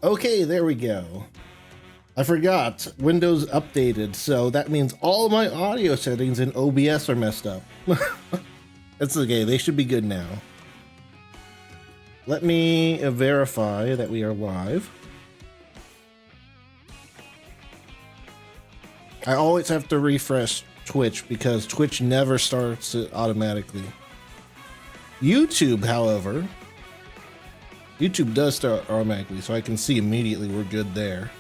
Okay, there we go. I forgot, Windows updated, so that means all of my audio settings in OBS are messed up. That's okay, they should be good now. Let me verify that we are live. I always have to refresh Twitch because Twitch never starts it automatically. YouTube, however, YouTube does start automatically, so I can see immediately we're good there.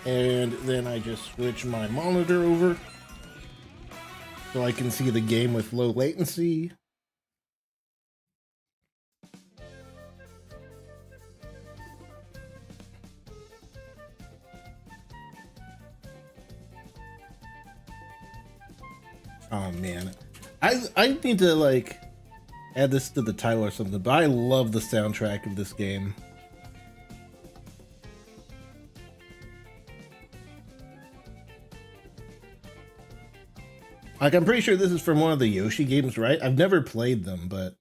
And then I just switch my monitor over so I can see the game with low latency. Oh man, I need to like add this to the title or something, but I love the soundtrack of this game. Like, I'm pretty sure this is from one of the Yoshi games, right? I've never played them, but...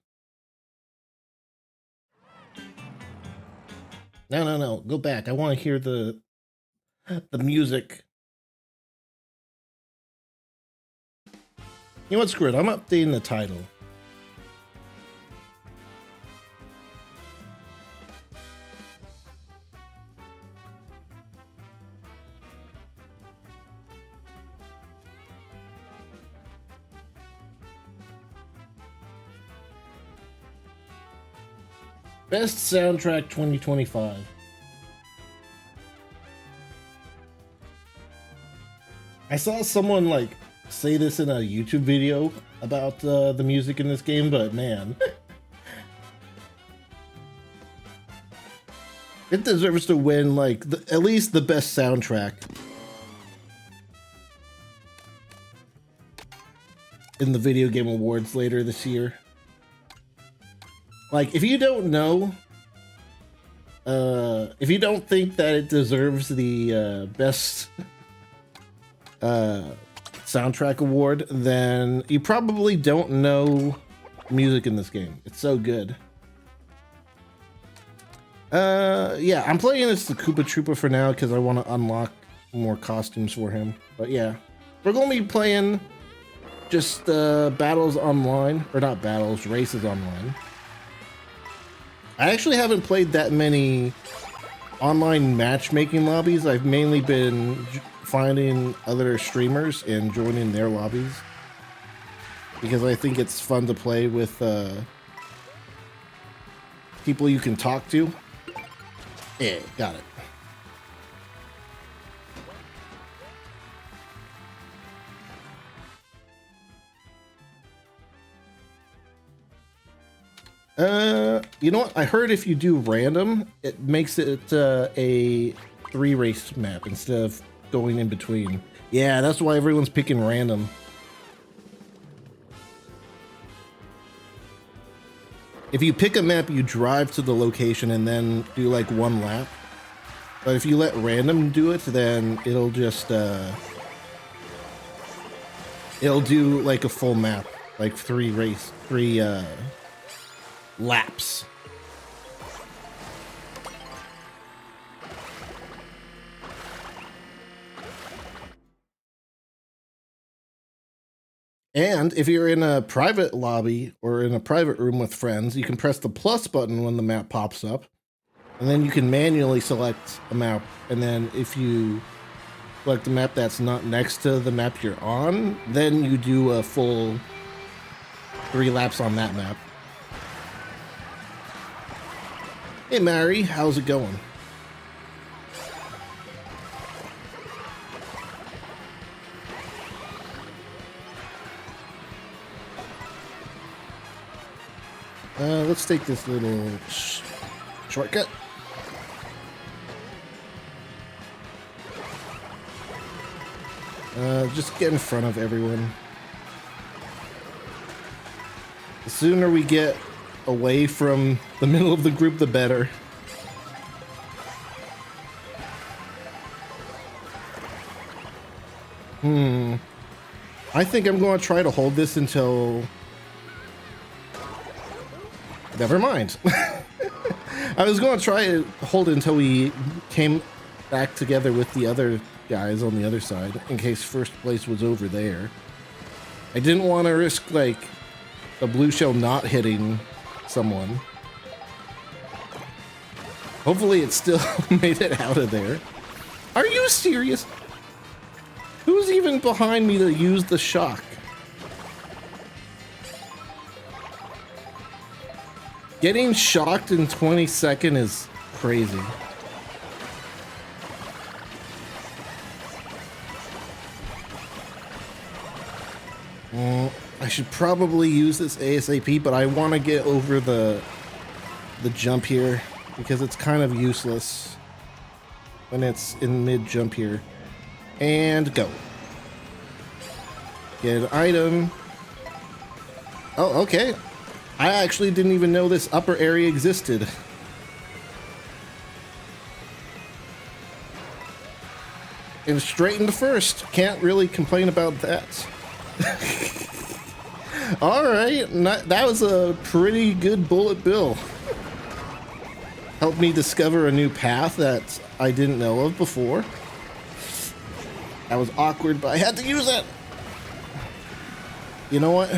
No. Go back. I want to hear the music. You know what? Screw it. I'm updating the title. Best Soundtrack 2025. I saw someone like say this in a YouTube video about the music in this game, but man, it deserves to win like at least the best soundtrack in the Video Game Awards later this year. Like, if you don't know, if you don't think that it deserves the best soundtrack award, then you probably don't know music in this game. It's so good. Yeah, I'm playing as the Koopa Troopa for now because I want to unlock more costumes for him. But yeah, we're going to be playing just battles online, or not battles, races online. I actually haven't played that many online matchmaking lobbies. I've mainly been finding other streamers and joining their lobbies because I think it's fun to play with people you can talk to. Yeah, got it. You know what? I heard if you do random, it makes it a 3-race map instead of going in between. Yeah, that's why everyone's picking random. If you pick a map, you drive to the location and then do like 1 lap. But if you let random do it, then it'll just it'll do like a full map, like 3 laps. And if you're in a private lobby or in a private room with friends, you can press the plus button when the map pops up, and then you can manually select a map. And then if you select the map that's not next to the map you're on, then you do a full 3 laps on that map. Hey Mary, how's it going? Let's take this little shortcut. Just get in front of everyone. The sooner we get away from the middle of the group, the better. I think I'm going to try to hold this until... Never mind. I was going to try to hold it until we came back together with the other guys on the other side, in case first place was over there. I didn't want to risk, like, a blue shell not hitting someone. Hopefully it still made it out of there. Are you serious? Who's even behind me to use the shock? Getting shocked in 20 seconds is crazy. Well, I should probably use this ASAP, but I want to get over the jump here because it's kind of useless when it's in mid jump here. And go. Get an item. Oh, okay. I actually didn't even know this upper area existed. And straight into first. Can't really complain about that. Alright, that was a pretty good bullet bill. Helped me discover a new path that I didn't know of before. That was awkward, but I had to use it. You know what?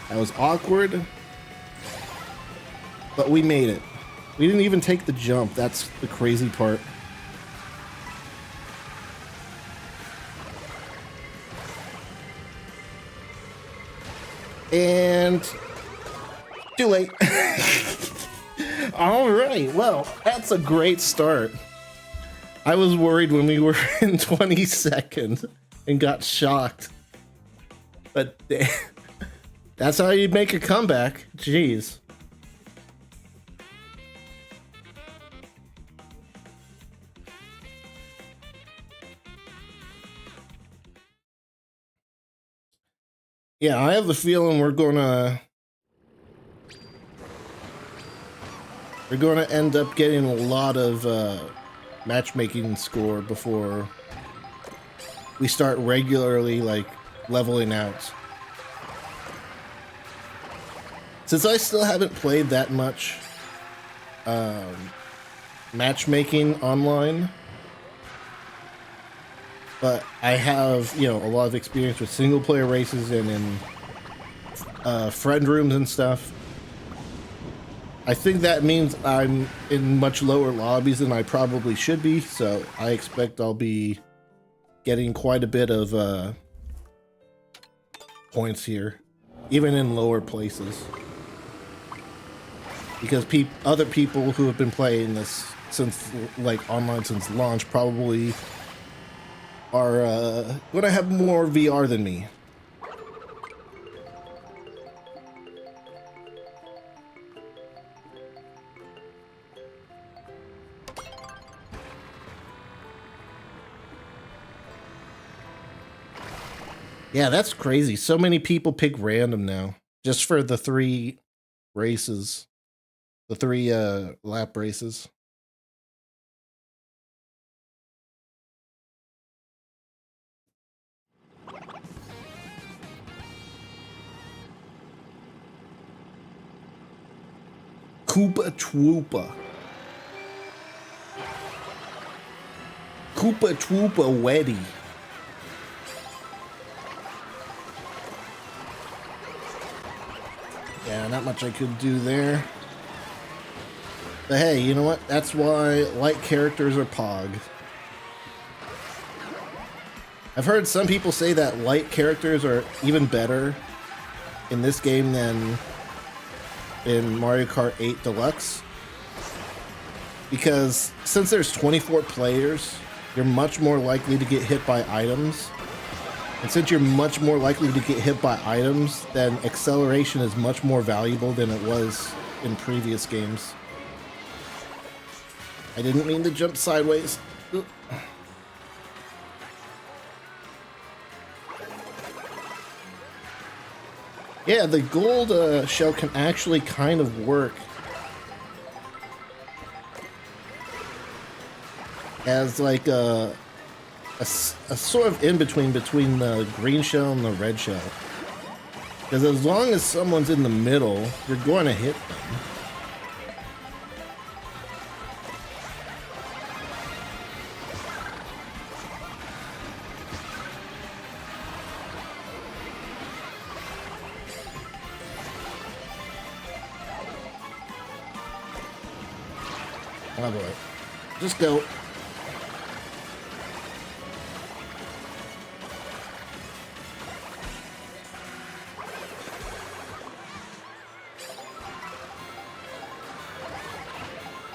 That was awkward, but we made it. We didn't even take the jump. That's the crazy part. And too late. All right, well, that's a great start. I was worried when we were in 20 seconds and got shocked. But that's how you make a comeback. Jeez. Yeah, I have the feeling we're gonna end up getting a lot of matchmaking score before we start regularly, like, leveling out. Since I still haven't played that much matchmaking online, but I have, you know, a lot of experience with single player races and in friend rooms and stuff. I think that means I'm in much lower lobbies than I probably should be, so I expect I'll be getting quite a bit of points here, even in lower places. Because other people who have been playing this since, like, online since launch probably are gonna have more VR than me. Yeah, that's crazy. So many people pick random now, just for the 3 races, the 3 lap races. Koopa Troopa. Koopa Troopa Weddy. Yeah, not much I could do there. But hey, you know what? That's why light characters are Pog. I've heard some people say that light characters are even better in this game than in Mario Kart 8 Deluxe. Because since there's 24 players, you're much more likely to get hit by items. And since you're much more likely to get hit by items, then acceleration is much more valuable than it was in previous games. I didn't mean to jump sideways. Ooh. Yeah, the gold shell can actually kind of work as like a a sort of in-between between the green shell and the red shell. Because as long as someone's in the middle, you're going to hit them. Oh boy. Just go.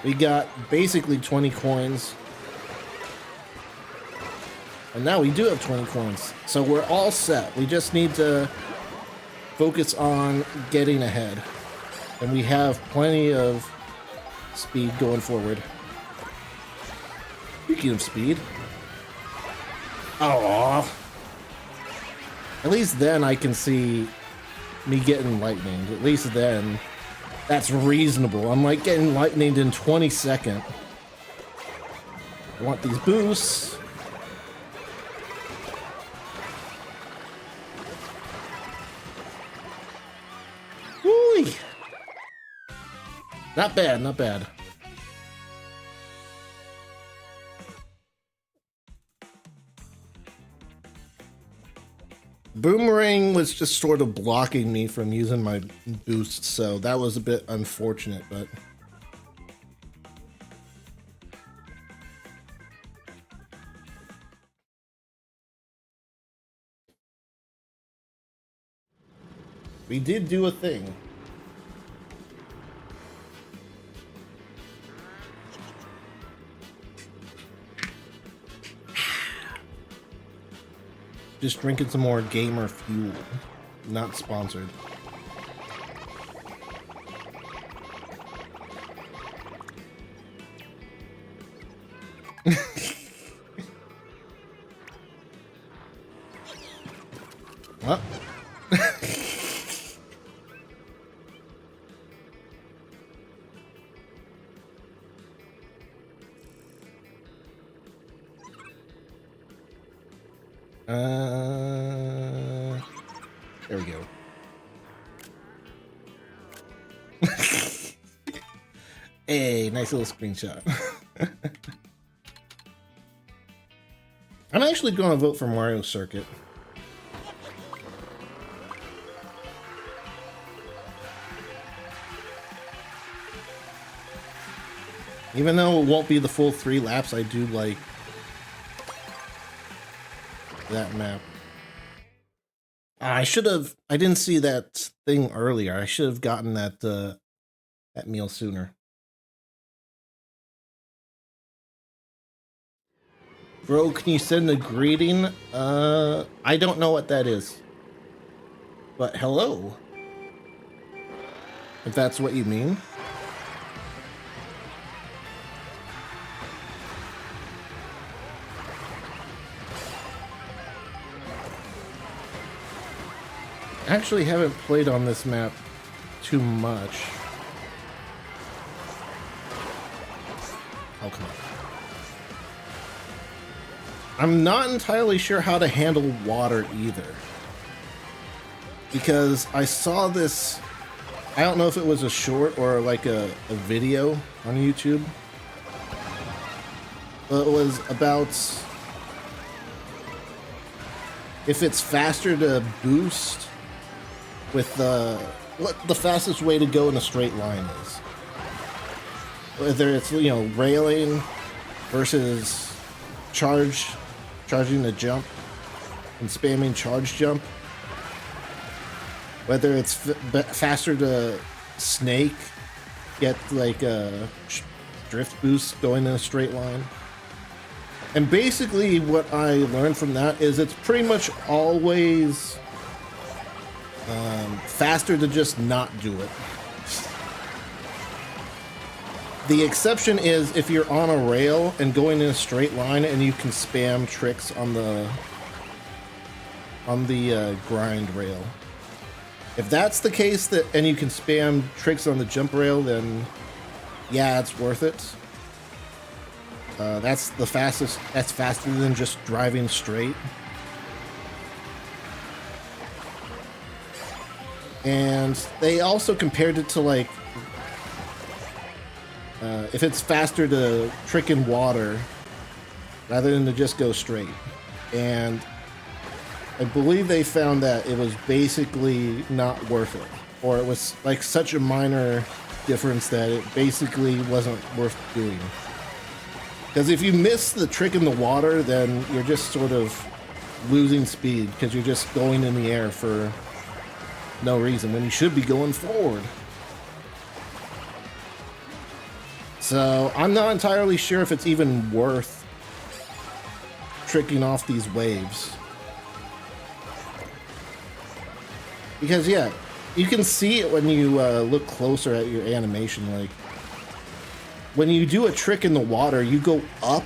We got basically 20 coins. And now we do have 20 coins. So we're all set. We just need to focus on getting ahead. And we have plenty of speed going forward. Speaking of speed. Oh. At least then I can see me getting lightning. At least then that's reasonable. I'm like getting lightninged in 20 seconds. I want these boosts. Woo! Not bad, not bad. Boomerang was just sort of blocking me from using my boost, so that was a bit unfortunate, but we did do a thing. Just drinking some more gamer fuel. Not sponsored. What? There we go. Hey, nice little screenshot. I'm actually going to vote for Mario Circuit. Even though it won't be the full 3 laps, I do like that map. I didn't see that thing earlier. I should have gotten that meal sooner. Bro, can you send a greeting? I don't know what that is. But hello. If that's what you mean. I actually haven't played on this map too much. Oh, come on. I'm not entirely sure how to handle water either. Because I saw this, I don't know if it was a short or like a video on YouTube. But it was about if it's faster to boost with what the fastest way to go in a straight line is. Whether it's, you know, railing versus charging the jump and spamming charge jump. Whether it's faster to snake, get like a drift boost going in a straight line. And basically what I learned from that is it's pretty much always faster to just not do it. The exception is if you're on a rail and going in a straight line and you can spam tricks on the grind rail. If that's the case and you can spam tricks on the jump rail, then yeah, it's worth it. That's the fastest. That's faster than just driving straight. And they also compared it to like if it's faster to trick in water rather than to just go straight. And I believe they found that it was basically not worth it, or it was like such a minor difference that it basically wasn't worth doing. Because if you miss the trick in the water, then you're just sort of losing speed because you're just going in the air for no reason when you should be going forward. So I'm not entirely sure if it's even worth tricking off these waves. Because yeah, you can see it when you look closer at your animation. Like when you do a trick in the water, you go up,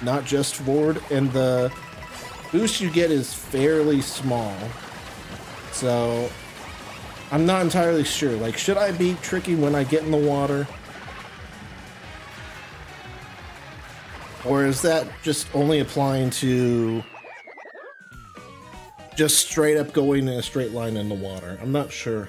not just forward, and the boost you get is fairly small. So I'm not entirely sure. Like, should I be tricking when I get in the water? Or is that just only applying to just straight up going in a straight line in the water? I'm not sure.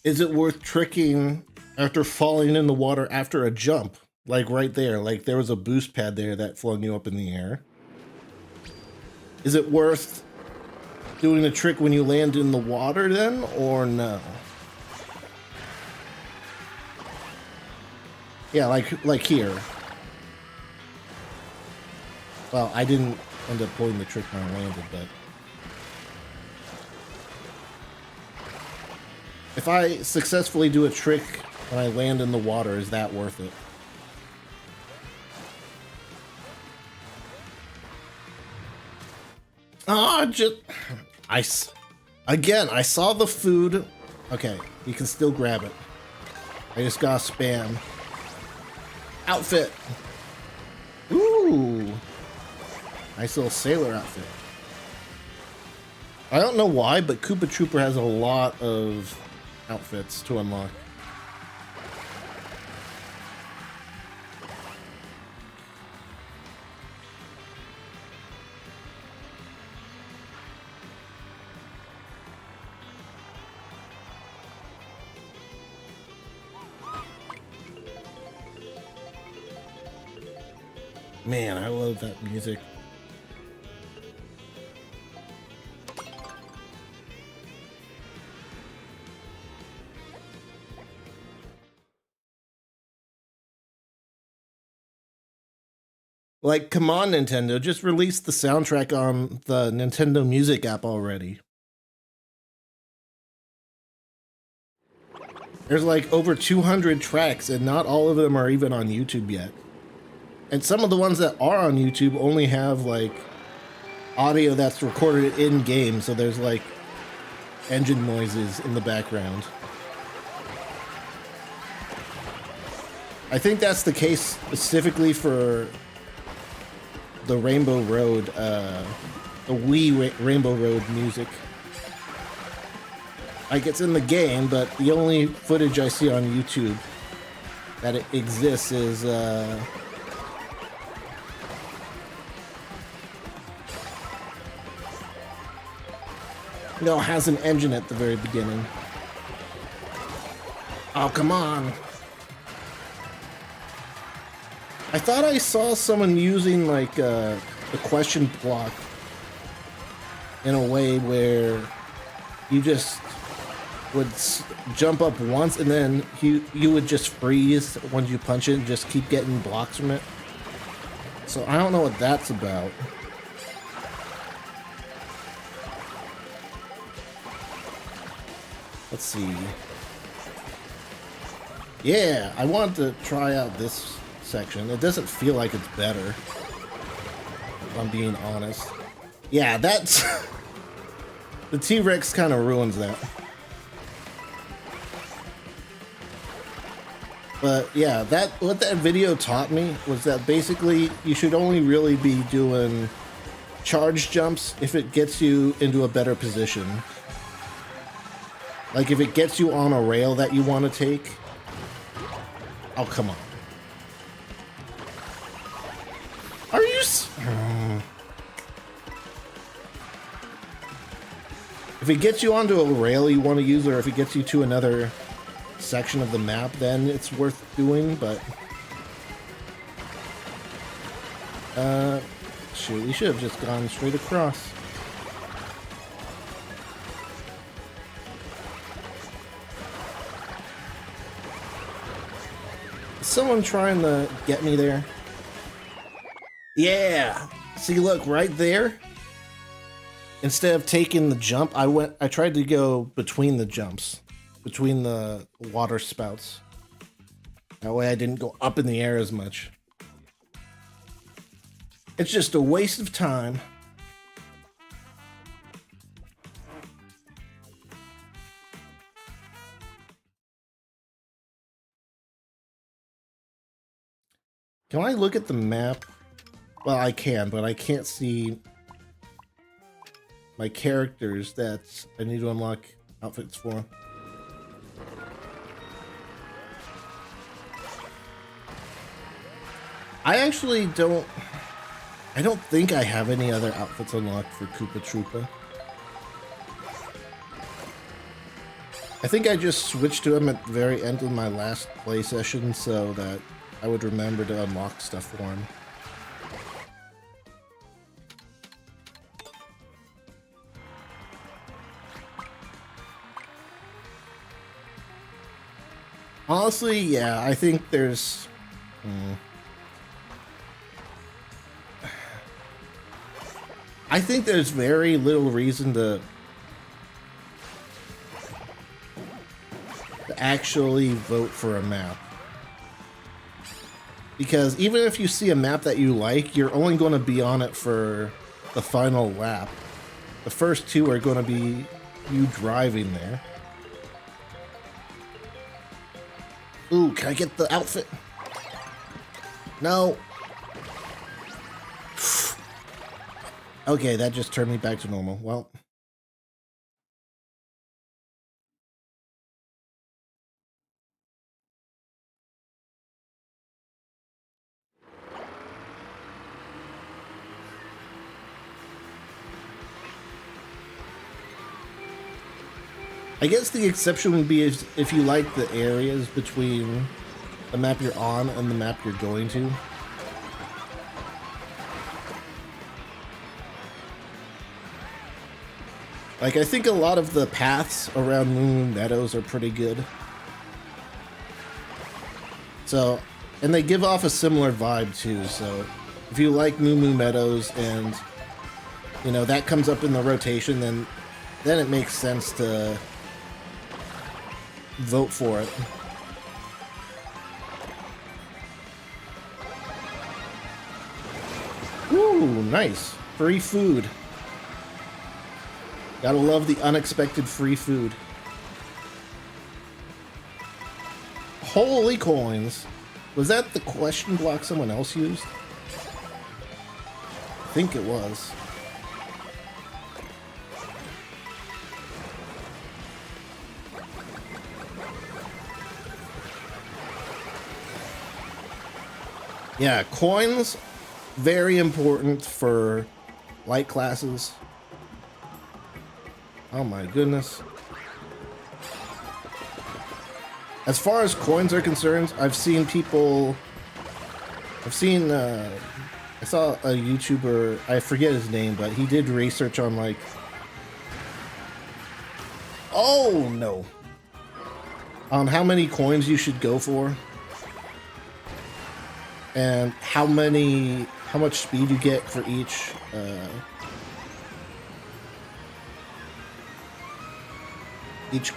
Is it worth tricking after falling in the water after a jump? Like right there, like there was a boost pad there that flung you up in the air. Is it worth doing a trick when you land in the water then, or no? Yeah, like here. Well, I didn't end up pulling the trick when I landed, but if I successfully do a trick when I land in the water, is that worth it? I saw the food. Okay, you can still grab it. I just gotta spam. Outfit. Ooh. Nice little sailor outfit. I don't know why, but Koopa Trooper has a lot of outfits to unlock. Man, I love that music. Like, come on, Nintendo, just release the soundtrack on the Nintendo Music app already. There's like over 200 tracks, and not all of them are even on YouTube yet. And some of the ones that are on YouTube only have like audio that's recorded in game, so there's like engine noises in the background. I think that's the case specifically for the Rainbow Road, the Wii Rainbow Road music. Like, it's in the game, but the only footage I see on YouTube that it exists is no, it has an engine at the very beginning. Oh, come on. I thought I saw someone using like the question block in a way where you just would jump up once and then you would just freeze once you punch it and just keep getting blocks from it. So I don't know what that's about. Let's see. Yeah, I wanted to try out this section. It doesn't feel like it's better, if I'm being honest. Yeah, that's... the T-Rex kind of ruins that. But yeah, what that video taught me was that basically you should only really be doing charge jumps if it gets you into a better position. Like if it gets you on a rail that you want to take. Oh, come on. Are you... If it gets you onto a rail you want to use, or if it gets you to another section of the map, then it's worth doing, but... shoot, we should have just gone straight across. Is someone trying to get me there? Yeah! See, look, right there? Instead of taking the jump, I tried to go between the jumps. Between the water spouts. That way I didn't go up in the air as much. It's just a waste of time. Can I look at the map? Well, I can, but I can't see my characters that I need to unlock outfits for. I actually don't... I don't think I have any other outfits unlocked for Koopa Troopa. I think I just switched to them at the very end of my last play session so that I would remember to unlock stuff for him. Honestly, yeah, I think there's... I think there's very little reason to actually vote for a map. Because even if you see a map that you like, you're only going to be on it for the final lap. The first two are going to be you driving there. Ooh, can I get the outfit? No. Okay, that just turned me back to normal. Well. I guess the exception would be if you like the areas between the map you're on and the map you're going to. Like, I think a lot of the paths around Moo Moo Meadows are pretty good. So, and they give off a similar vibe too, so if you like Moo Moo Meadows and, you know, that comes up in the rotation, then it makes sense to vote for it. Ooh, nice. Free food. Gotta love the unexpected free food. Holy coins. Was that the question block someone else used? I think it was. Yeah, coins, very important for light classes. Oh my goodness. As far as coins are concerned, I've seen people... I saw a YouTuber, I forget his name, but he did research on like... Oh no! On how many coins you should go for. And how much speed you get for each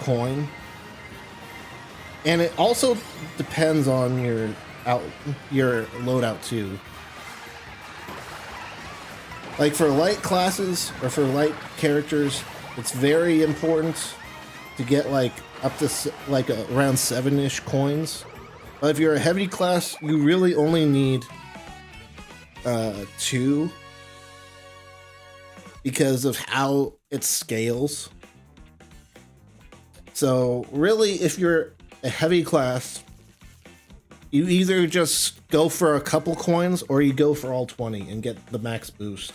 coin. And it also depends on your loadout too. Like for light classes or for light characters, it's very important to get like up to like around 7-ish coins. But if you're a heavy class, you really only need 2. because of how it scales. So really, if you're a heavy class, you either just go for a couple coins or you go for all 20 and get the max boost.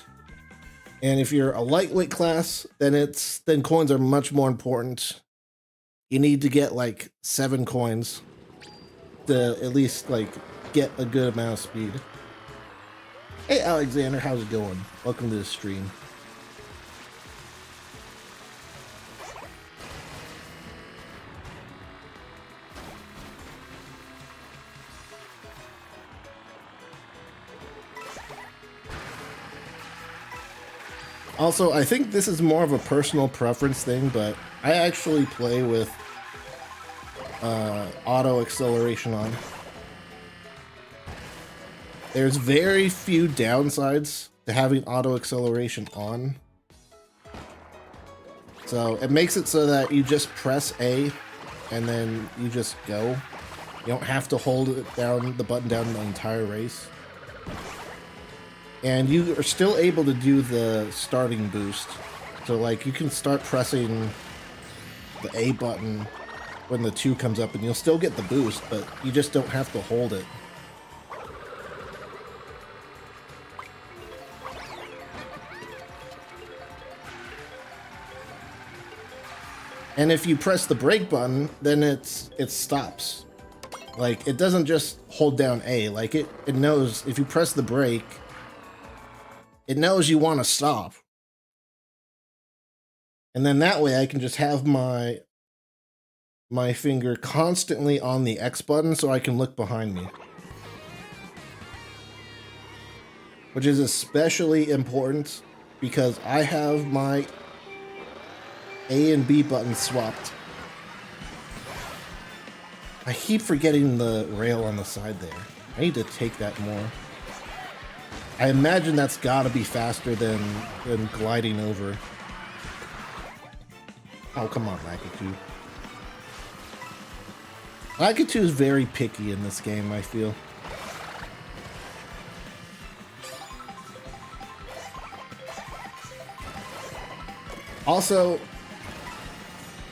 And if you're a lightweight class, then coins are much more important. You need to get like 7 coins to at least like get a good amount of speed. Hey Alexander, how's it going? Welcome to the stream. Also, I think this is more of a personal preference thing, but I actually play with auto acceleration on. There's very few downsides to having auto acceleration on. So it makes it so that you just press A and then you just go. You don't have to hold it down, the button down the entire race. And you are still able to do the starting boost. So like you can start pressing the A button when the 2 comes up and you'll still get the boost, but you just don't have to hold it. And if you press the brake button, then it stops. Like it doesn't just hold down A, like it knows if you press the brake, it knows you want to stop. And then that way I can just have my finger constantly on the X button so I can look behind me. Which is especially important because I have my A and B buttons swapped. I keep forgetting the rail on the side there. I need to take that more. I imagine that's gotta be faster than gliding over. Oh, come on, Lakitu. Lakitu is very picky in this game, I feel. Also,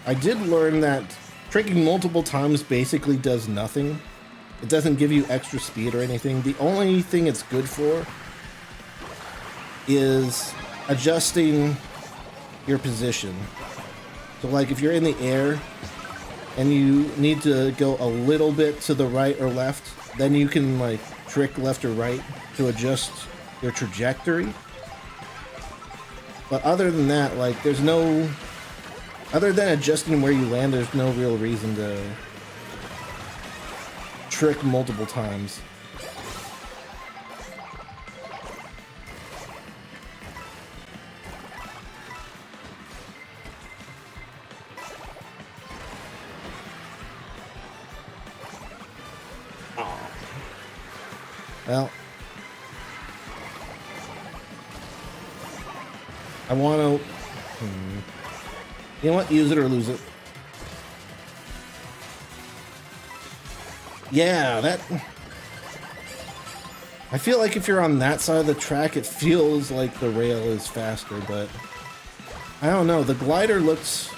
I did learn that tricking multiple times basically does nothing. It doesn't give you extra speed or anything. The only thing it's good for is adjusting your position. So like if you're in the air and you need to go a little bit to the right or left, then you can like trick left or right to adjust your trajectory. But other than that, like other than adjusting where you land, there's no real reason to trick multiple times. Well, I want to... You know what? Use it or lose it. Yeah, that... I feel like if you're on that side of the track, it feels like the rail is faster, but... I don't know. The glider looks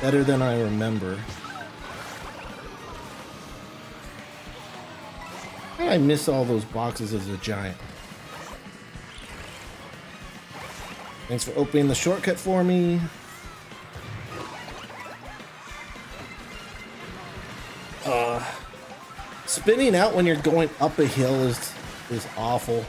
better than I remember. I miss all those boxes as a giant. Thanks for opening the shortcut for me. Spinning out when you're going up a hill is awful.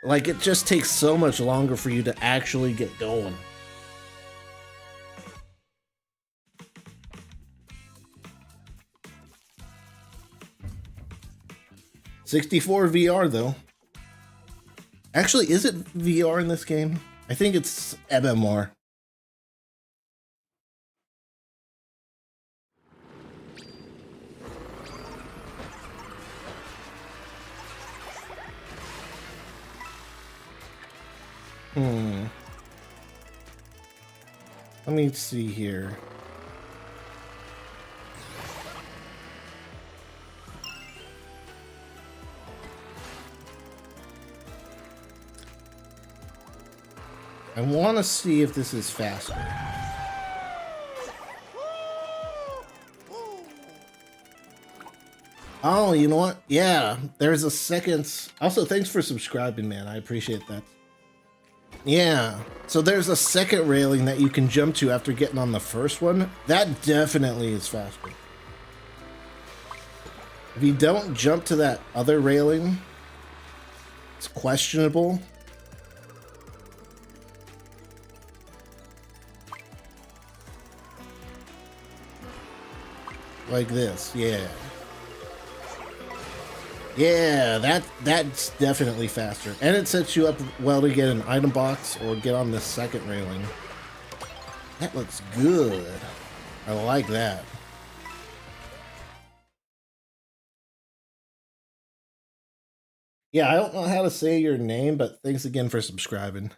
Like, it just takes so much longer for you to actually get going. $64 VR though. Actually, is it VR in this game? I think it's MMR. Let me see here. I want to see if this is faster. Oh, you know what? Yeah, there's a second. Also, thanks for subscribing, man. I appreciate that. Yeah, so there's a second railing that you can jump to after getting on the first one. That definitely is faster. If you don't jump to that other railing, it's questionable. Like this, yeah. Yeah, that's definitely faster. And it sets you up well to get an item box or get on the second railing. That looks good. I like that. Yeah, I don't know how to say your name, but thanks again for subscribing.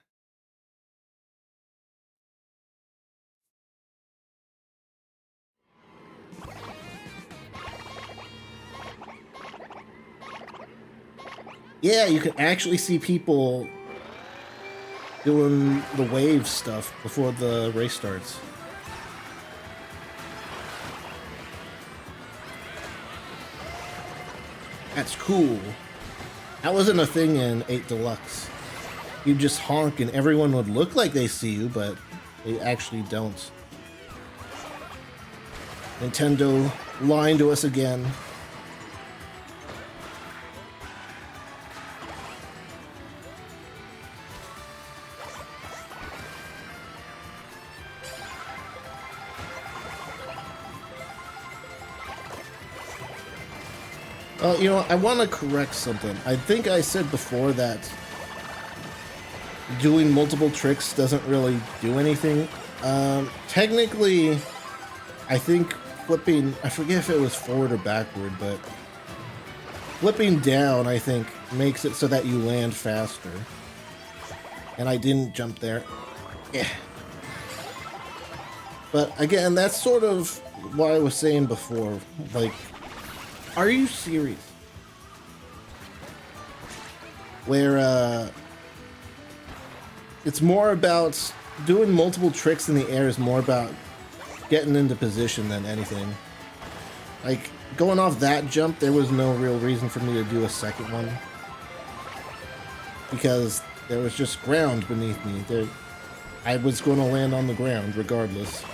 Yeah, you can actually see people doing the wave stuff before the race starts. That's cool. That wasn't a thing in 8 Deluxe. You just honk and everyone would look like they see you, but they actually don't. Nintendo lying to us again. You know, I want to correct something. I think I said before that doing multiple tricks doesn't really do anything. Technically, I think flipping, I forget if it was forward or backward, but flipping down, I think, makes it so that you land faster. And I didn't jump there. Yeah. But again, that's sort of what I was saying before. Like, are you serious? Where, it's more about doing multiple tricks in the air is more about getting into position than anything. Like, going off that jump, there was no real reason for me to do a second one. Because there was just ground beneath me. I was going to land on the ground regardless.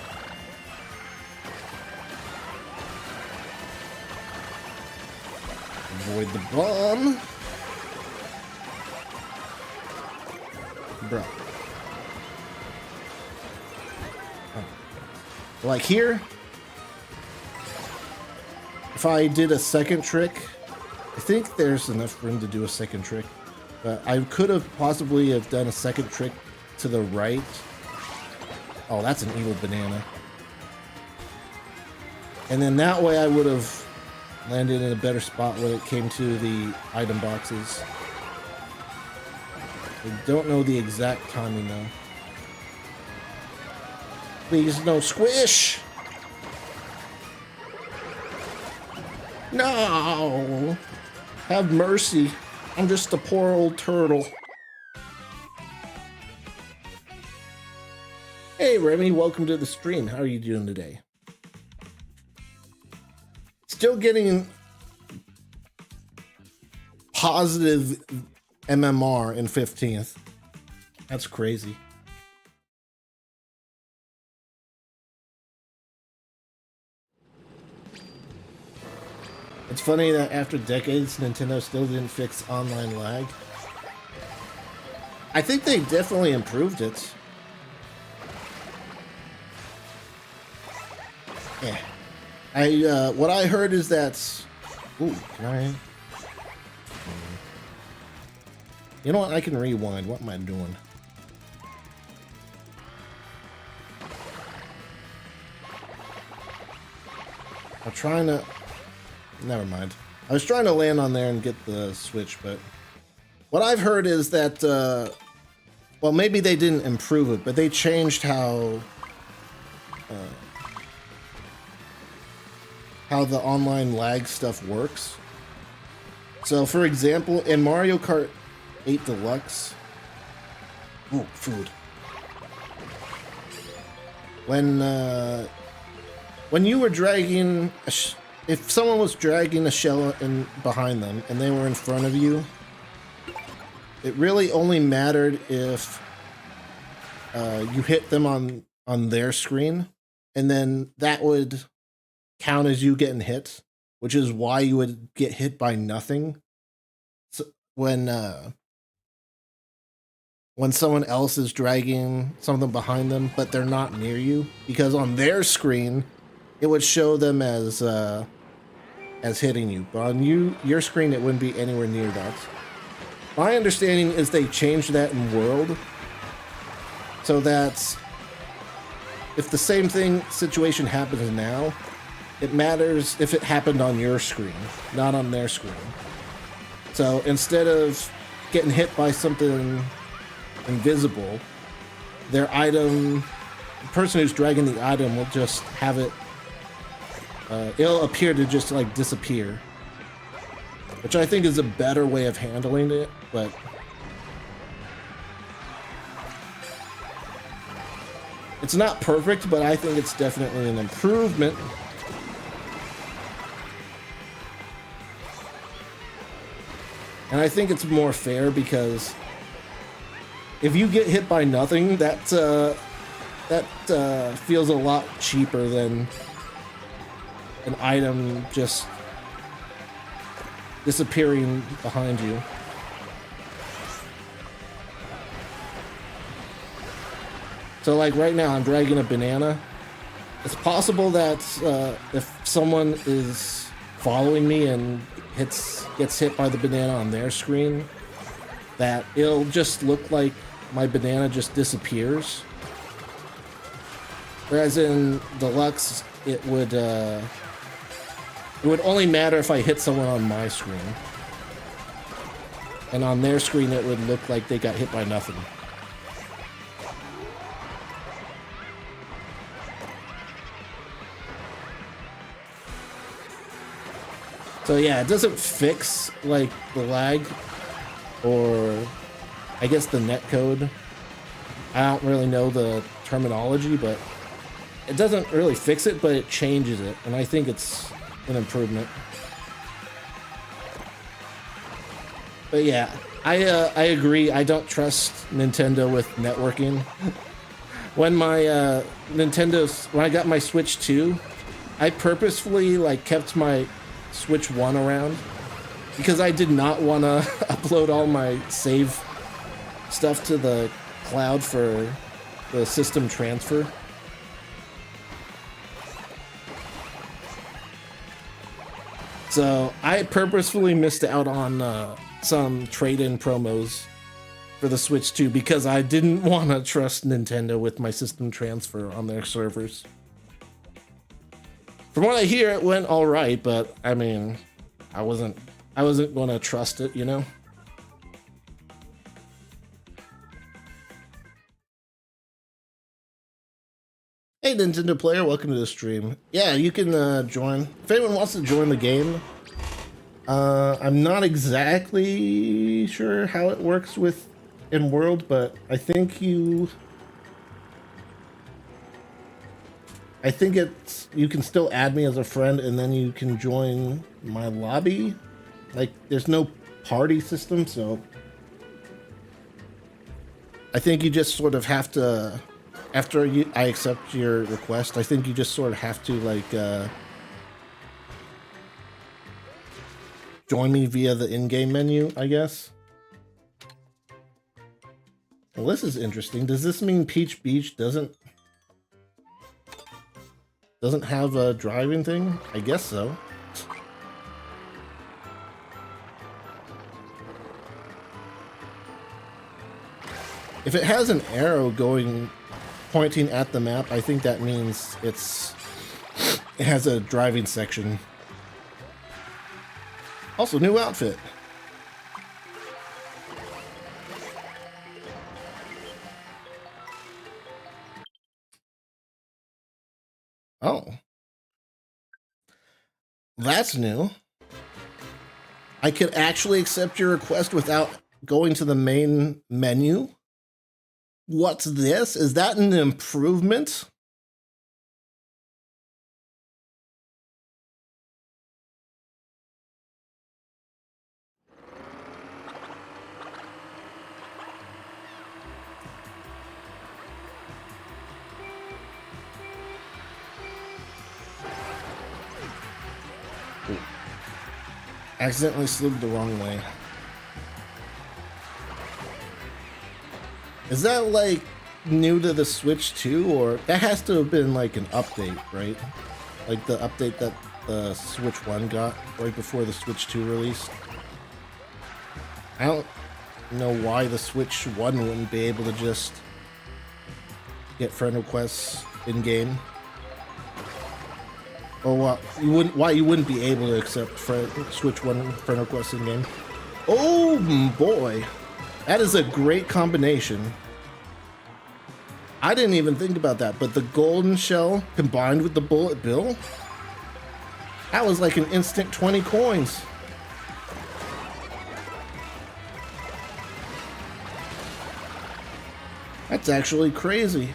Avoid the bomb. Bro. Oh. Like here, if I did a second trick, I think there's enough room to do a second trick. But I could have possibly have done a second trick to the right. Oh, that's an evil banana. And then that way I would have landed in a better spot when it came to the item boxes. I don't know the exact timing though. Please, no squish! No! Have mercy. I'm just a poor old turtle. Hey Remy, welcome to the stream. How are you doing today? Still getting positive MMR in 15th. That's crazy. It's funny that after decades, Nintendo still didn't fix online lag. I think they definitely improved it. Yeah. What I heard is that... Ooh, can I... You know what? I can rewind. What am I doing? I'm trying to... Never mind. I was trying to land on there and get the switch, but... What I've heard is that... Well, maybe they didn't improve it, but they changed how the online lag stuff works. So, for example, in Mario Kart 8 Deluxe... Ooh, food. when you were dragging, if someone was dragging a shell in behind them and they were in front of you, it really only mattered if you hit them on their screen, and then that would count as you getting hit, which is why you would get hit by nothing. So when someone else is dragging something behind them, but they're not near you, because on their screen, it would show them as hitting you, but on your screen, it wouldn't be anywhere near that. My understanding is they changed that in World, so that if the same situation happens now, it matters if it happened on your screen, not on their screen. So instead of getting hit by something invisible, their item, the person who's dragging the item will just have it, it'll appear to just like disappear, which I think is a better way of handling it, but it's not perfect, but I think it's definitely an improvement. And I think it's more fair because if you get hit by nothing, that feels a lot cheaper than an item just disappearing behind you. So like right now I'm dragging a banana. It's possible that if someone is following me and gets hit by the banana on their screen, that it'll just look like my banana just disappears. Whereas in Deluxe, it would only matter if I hit someone on my screen. And on their screen, it would look like they got hit by nothing. So yeah, it doesn't fix like the lag, or I guess the netcode. I don't really know the terminology, but it doesn't really fix it, but it changes it, and I think it's an improvement. But yeah, I agree. I don't trust Nintendo with networking. When my when I got my Switch 2, I purposefully like kept my Switch 1 around because I did not want to upload all my save stuff to the cloud for the system transfer. So I purposefully missed out on some trade-in promos for the Switch 2 because I didn't want to trust Nintendo with my system transfer on their servers. From what I hear, it went all right, but I mean, I wasn't going to trust it, you know? Hey, Nintendo player, welcome to the stream. Yeah, you can join. If anyone wants to join the game, I'm not exactly sure how it works with MKWorld, but I think you can still add me as a friend, and then you can join my lobby. Like, there's no party system, so I think you just sort of have to, after I accept your request, I think you just sort of have to like join me via the in-game menu, I guess. Well, this is interesting. Does this mean Peach Beach doesn't have a driving thing? I guess so. If it has an arrow pointing at the map, I think that means it has a driving section. Also, new outfit. Oh. That's new. I could actually accept your request without going to the main menu. What's this? Is that an improvement? Accidentally slid the wrong way. Is that like new to the Switch too, or that has to have been like an update, right? Like the update that the Switch 1 got right before the Switch 2 released. I don't know why the Switch 1 wouldn't be able to just get friend requests in game. Or why you wouldn't be able to accept Switch 1 friend requests in game. Oh boy, that is a great combination. I didn't even think about that, but the golden shell combined with the bullet bill, that was like an instant 20 coins. That's actually crazy.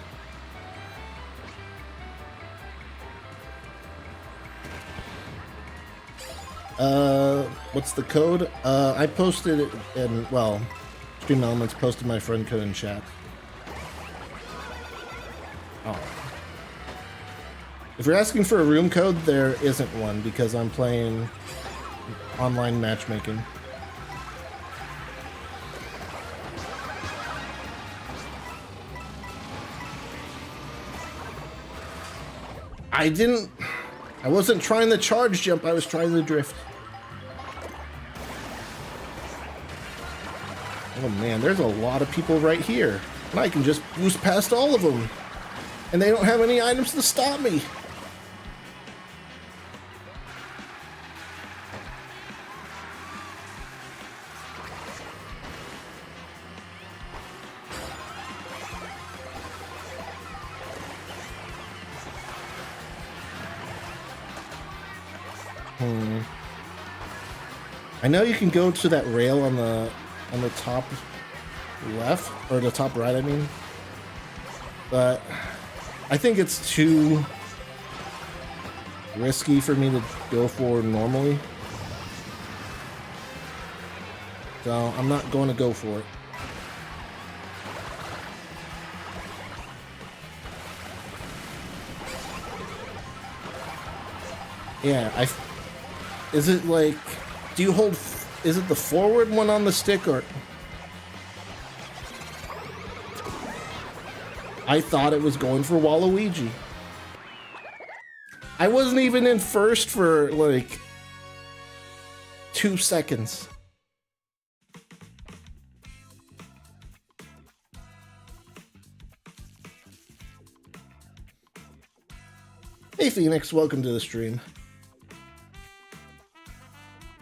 What's the code? I posted it in, well, Stream Elements posted my friend code in chat. Oh. If you're asking for a room code, there isn't one because I'm playing online matchmaking. I wasn't trying the charge jump, I was trying the drift. Oh man, there's a lot of people right here. And I can just boost past all of them. And they don't have any items to stop me. I know you can go to that rail on the top left, or the top right, I mean. But I think it's too risky for me to go for normally. So I'm not going to go for it. Yeah, is it like, do you hold, is it the forward one on the stick or? I thought it was going for Waluigi. I wasn't even in first for like 2 seconds. Hey Phoenix, welcome to the stream.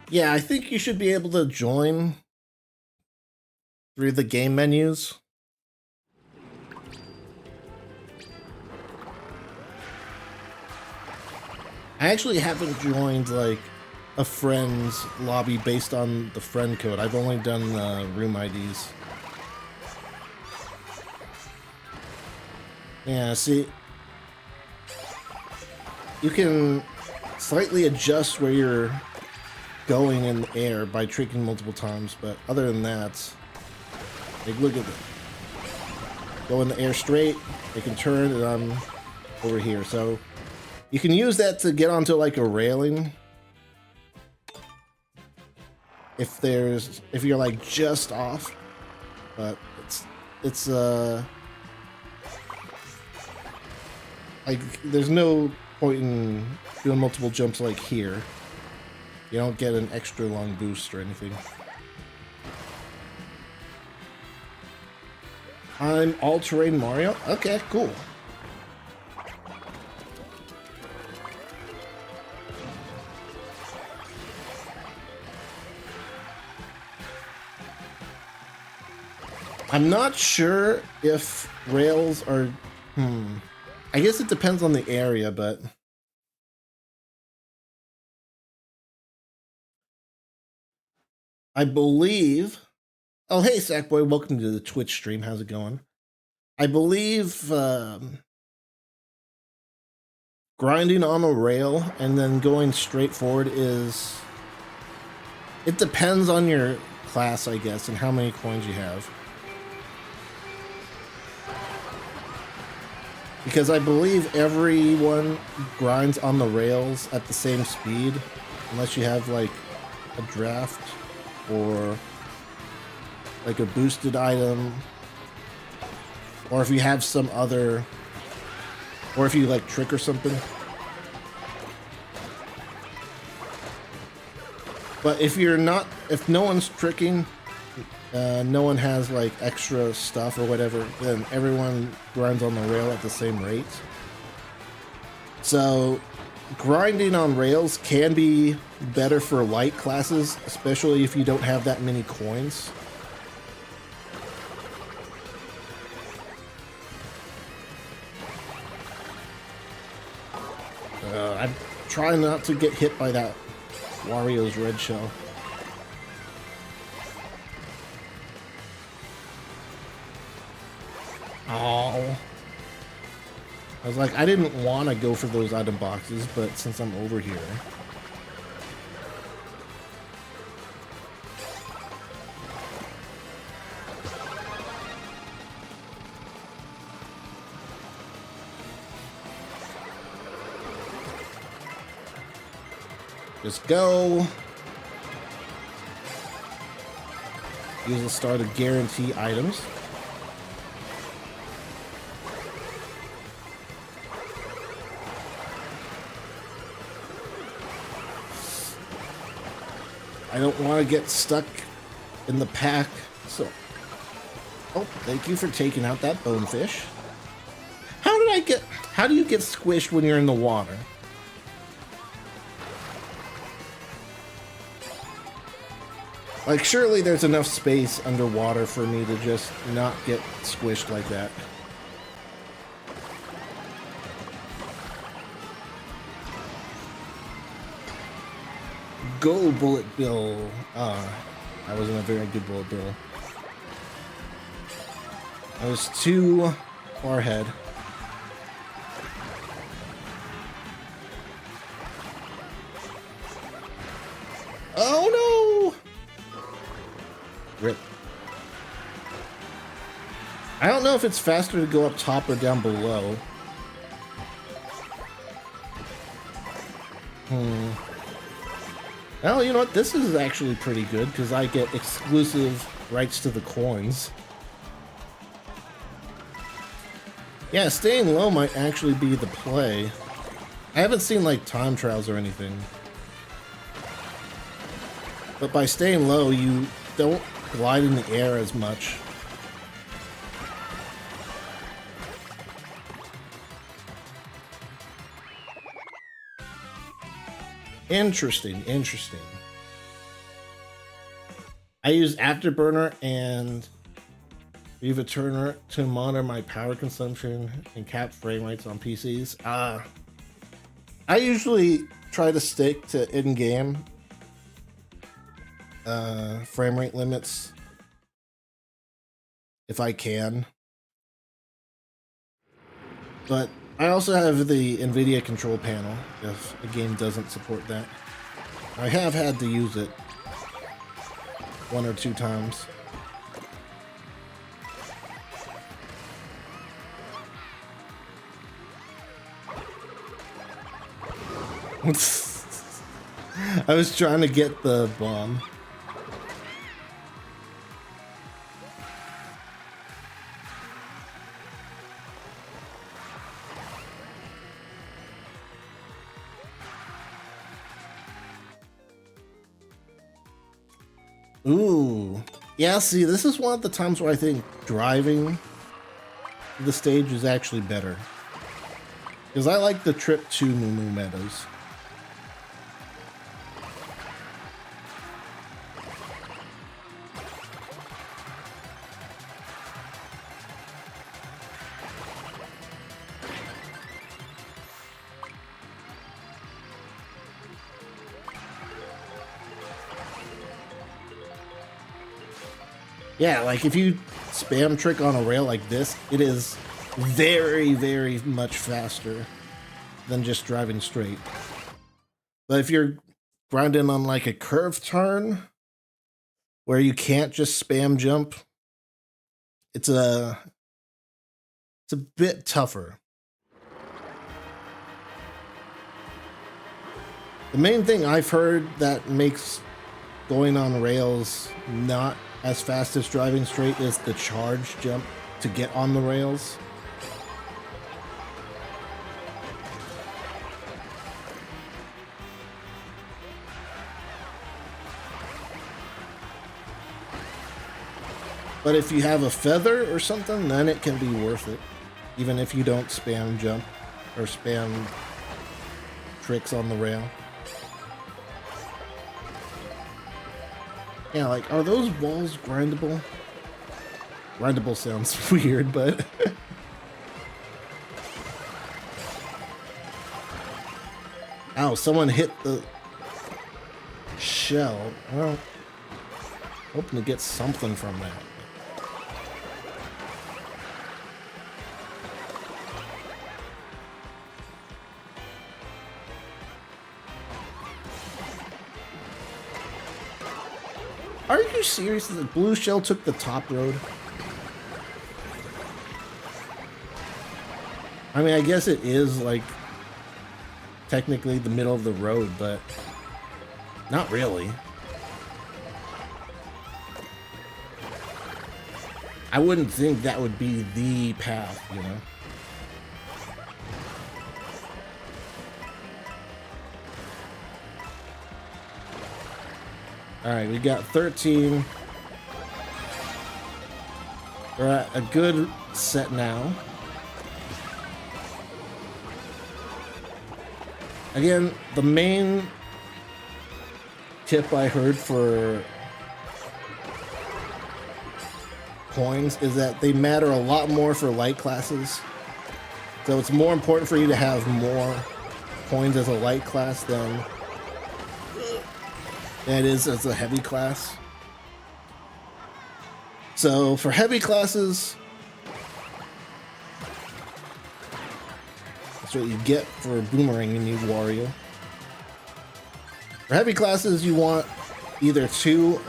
Yeah, I think you should be able to join through the game menus. I actually haven't joined like a friend's lobby based on the friend code. I've only done room IDs. Yeah, see, you can slightly adjust where you're going in the air by tricking multiple times, but other than that, like look at it. Go in the air straight, they can turn, and I'm over here. So you can use that to get onto like a railing. If you're like just off, but it's like there's no point in doing multiple jumps like here. You don't get an extra long boost or anything. I'm all-terrain Mario? Okay, cool. I'm not sure if rails are... I guess it depends on the area, but... I believe... Oh, hey, Sackboy, welcome to the Twitch stream. How's it going? I believe grinding on a rail and then going straight forward is... It depends on your class, I guess, and how many coins you have. Because I believe everyone grinds on the rails at the same speed, unless you have, like, a draft or like a boosted item, or if you have some other, or if you like trick or something. But if no one's tricking, no one has like extra stuff or whatever, then everyone grinds on the rail at the same rate. So grinding on rails can be better for light classes, especially if you don't have that many coins. I'm trying not to get hit by that Wario's red shell. Oh. I was like, I didn't want to go for those item boxes, but since I'm over here. Just go. Use the star to guarantee items. I don't want to get stuck in the pack, so... Oh, thank you for taking out that bonefish. How do you get squished when you're in the water? Like, surely there's enough space underwater for me to just not get squished like that. Go, Bullet Bill. I wasn't a very good Bullet Bill. I was too far ahead. Oh no! Rip. I don't know if it's faster to go up top or down below. Well, you know what? This is actually pretty good because I get exclusive rights to the coins. Yeah, staying low might actually be the play. I haven't seen like time trials or anything. But by staying low, you don't glide in the air as much. Interesting, interesting. I use Afterburner and Viva Turner to monitor my power consumption and cap frame rates on PCs. I usually try to stick to in-game frame rate limits if I can. But I also have the NVIDIA control panel if a game doesn't support that. I have had to use it 1 or 2 times. I was trying to get the bomb. Ooh. Yeah, see, this is one of the times where I think driving the stage is actually better. Because I like the trip to Moo Meadows. Yeah, like if you spam trick on a rail like this, it is very, very much faster than just driving straight. But if you're grinding on like a curved turn where you can't just spam jump, it's a bit tougher. The main thing I've heard that makes going on rails not as fast as driving straight is the charge jump to get on the rails. But if you have a feather or something, then it can be worth it. Even if you don't spam jump or spam tricks on the rail. Yeah, like, are those walls grindable? Grindable sounds weird, but... Ow, someone hit the shell. Well, hoping to get something from that. Are you serious? The blue shell took the top road? I mean, I guess it is, like, technically the middle of the road, but not really. I wouldn't think that would be the path, you know? Alright, we got 13. We're at a good set now. Again, the main tip I heard for coins is that they matter a lot more for light classes. So it's more important for you to have more coins as a light class than it is as a heavy class. So for heavy classes, that's what you get for boomerang. You need Wario. For heavy classes, you want either 2. Oh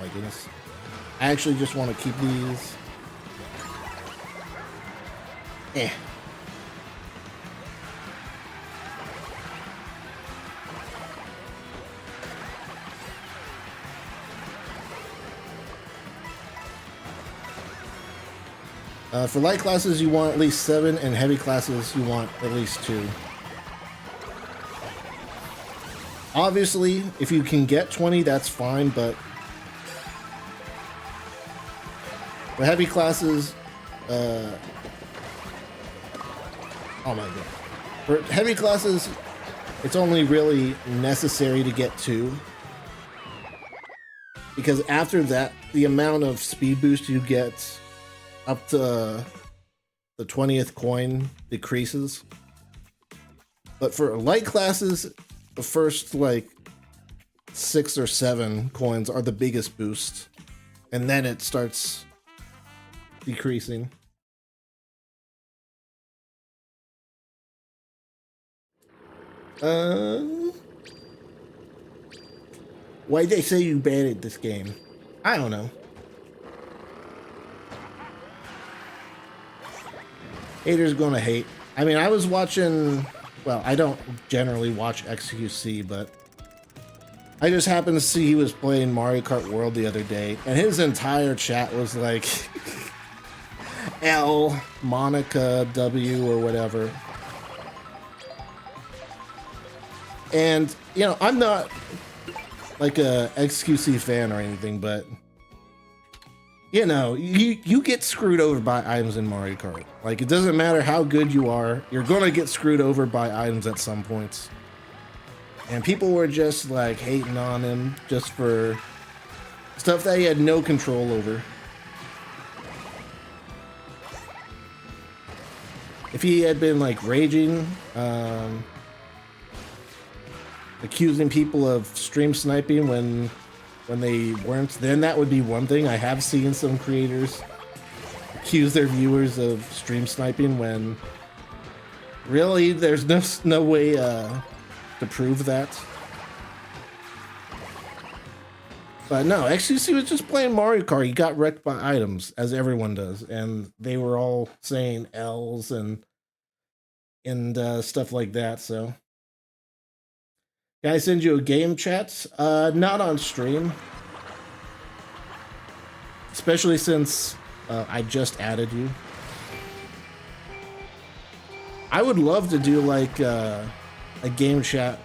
my goodness. I actually just want to keep these. For light classes, you want at least 7, and heavy classes, you want at least 2. Obviously, if you can get 20, that's fine, but for heavy classes, oh my god. For heavy classes, it's only really necessary to get 2. Because after that, the amount of speed boost you get up to the 20th coin decreases. But for light classes, the first like 6 or 7 coins are the biggest boost, and then it starts decreasing. Why'd they say you banned this game? I don't know. Haters gonna hate. I mean, I was watching, well, I don't generally watch XQC, but I just happened to see he was playing Mario Kart World the other day, and his entire chat was like, L, Monica, W, or whatever. And, you know, I'm not like a XQC fan or anything, but you know, you get screwed over by items in Mario Kart. Like, it doesn't matter how good you are, you're gonna get screwed over by items at some points. And people were just like hating on him just for stuff that he had no control over. If he had been like raging, accusing people of stream sniping when they weren't, then that would be one thing. I have seen some creators accuse their viewers of stream sniping when really there's no way to prove that. But no, XQC was just playing Mario Kart. He got wrecked by items, as everyone does, and they were all saying L's and stuff like that. So Can I send you a game chat? Not on stream. Especially since I just added you. I would love to do like a game chat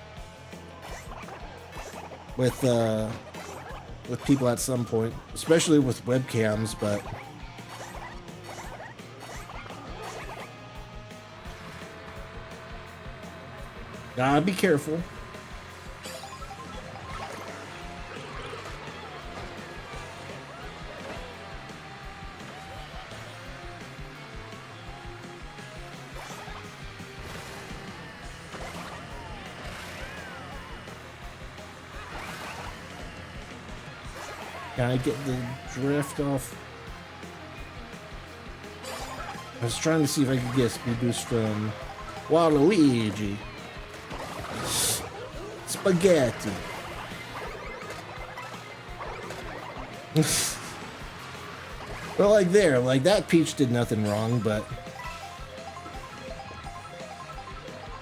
with people at some point, especially with webcams, but gotta be careful. Can I get the drift off? I was trying to see if I could get a speed boost from Waluigi. Spaghetti. But like there, like that Peach did nothing wrong, but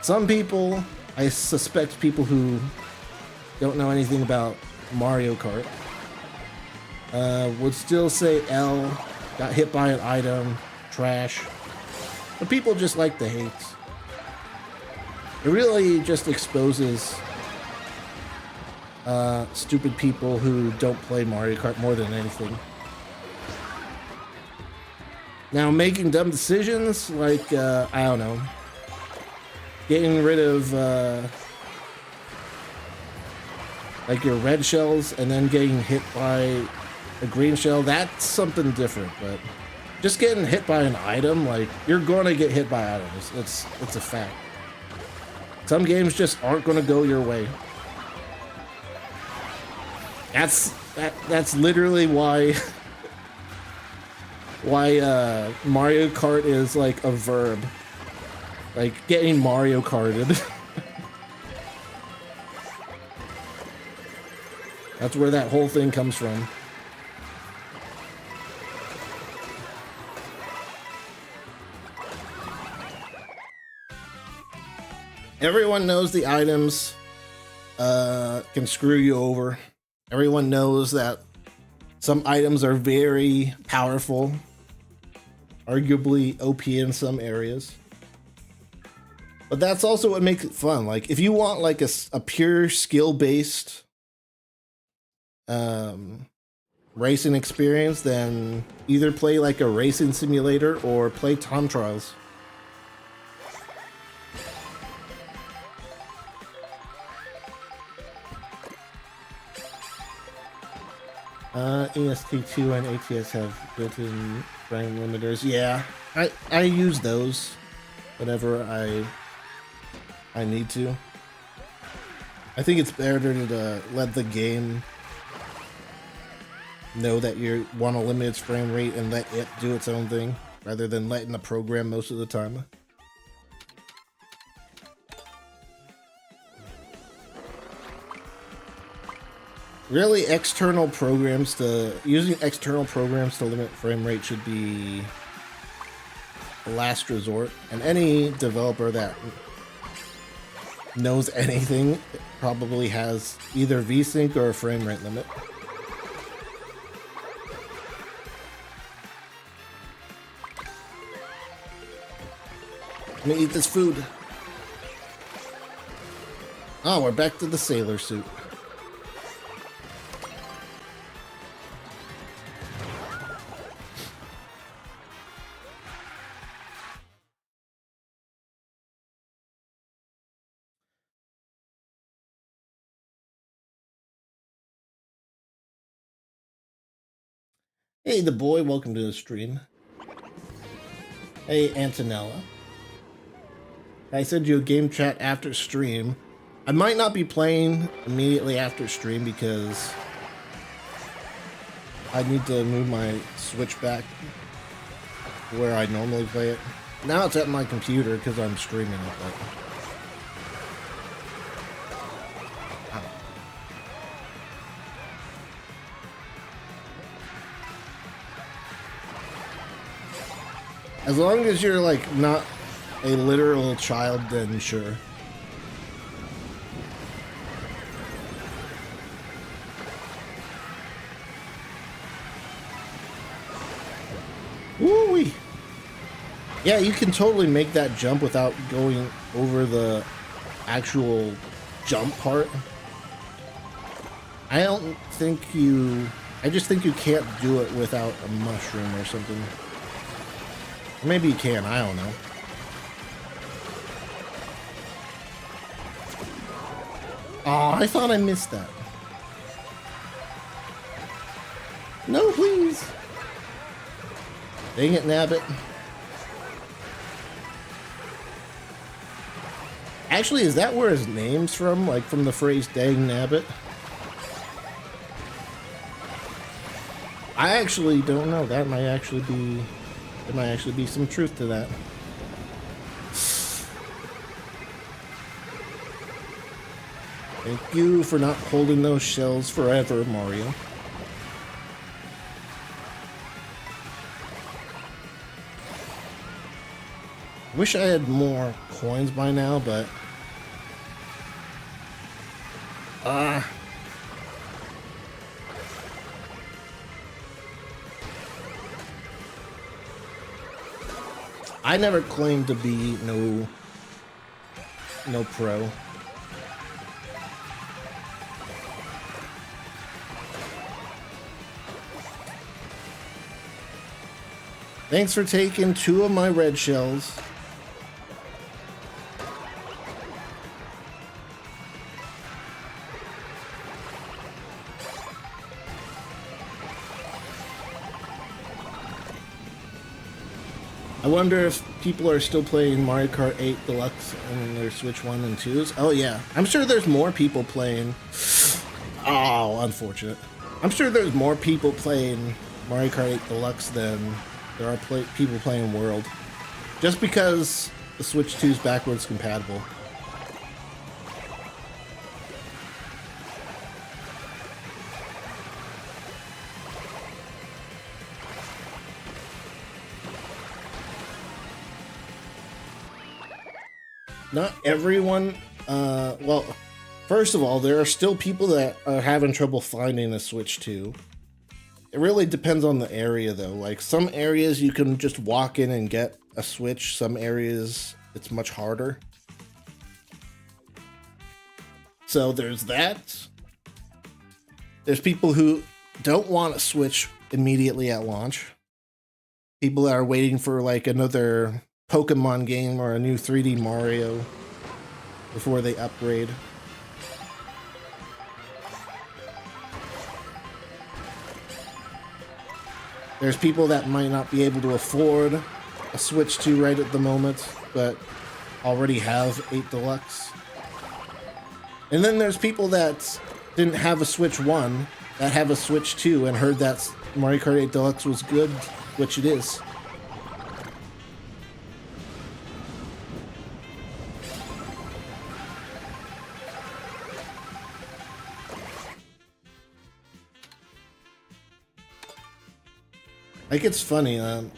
some people, I suspect people who don't know anything about Mario Kart, would still say L, got hit by an item, trash. But people just like the hate. It really just exposes stupid people who don't play Mario Kart more than anything. Now, making dumb decisions, like, I don't know, getting rid of, like your red shells and then getting hit by a green shell, that's something different, but just getting hit by an item, like, you're going to get hit by items. It's a fact. Some games just aren't going to go your way. That's literally why Mario Kart is like a verb. Like getting Mario Karted. That's where that whole thing comes from. Everyone knows the items can screw you over. Everyone knows that some items are very powerful, arguably OP in some areas. But that's also what makes it fun. Like, if you want like a pure skill-based racing experience, then either play like a racing simulator or play Time Trials. EST2 and ATS have built-in frame limiters. Yeah, I use those whenever I need to. I think it's better to let the game know that you want to limit its frame rate and let it do its own thing, rather than letting the program most of the time. Really, using external programs to limit frame rate should be the last resort, and any developer that knows anything probably has either VSync or a frame rate limit. Let me eat this food. Oh, we're back to the sailor suit. Hey, the boy, welcome to the stream. Hey, Antonella. I sent you a game chat after stream. I might not be playing immediately after stream because I need to move my Switch back where I normally play it. Now it's at my computer because I'm streaming it, but... As long as you're, like, not a literal child, then sure. Woo-wee. Yeah, you can totally make that jump without going over the actual jump part. I don't think you... I just think you can't do it without a mushroom or something. Or maybe you can, I don't know. Oh, I thought I missed that. No, please. Dang it, Nabbit. Actually, is that where his name's from? Like from the phrase "dang nabbit"? I actually don't know. That might actually be... There might actually be some truth to that. Thank you for not holding those shells forever, Mario. Wish I had more coins by now, but... I never claimed to be no pro. Thanks for taking 2 of my red shells. I wonder if people are still playing Mario Kart 8 Deluxe on their Switch 1 and 2s. Oh yeah, I'm sure there's more people playing. Oh, unfortunate. I'm sure there's more people playing Mario Kart 8 Deluxe than there are people playing World. Just because the Switch 2 is backwards compatible. Not everyone, well, first of all, there are still people that are having trouble finding a Switch 2. It really depends on the area, though. Like, some areas you can just walk in and get a Switch. Some areas, it's much harder. So there's that. There's people who don't want a Switch immediately at launch. People that are waiting for, like, another Pokemon game or a new 3D Mario before they upgrade. There's people that might not be able to afford a Switch 2 right at the moment, but already have 8 Deluxe. And then there's people that didn't have a Switch 1 that have a Switch 2 and heard that Mario Kart 8 Deluxe was good, which it is. Like, it's funny, am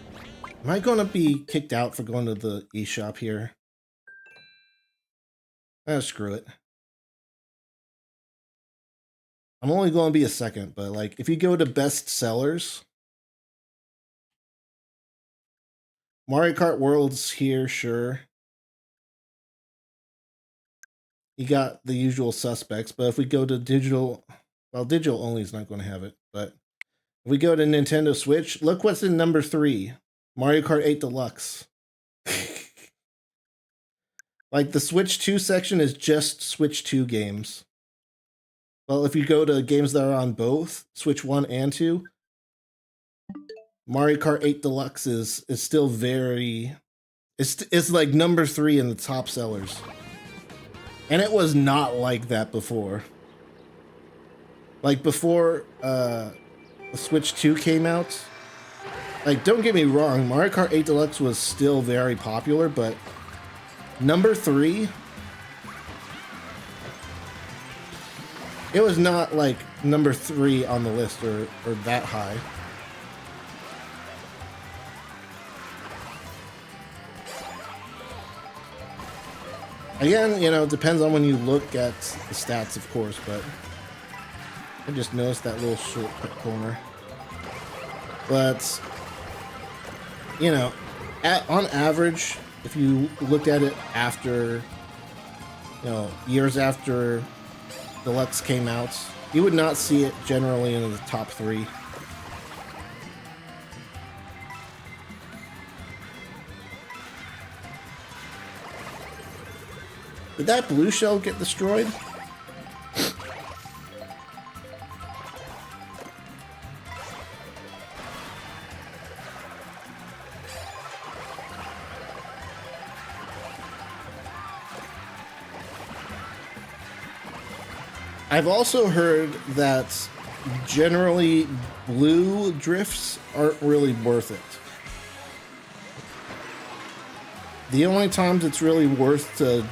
I gonna be kicked out for going to the eShop here? Screw it. I'm only gonna be a second, but like, if you go to best sellers, Mario Kart World's here, sure. You got the usual suspects, but if we go to digital, well, digital only is not gonna have it, but if we go to Nintendo Switch, look what's in number 3. Mario Kart 8 Deluxe. Like, the Switch 2 section is just Switch 2 games. Well, if you go to games that are on both, Switch 1 and 2, Mario Kart 8 Deluxe is still very... It's like number 3 in the top sellers. And it was not like that before. Like, before... the Switch 2 came out, like, don't get me wrong, Mario Kart 8 Deluxe was still very popular, but number 3, it was not like number 3 on the list or that high. Again, you know, it depends on when you look at the stats, of course, but I just noticed that little shortcut corner. But you know, on average, if you looked at it after, you know, years after Deluxe came out, you would not see it generally in the top 3. Did that blue shell get destroyed? I've also heard that generally blue drifts aren't really worth it. The only times it's really worth to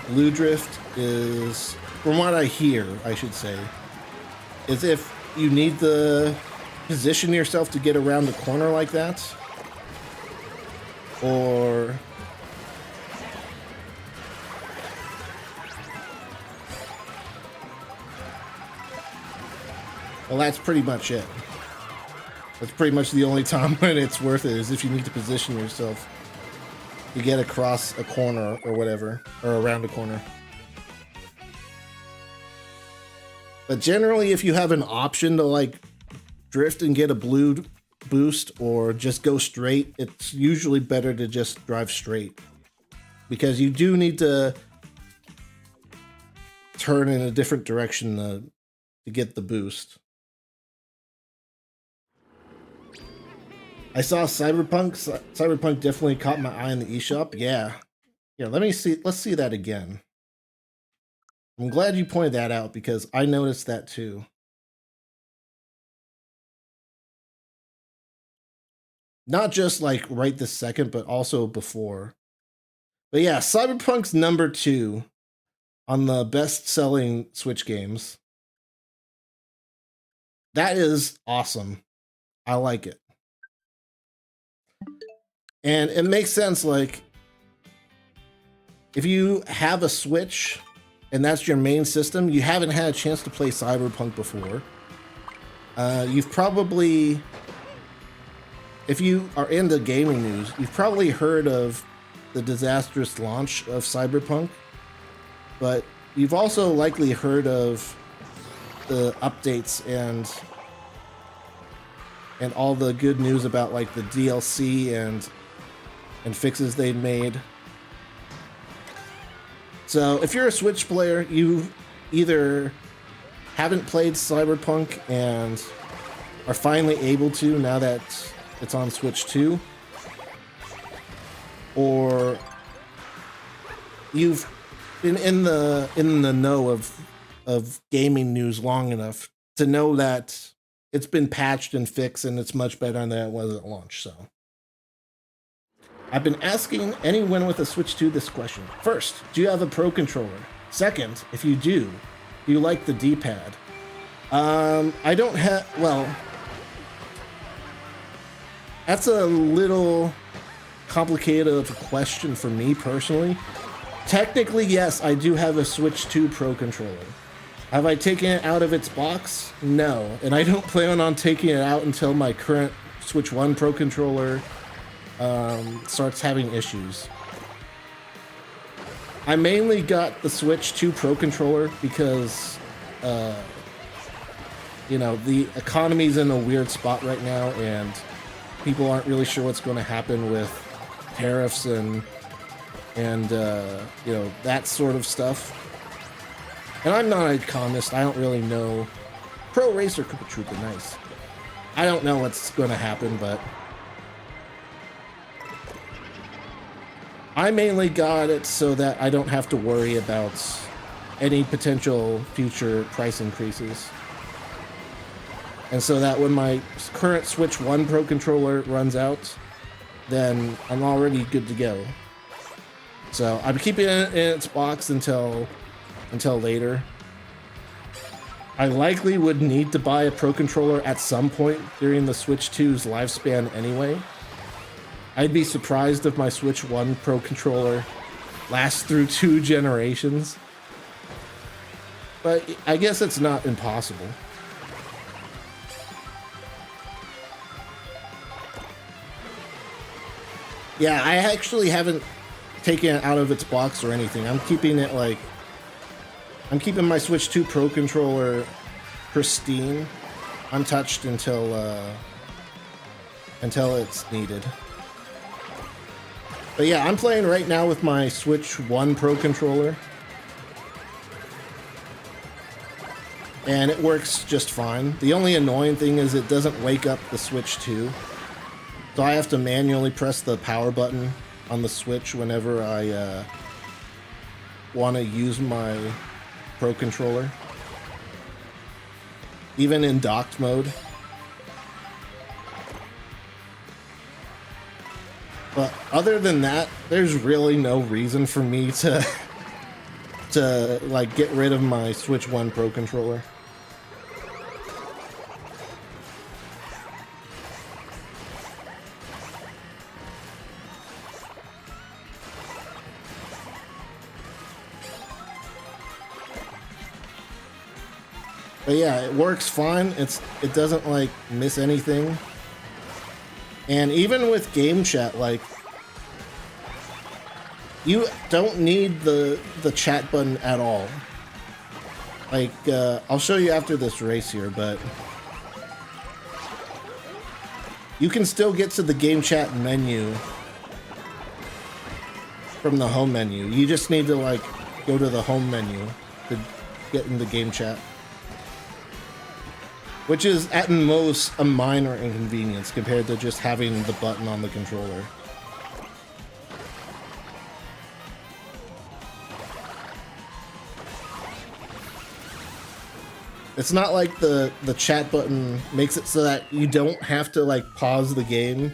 blue drift is, from what I hear, I should say, is if you need to position yourself to get around the corner like that, or well, that's pretty much it. That's pretty much the only time when it's worth it, is if you need to position yourself to get across a corner or whatever, or around a corner. But generally, if you have an option to like drift and get a blue boost or just go straight, it's usually better to just drive straight, because you do need to turn in a different direction to get the boost. I saw Cyberpunk. Cyberpunk definitely caught my eye in the eShop. Yeah. Let's see that again. I'm glad you pointed that out, because I noticed that too. Not just like right this second, but also before. But yeah, Cyberpunk's number 2 on the best-selling Switch games. That is awesome. I like it. And it makes sense, like, if you have a Switch and that's your main system, you haven't had a chance to play Cyberpunk before. You've probably, if you are into gaming news, you've probably heard of the disastrous launch of Cyberpunk, but you've also likely heard of the updates and all the good news about like the DLC and fixes they've made. So if you're a Switch player, you either haven't played Cyberpunk and are finally able to now that it's on Switch 2, or you've been in the know of gaming news long enough to know that it's been patched and fixed and it's much better than it was at launch. So I've been asking anyone with a Switch 2 this question. First, do you have a Pro Controller? Second, if you do you like the D-pad? I don't have, well, that's a little complicated of a question for me personally. Technically, yes, I do have a Switch 2 Pro Controller. Have I taken it out of its box? No, and I don't plan on taking it out until my current Switch 1 Pro Controller starts having issues. I mainly got the Switch 2 Pro Controller because, the economy's in a weird spot right now, and people aren't really sure what's going to happen with tariffs and that sort of stuff. And I'm not an economist. I don't really know. Pro Racer Koopa Troopa, nice. I don't know what's going to happen, but I mainly got it so that I don't have to worry about any potential future price increases. And so that when my current Switch 1 Pro Controller runs out, then I'm already good to go. So I'm keeping it in its box until later. I likely would need to buy a Pro Controller at some point during the Switch 2's lifespan anyway. I'd be surprised if my Switch 1 Pro Controller lasts through 2 generations. But I guess it's not impossible. Yeah, I actually haven't taken it out of its box or anything. I'm keeping it like... I'm keeping my Switch 2 Pro controller pristine, untouched until it's needed. But yeah, I'm playing right now with my Switch 1 Pro controller. And it works just fine. The only annoying thing is it doesn't wake up the Switch 2. So I have to manually press the power button on the Switch whenever I want to use my Pro controller. Even in docked mode. But other than that, there's really no reason for me to like get rid of my Switch 1 Pro controller. But yeah, it works fine. It doesn't like miss anything. And even with game chat, like, you don't need the chat button at all. Like, I'll show you after this race here, but you can still get to the game chat menu from the home menu. You just need to like go to the home menu to get in the game chat. Which is, at most, a minor inconvenience compared to just having the button on the controller. It's not like the chat button makes it so that you don't have to, like, pause the game.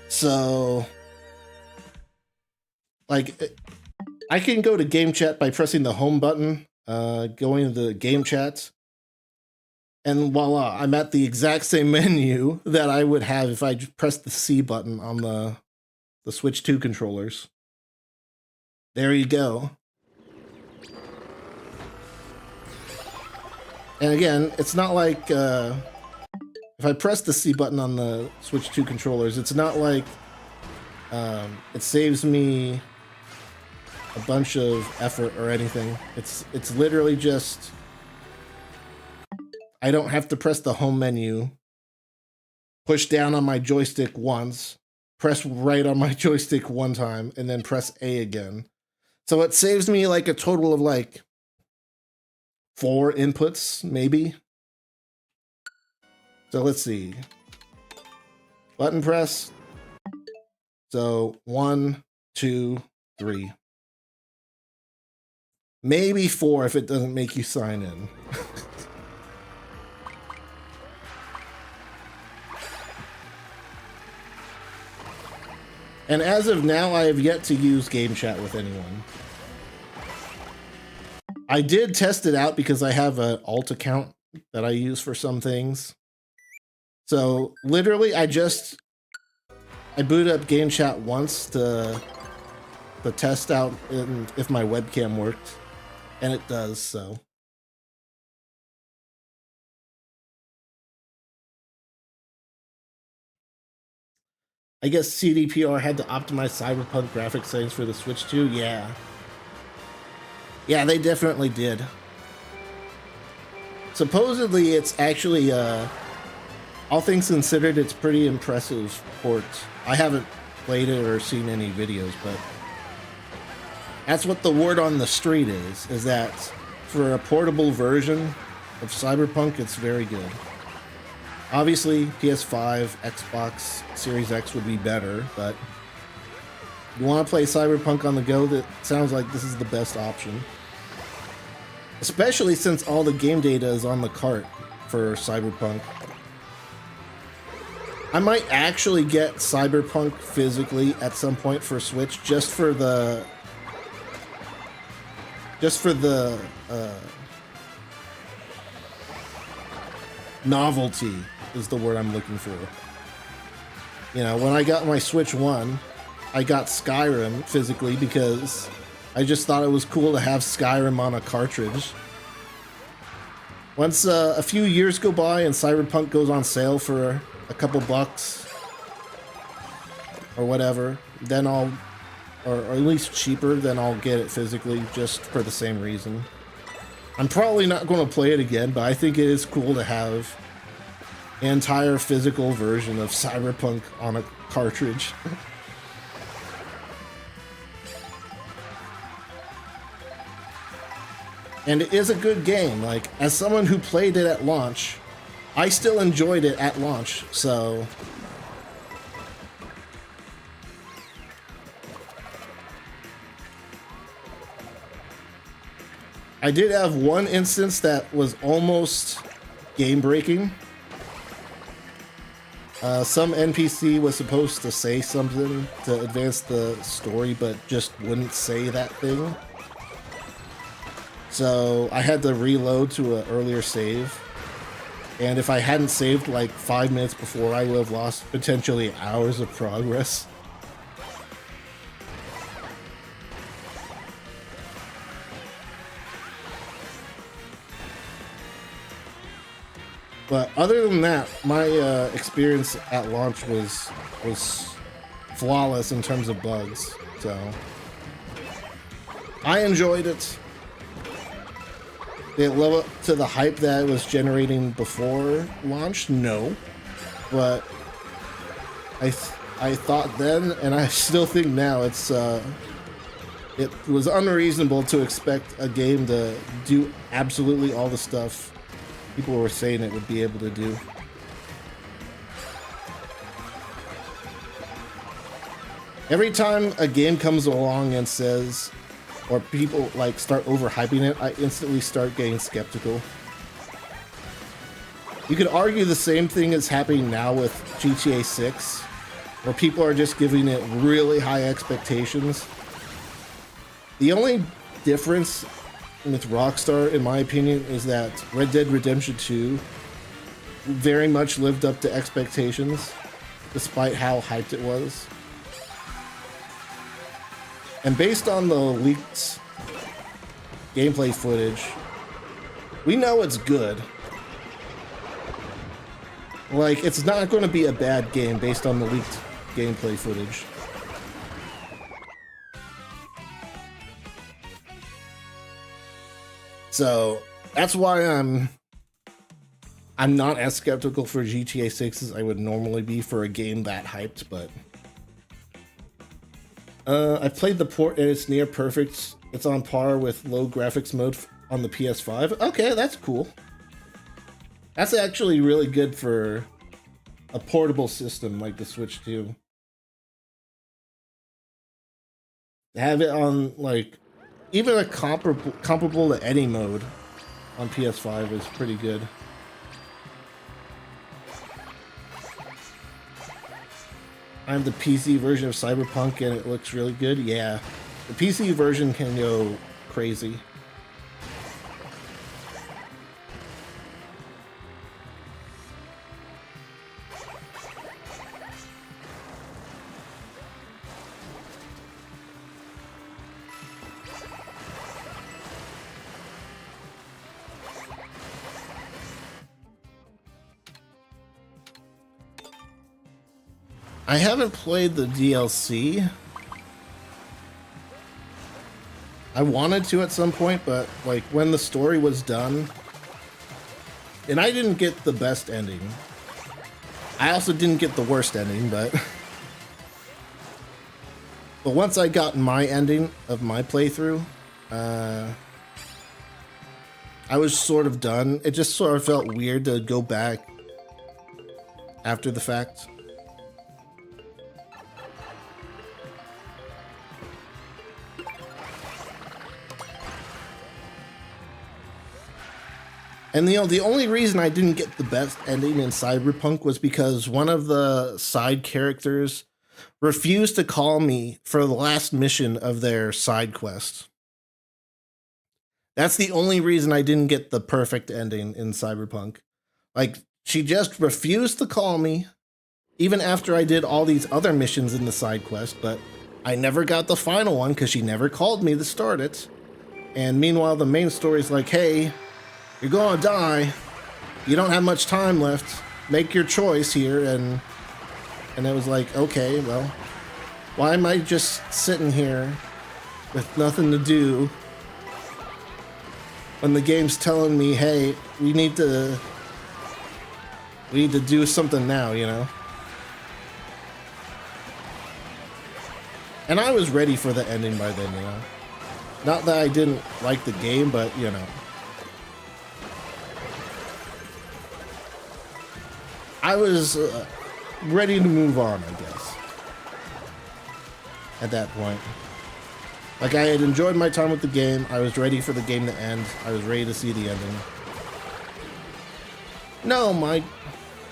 So... like, I can go to game chat by pressing the home button, going to the game chat. And voila, I'm at the exact same menu that I would have if I pressed the C button on the Switch 2 controllers. There you go. And again, it's not like if I press the C button on the Switch 2 controllers, it's not like it saves me a bunch of effort or anything. It's literally just... I don't have to press the home menu, push down on my joystick once, press right on my joystick one time, and then press A again. So it saves me like a total of like 4 inputs, maybe. So let's see. Button press. So 1, 2, 3. Maybe 4 if it doesn't make you sign in. And as of now, I have yet to use game chat with anyone. I did test it out because I have an alt account that I use for some things. So literally, I boot up game chat once to test out if my webcam worked, and it does, so. I guess CDPR had to optimize Cyberpunk graphics settings for the Switch 2. Yeah. Yeah, they definitely did. Supposedly, it's actually, all things considered, it's pretty impressive port. I haven't played it or seen any videos, but that's what the word on the street is that for a portable version of Cyberpunk, it's very good. Obviously, PS5, Xbox Series X would be better, but if you want to play Cyberpunk on the go, that sounds like this is the best option. Especially since all the game data is on the cart for Cyberpunk. I might actually get Cyberpunk physically at some point for Switch, just for the novelty is the word I'm looking for. You know, when I got my Switch 1, I got Skyrim physically because I just thought it was cool to have Skyrim on a cartridge. Once a few years go by and Cyberpunk goes on sale for a couple bucks, or whatever, then I'll, or at least cheaper, then I'll get it physically just for the same reason. I'm probably not going to play it again, but I think it is cool to have an entire physical version of Cyberpunk on a cartridge. And it is a good game. Like, as someone who played it at launch, I still enjoyed it at launch, so... I did have one instance that was almost game-breaking. Some NPC was supposed to say something to advance the story, but just wouldn't say that thing. So I had to reload to an earlier save. And if I hadn't saved like 5 minutes before, I would have lost potentially hours of progress. But other than that, my experience at launch was flawless in terms of bugs. So I enjoyed it. Did it live up to the hype that it was generating before launch? No, but I thought then, and I still think now, it was unreasonable to expect a game to do absolutely all the stuff people were saying it would be able to do. Every time a game comes along and says, or people like start overhyping it, I instantly start getting skeptical. You could argue the same thing is happening now with GTA 6, where people are just giving it really high expectations. The only difference with Rockstar, in my opinion, is that Red Dead Redemption 2 very much lived up to expectations, despite how hyped it was. And based on the leaked gameplay footage, we know it's good. Like, it's not going to be a bad game based on the leaked gameplay footage. So that's why I'm not as skeptical for GTA 6 as I would normally be for a game that hyped, but I played the port and it's near perfect. It's on par with low graphics mode on the PS5. Okay, that's cool. That's actually really good for a portable system like the Switch 2. Have it on, like, even a comparable to any mode on PS5 is pretty good. I have the PC version of Cyberpunk and it looks really good. Yeah, the PC version can go crazy. I haven't played the DLC. I wanted to at some point, but like when the story was done, and I didn't get the best ending. I also didn't get the worst ending, but once I got my ending of my playthrough, I was sort of done. It just sort of felt weird to go back after the fact. And the only reason I didn't get the best ending in Cyberpunk was because one of the side characters refused to call me for the last mission of their side quest. That's the only reason I didn't get the perfect ending in Cyberpunk. Like, she just refused to call me, even after I did all these other missions in the side quest, but I never got the final one because she never called me to start it. And meanwhile, the main story's like, hey, you're gonna die. You don't have much time left. Make your choice here. And it was like, okay, well, Why am I just sitting here with nothing to do when the game's telling me, hey, we need to do something now, you know? And I was ready for the ending by then, you know? Not that I didn't like the game, but, you know. I was ready to move on, I guess. At that point. Like, I had enjoyed my time with the game. I was ready for the game to end. I was ready to see the ending. No, my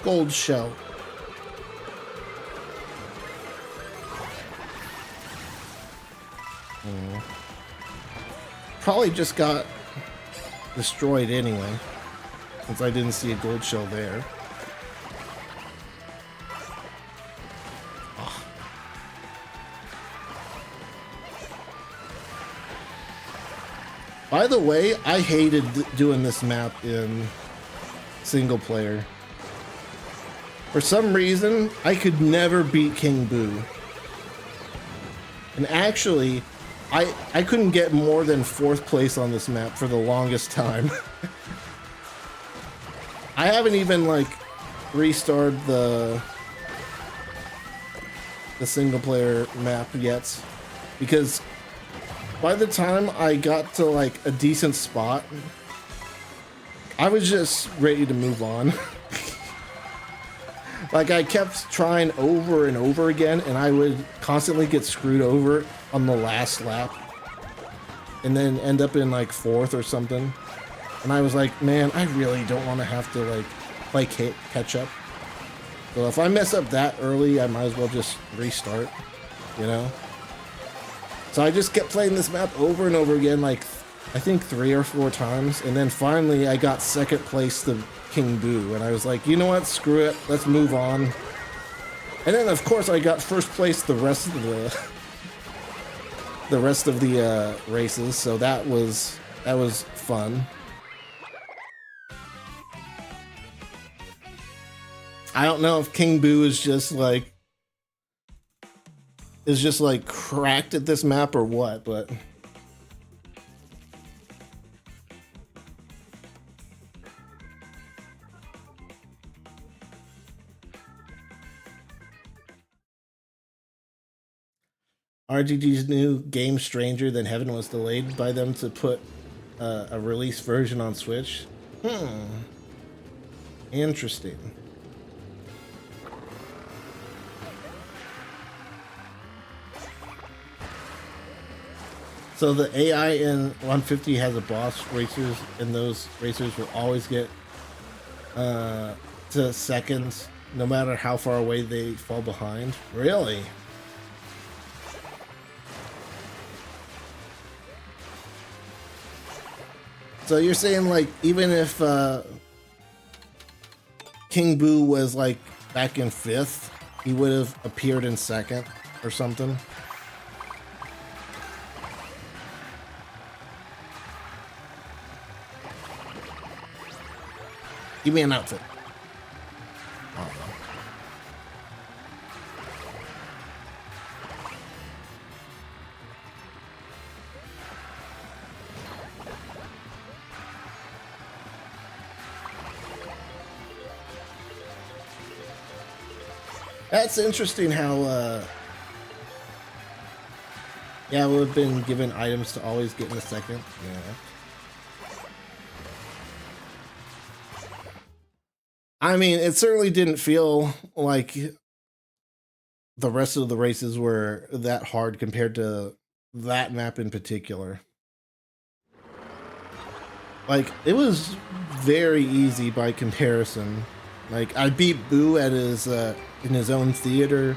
gold shell. Probably just got destroyed anyway, since I didn't see a gold shell there. Oh. By the way, I hated doing this map in single player. For some reason, I could never beat King Boo. And actually, I couldn't get more than 4th place on this map for the longest time. I haven't even like restarted the single player map yet, because by the time I got to like a decent spot, I was just ready to move on. Like, I kept trying over and over again, and I would constantly get screwed over on the last lap and then end up in like 4th or something. And I was like, man, I really don't want to have to like play catch up. So if I mess up that early, I might as well just restart, you know? So I just kept playing this map over and over again, like I think 3 or 4 times, and then finally I got 2nd place to King Boo, and I was like, you know what, screw it, let's move on. And then of course I got 1st place the rest of the races, so that was fun. I don't know if King Boo is just like cracked at this map or what, but RGG's new game Stranger Than Heaven was delayed by them to put a release version on Switch. Interesting. So the AI in 150 has a boss racers, and those racers will always get to seconds, no matter how far away they fall behind. Really? So you're saying, like, even if King Boo was like back in 5th, he would have appeared in 2nd or something? Give me an outfit. Oh. That's interesting how, yeah, we've been given items to always get in a 2nd. Yeah. I mean, it certainly didn't feel like the rest of the races were that hard compared to that map in particular. Like, it was very easy by comparison. Like, I beat Boo at his in his own theater.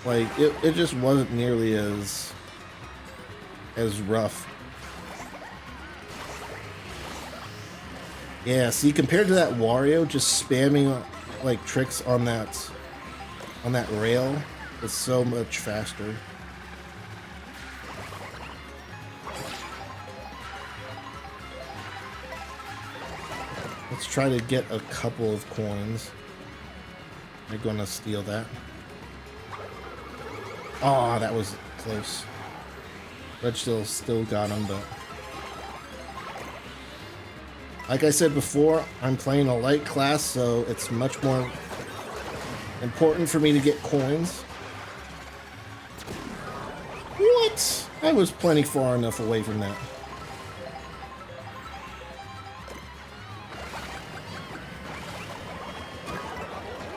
Like, it just wasn't nearly as rough. Yeah, see, compared to that Wario just spamming like tricks on that rail, it's so much faster. Let's try to get a couple of coins. I'm gonna steal that. Oh, that was close. Red still got him, but like I said before, I'm playing a light class, so it's much more important for me to get coins. What? I was plenty far enough away from that.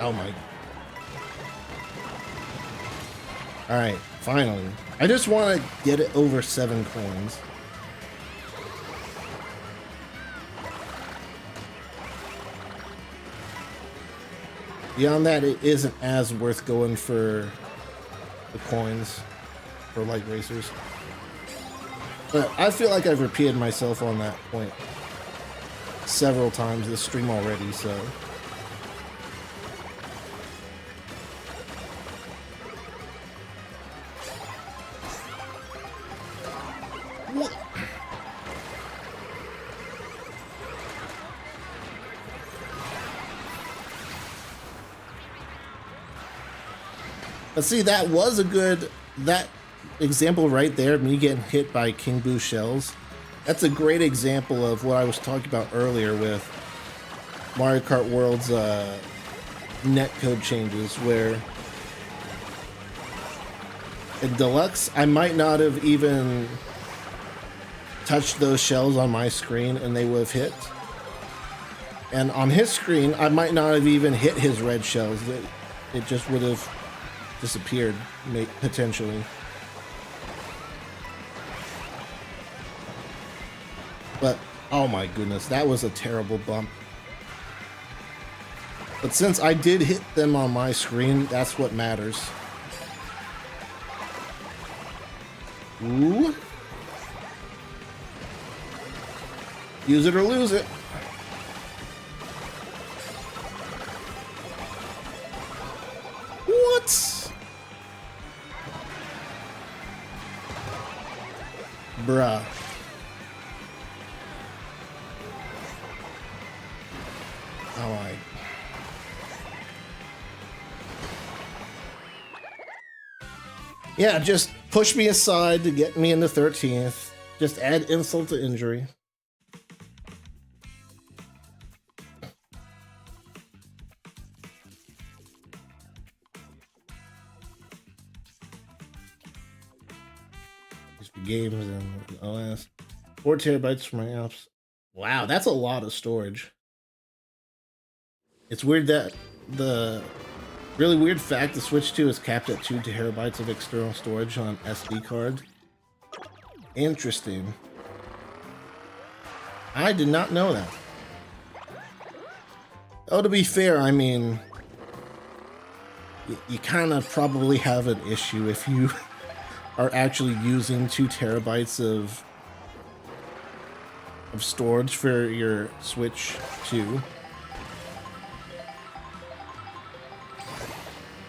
Oh my. Alright, finally. I just want to get it over 7 coins. Beyond that, it isn't as worth going for the coins for light racers. But I feel like I've repeated myself on that point several times this stream already, so. What? But see, that was a good, that example right there, me getting hit by King Boo shells. That's a great example of what I was talking about earlier with Mario Kart World's netcode changes, where in Deluxe, I might not have even touched those shells on my screen and they would have hit. And on his screen, I might not have even hit his red shells. It just would have disappeared, potentially. But, oh my goodness, that was a terrible bump. But since I did hit them on my screen, that's what matters. Ooh. Use it or lose it. What? Bruh. Oh my. Yeah, just push me aside to get me into 13th. Just add insult to injury. Games and OS. 4 terabytes for my apps. Wow, that's a lot of storage. It's weird that the really weird fact the Switch 2 is capped at 2 terabytes of external storage on SD card. Interesting. I did not know that. Oh, to be fair, I mean, you kind of probably have an issue if you are actually using 2 terabytes of storage for your Switch 2.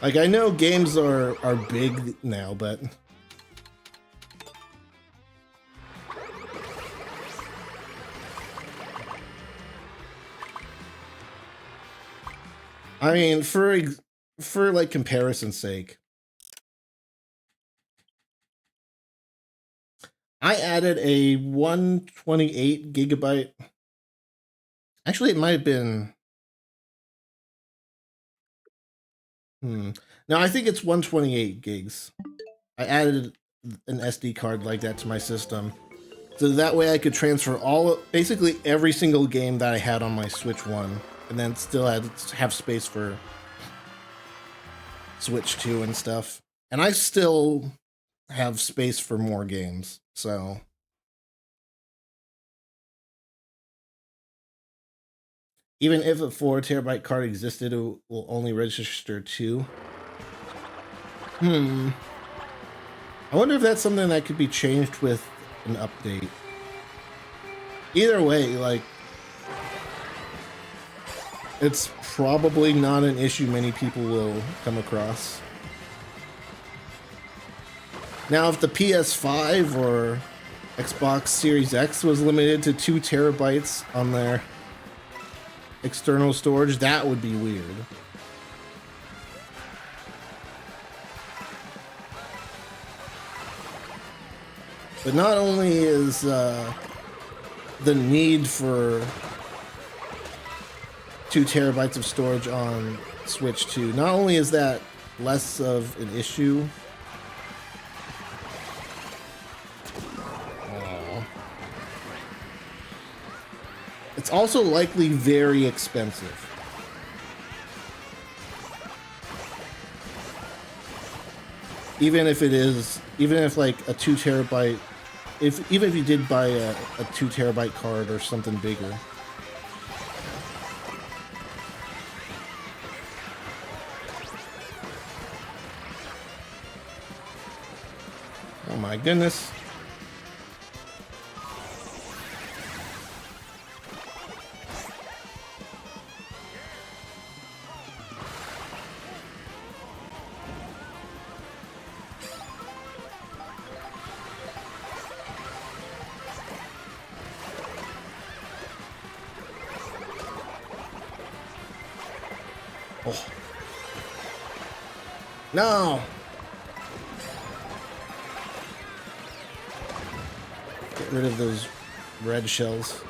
Like, I know games are big now, but I mean, for like comparison's sake, I added a 128 gigabyte. Actually, it might have been. No, I think it's 128 gigs. I added an SD card like that to my system, so that way I could transfer basically every single game that I had on my Switch 1, and then still have space for Switch 2 and stuff. And I still have space for more games, so. Even if a 4 terabyte card existed, it will only register 2. I wonder if that's something that could be changed with an update. Either way, like, it's probably not an issue many people will come across. Now, if the PS5 or Xbox Series X was limited to 2 terabytes on their external storage, that would be weird. But not only is the need for 2 terabytes of storage on Switch 2, not only is that less of an issue, it's also likely very expensive. Even if like a 2 terabyte, even if you did buy a 2 terabyte card or something bigger. Oh my goodness. Oh. No. Get rid of those red shells.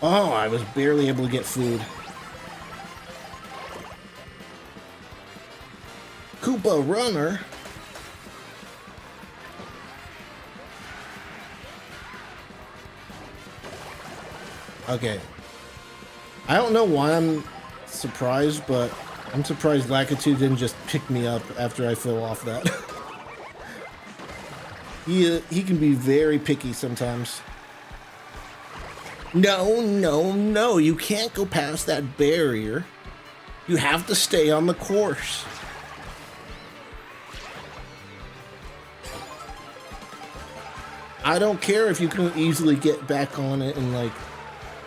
Oh, I was barely able to get food. Koopa Runner. Okay. I don't know why I'm surprised, but I'm surprised Lakitu didn't just pick me up after I fell off that. He can be very picky sometimes. No, no, no. You can't go past that barrier. You have to stay on the course. I don't care if you can easily get back on it in like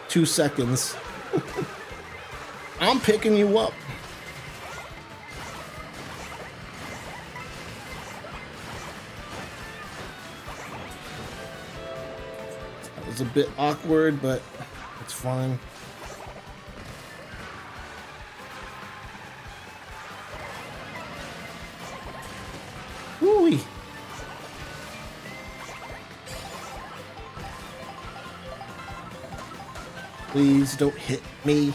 2 seconds. I'm picking you up. That was a bit awkward, but it's fine. Woo-wee. Please don't hit me.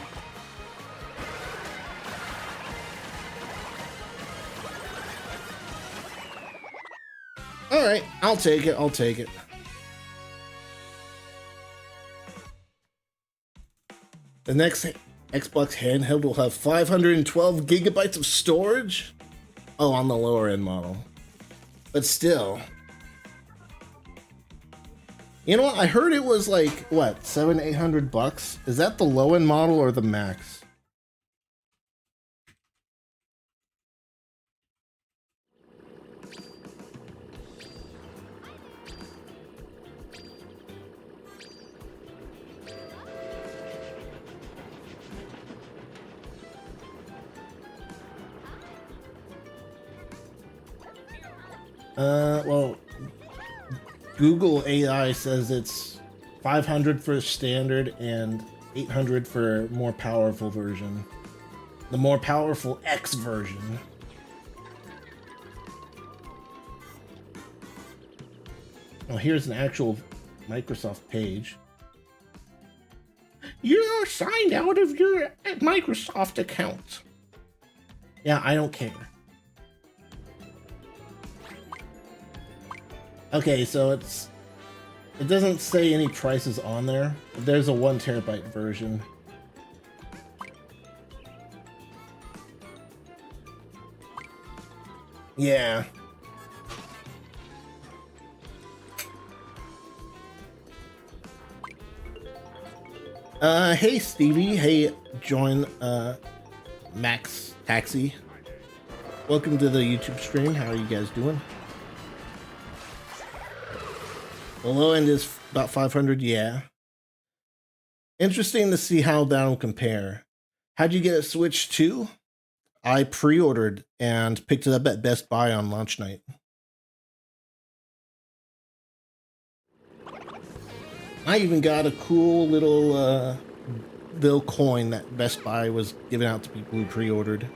All right, I'll take it. I'll take it. The next Xbox handheld will have 512 gigabytes of storage. Oh, on the lower end model. But still. You know what? I heard it was like, what, $700-800? Is that the low end model or the max? Well, Google AI says it's 500 for standard and 800 for more powerful version. The more powerful X version. Oh, here's an actual Microsoft page. You're signed out of your Microsoft account. Yeah, I don't care. Okay, so it doesn't say any prices on there, but there's a 1 terabyte version. Yeah. Hey Stevie, hey join Max Taxi. Welcome to the YouTube stream. How are you guys doing? The low end is about 500, yeah. Interesting to see how that'll compare. How'd you get it Switch 2? I pre-ordered and picked it up at Best Buy on launch night. I even got a cool little coin that Best Buy was giving out to people who pre-ordered.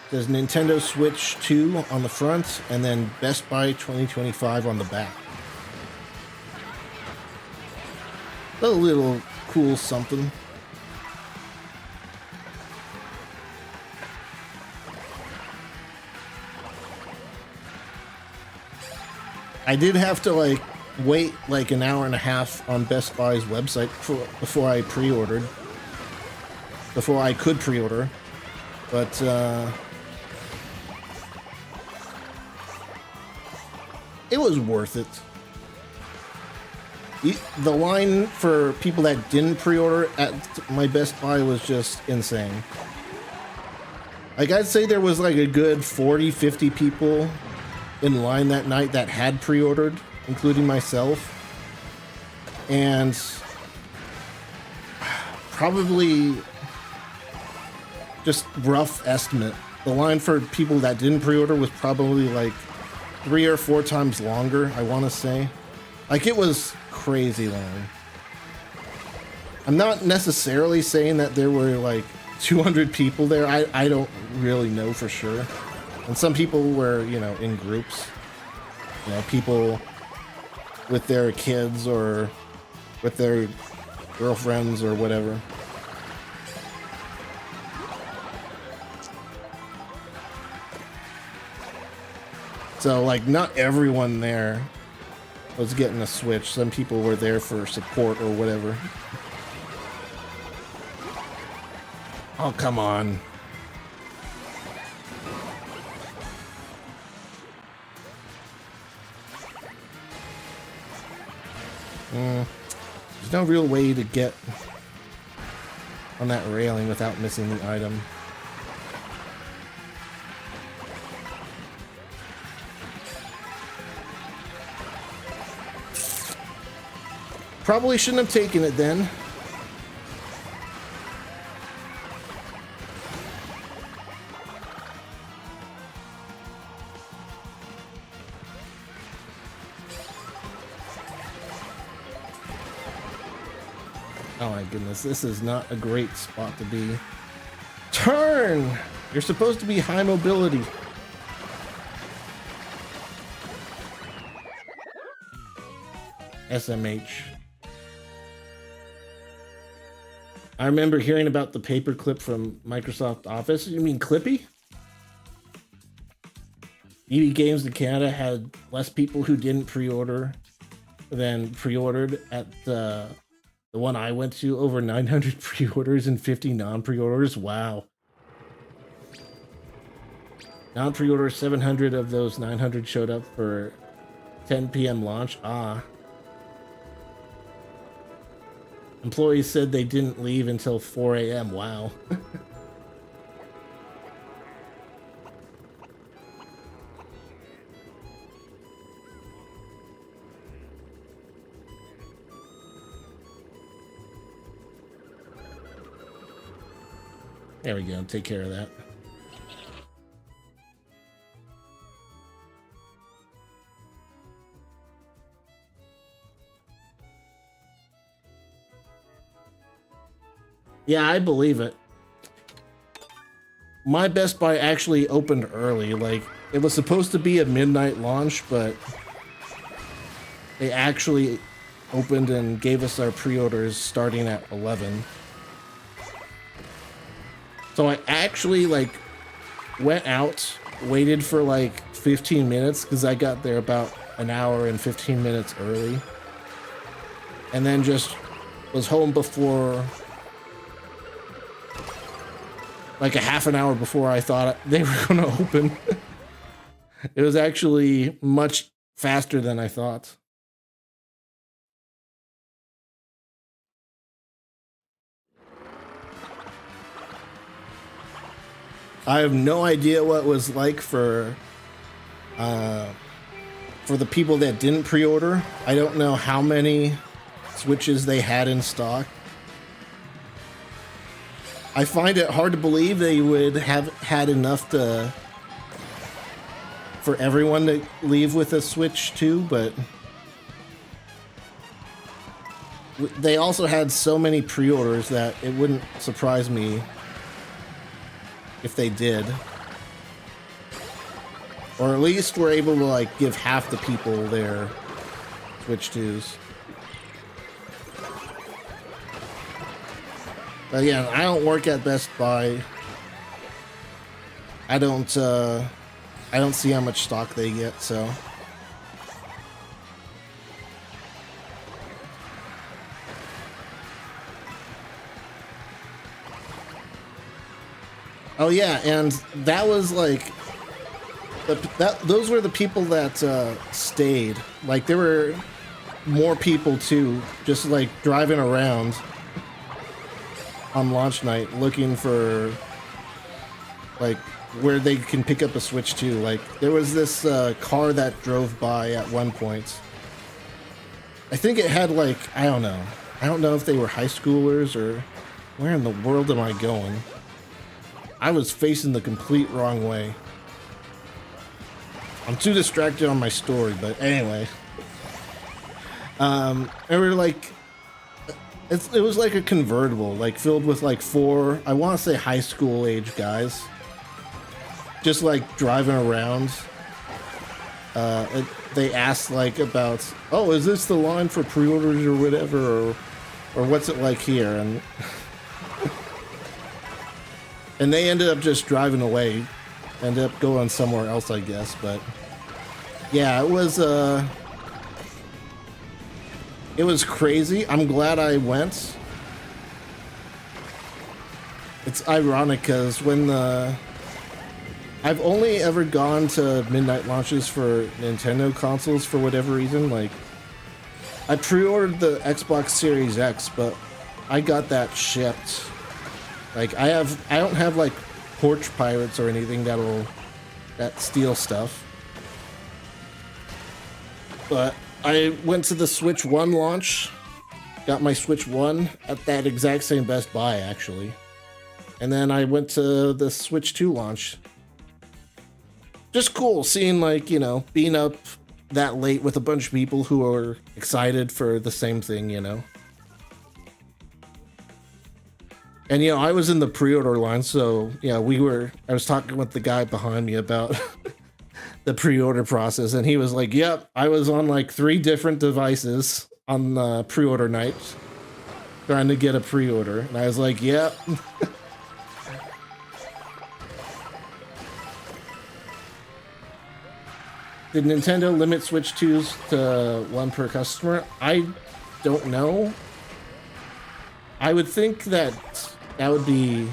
There's Nintendo Switch 2 on the front, and then Best Buy 2025 on the back. A little cool something. I did have to like wait like an hour and a half on Best Buy's website before I pre-ordered. Before I could pre-order. But it was worth it. The line for people that didn't pre-order at my Best Buy was just insane. Like, I'd say there was like a good 40, 50 people in line that night that had pre-ordered, including myself. And probably, just rough estimate, the line for people that didn't pre-order was probably like 3 or 4 times longer, I want to say. Like, it was crazy long. I'm not necessarily saying that there were like 200 people there. I don't really know for sure. And some people were, you know, in groups. You know, people with their kids or with their girlfriends or whatever. So, like, not everyone there was getting a Switch. Some people were there for support or whatever. Oh, come on. There's no real way to get on that railing without missing the item. Probably shouldn't have taken it then. Oh my goodness, this is not a great spot to be. Turn! You're supposed to be high mobility. SMH. I remember hearing about the paperclip from Microsoft Office. You mean Clippy? EB Games in Canada had less people who didn't pre-order than pre-ordered at the one I went to. Over 900 pre-orders and 50 non-pre-orders. Wow. Non-pre-orders, 700 of those 900 showed up for 10 p.m. launch. Ah. Employees said they didn't leave until 4 a.m. Wow. There we go. Take care of that. Yeah, I believe it. My Best Buy actually opened early. Like, it was supposed to be a midnight launch, but they actually opened and gave us our pre-orders starting at 11. So I actually, like, went out, waited for like 15 minutes because I got there about an hour and 15 minutes early. And then just was home before, like, a half an hour before I thought they were going to open. It was actually much faster than I thought. I have no idea what it was like for the people that didn't pre-order. I don't know how many Switches they had in stock. I find it hard to believe they would have had enough for everyone to leave with a Switch too, but they also had so many pre-orders that it wouldn't surprise me if they did. Or at least we're able to like give half the people their Switch 2s. But yeah, I don't work at Best Buy. I don't see how much stock they get, so. Oh yeah, and that was like those were the people that stayed. Like there were more people too, just like driving around on launch night looking for like where they can pick up a Switch 2. Like there was this car that drove by at one point. I think it had like, I don't know if they were high schoolers or where in the world am I going? I was facing the complete wrong way. I'm too distracted on my story, but anyway. And we're like, it was like a convertible, like filled with like 4, I want to say high school age guys, just like driving around. They asked like about, oh, is this the line for pre-orders or whatever, or what's it like here? And and they ended up just driving away, ended up going somewhere else, I guess. But yeah, it was crazy. I'm glad I went. It's ironic because I've only ever gone to midnight launches for Nintendo consoles for whatever reason. Like, I pre-ordered the Xbox Series X, but I got that shipped. Like, I don't have like porch pirates or anything that steal stuff. But I went to the Switch 1 launch, got my Switch 1 at that exact same Best Buy, actually. And then I went to the Switch 2 launch. Just cool seeing, like, you know, being up that late with a bunch of people who are excited for the same thing, you know. And, you know, I was in the pre-order line, so, yeah, I was talking with the guy behind me about the pre-order process, and he was like, yep, I was on like 3 different devices on pre-order night trying to get a pre-order. And I was like, yep. Did Nintendo limit Switch 2s to 1 per customer? I don't know. I would think that would be,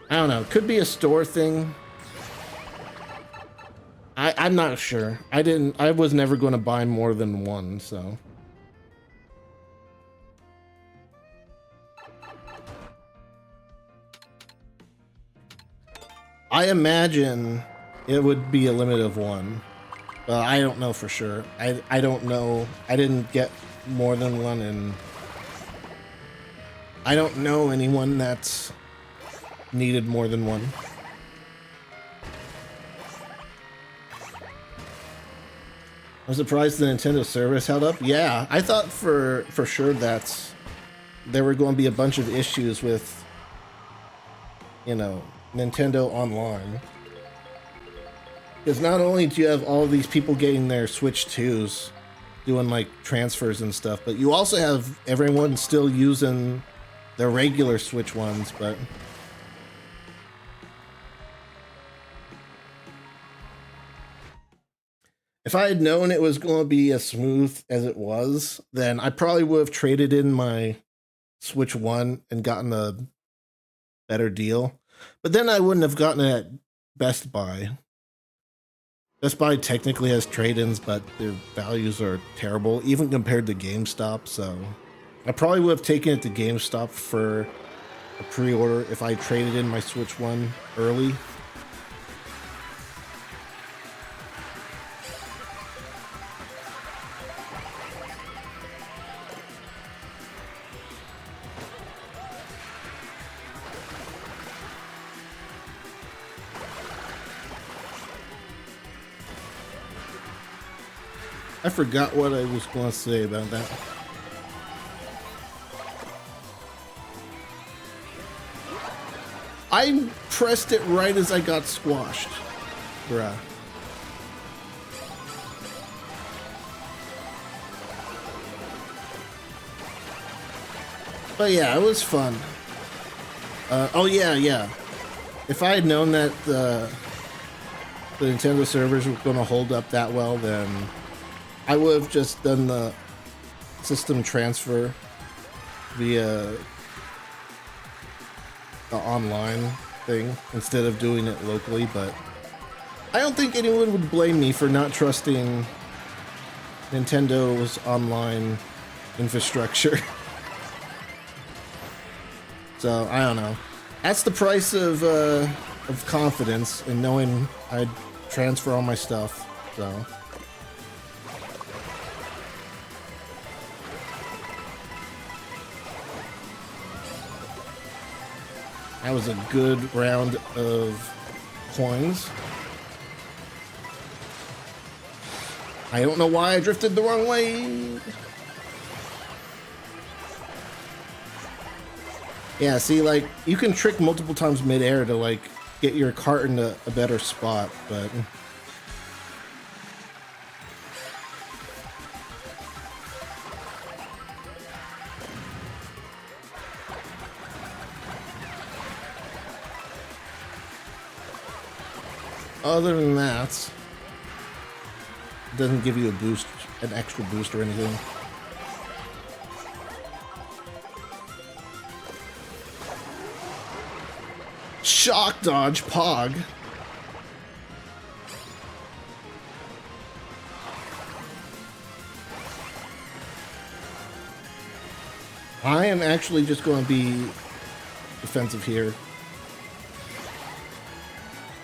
I don't know, could be a store thing. I'm not sure. I was never going to buy more than 1, so. I imagine it would be a limit of 1. But I don't know for sure. I don't know. I didn't get more than 1, and I don't know anyone that's needed more than 1. I'm surprised the Nintendo service held up. Yeah, I thought for sure that there were going to be a bunch of issues with, you know, Nintendo Online. Because not only do you have all of these people getting their Switch 2s, doing like transfers and stuff, but you also have everyone still using their regular Switch 1s, but if I had known it was going to be as smooth as it was, then I probably would have traded in my Switch 1 and gotten a better deal. But then I wouldn't have gotten it at Best Buy. Best Buy technically has trade-ins, but their values are terrible, even compared to GameStop, so I probably would have taken it to GameStop for a pre-order if I traded in my Switch 1 early. I forgot what I was going to say about that. I pressed it right as I got squashed. Bruh. But yeah, it was fun. Oh yeah. If I had known that the Nintendo servers were going to hold up that well, then I would have just done the system transfer via the online thing instead of doing it locally. But I don't think anyone would blame me for not trusting Nintendo's online infrastructure. So I don't know. That's the price of confidence and knowing I'd transfer all my stuff. So that was a good round of coins. I don't know why I drifted the wrong way. Yeah, see, like, you can trick multiple times mid-air to, like, get your cart into a better spot, but... other than that, it doesn't give you a boost, an extra boost or anything. Shock dodge pog. I am actually just going to be defensive here.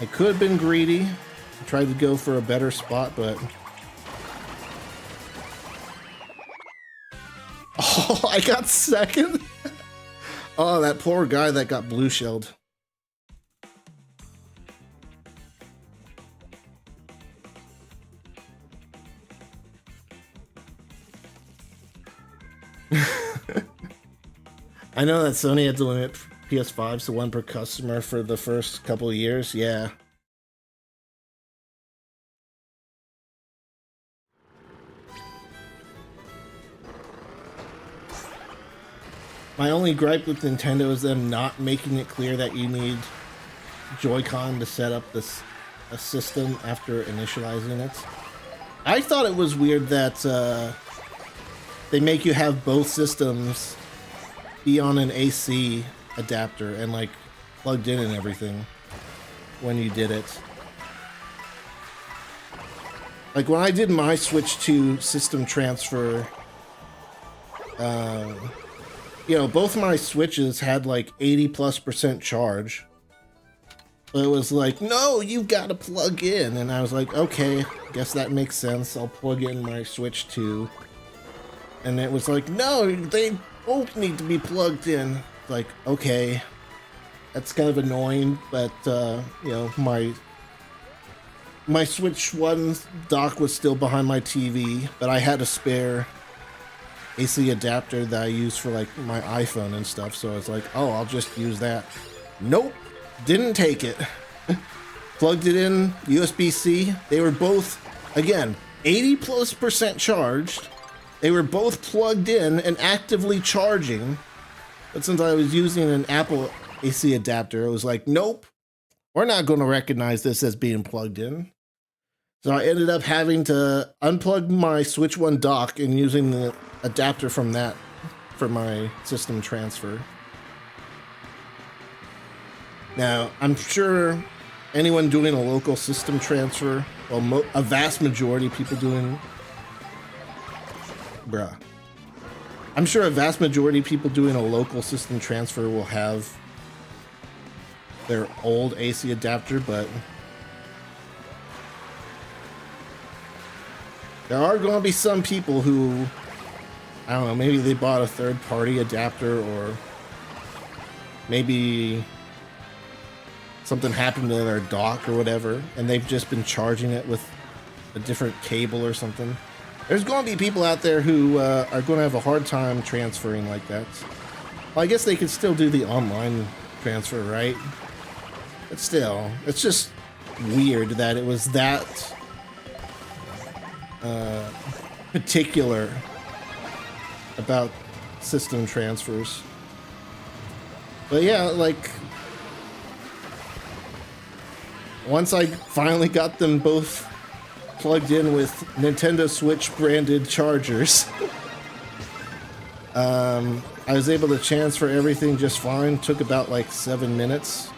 I could have been greedy. I tried to go for a better spot, but... Oh, I got second? Oh, that poor guy that got blue shelled. I know that Sony had to limit PS5s to one per customer for the first couple of years. Yeah. My only gripe with Nintendo is them not making it clear that you need Joy-Con to set up a system after initializing it. I thought it was weird that they make you have both systems be on an AC adapter and like plugged in and everything when you did it. Like when I did my Switch 2 system transfer, you know, both my Switches had like 80+% charge. But it was like, no, you've got to plug in. And I was like, okay, guess that makes sense. I'll plug in my Switch 2. And it was like, no, they both need to be plugged in. Like, okay, that's kind of annoying, but you know, my Switch 1 dock was still behind my TV, but I had a spare AC adapter that I use for like my iPhone and stuff, so I was like, oh, I'll just use that. Nope, didn't take it. Plugged it in, USB-C. They were both, again, 80+% charged. They were both plugged in and actively charging. But since I was using an Apple AC adapter, it was like, nope, we're not going to recognize this as being plugged in. So I ended up having to unplug my Switch 1 dock and using the adapter from that for my system transfer. Now, I'm sure anyone doing a local system transfer, well, a vast majority of people doing... I'm sure a vast majority of people doing a local system transfer will have their old AC adapter, but there are going to be some people who, I don't know, maybe they bought a third-party adapter, or maybe something happened to their dock or whatever, and they've just been charging it with a different cable or something. There's going to be people out there who are going to have a hard time transferring like that. Well, I guess they could still do the online transfer, right? But still, it's just weird that it was that particular about system transfers. But yeah, like, once I finally got them both plugged in with Nintendo Switch branded chargers, I was able to transfer everything just fine. Took about like 7 minutes,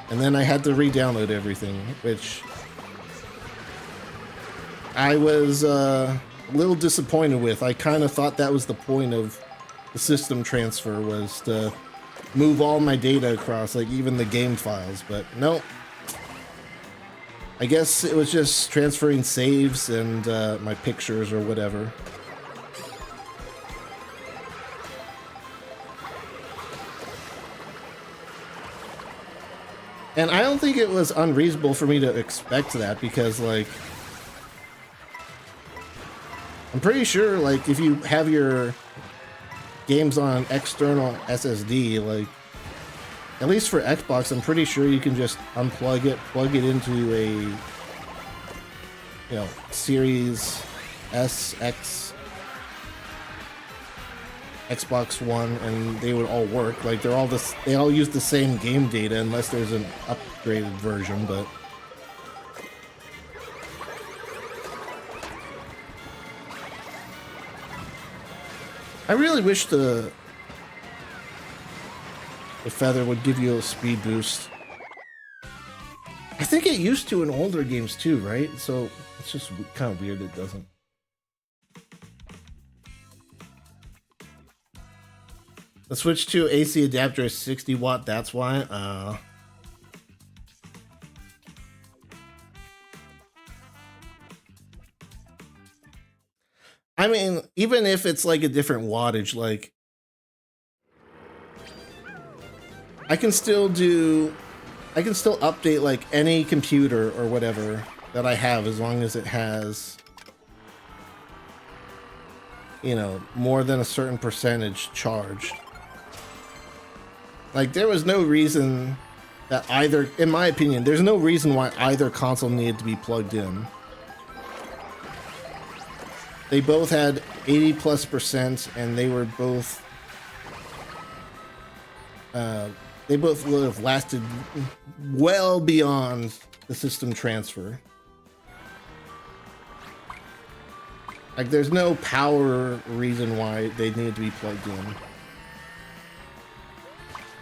and then I had to re-download everything, which I was a little disappointed with. I kind of thought that was the point of the system transfer, was to move all my data across, like even the game files, but nope. I guess it was just transferring saves and my pictures or whatever. And I don't think it was unreasonable for me to expect that, because, like, I'm pretty sure, like, if you have your games on external SSD, like, at least for Xbox, I'm pretty sure you can just unplug it, plug it into a, you know, Series S, X, Xbox One, and they would all work. Like, they're all this, they all use the same game data unless there's an upgraded version, but I really wish the Feather would give you a speed boost. I think it used to in older games too, right? So it's just kind of weird it doesn't. The Switch 2 AC adapter is 60 watt, that's why. I mean, even if it's like a different wattage, like, I can still update like any computer or whatever that I have, as long as it has, you know, more than a certain percentage charged. Like, there was no reason that either, in my opinion, there's no reason why either console needed to be plugged in. They both had 80+%, and they were both, they both would have lasted well beyond the system transfer. Like, there's no power reason why they needed to be plugged in.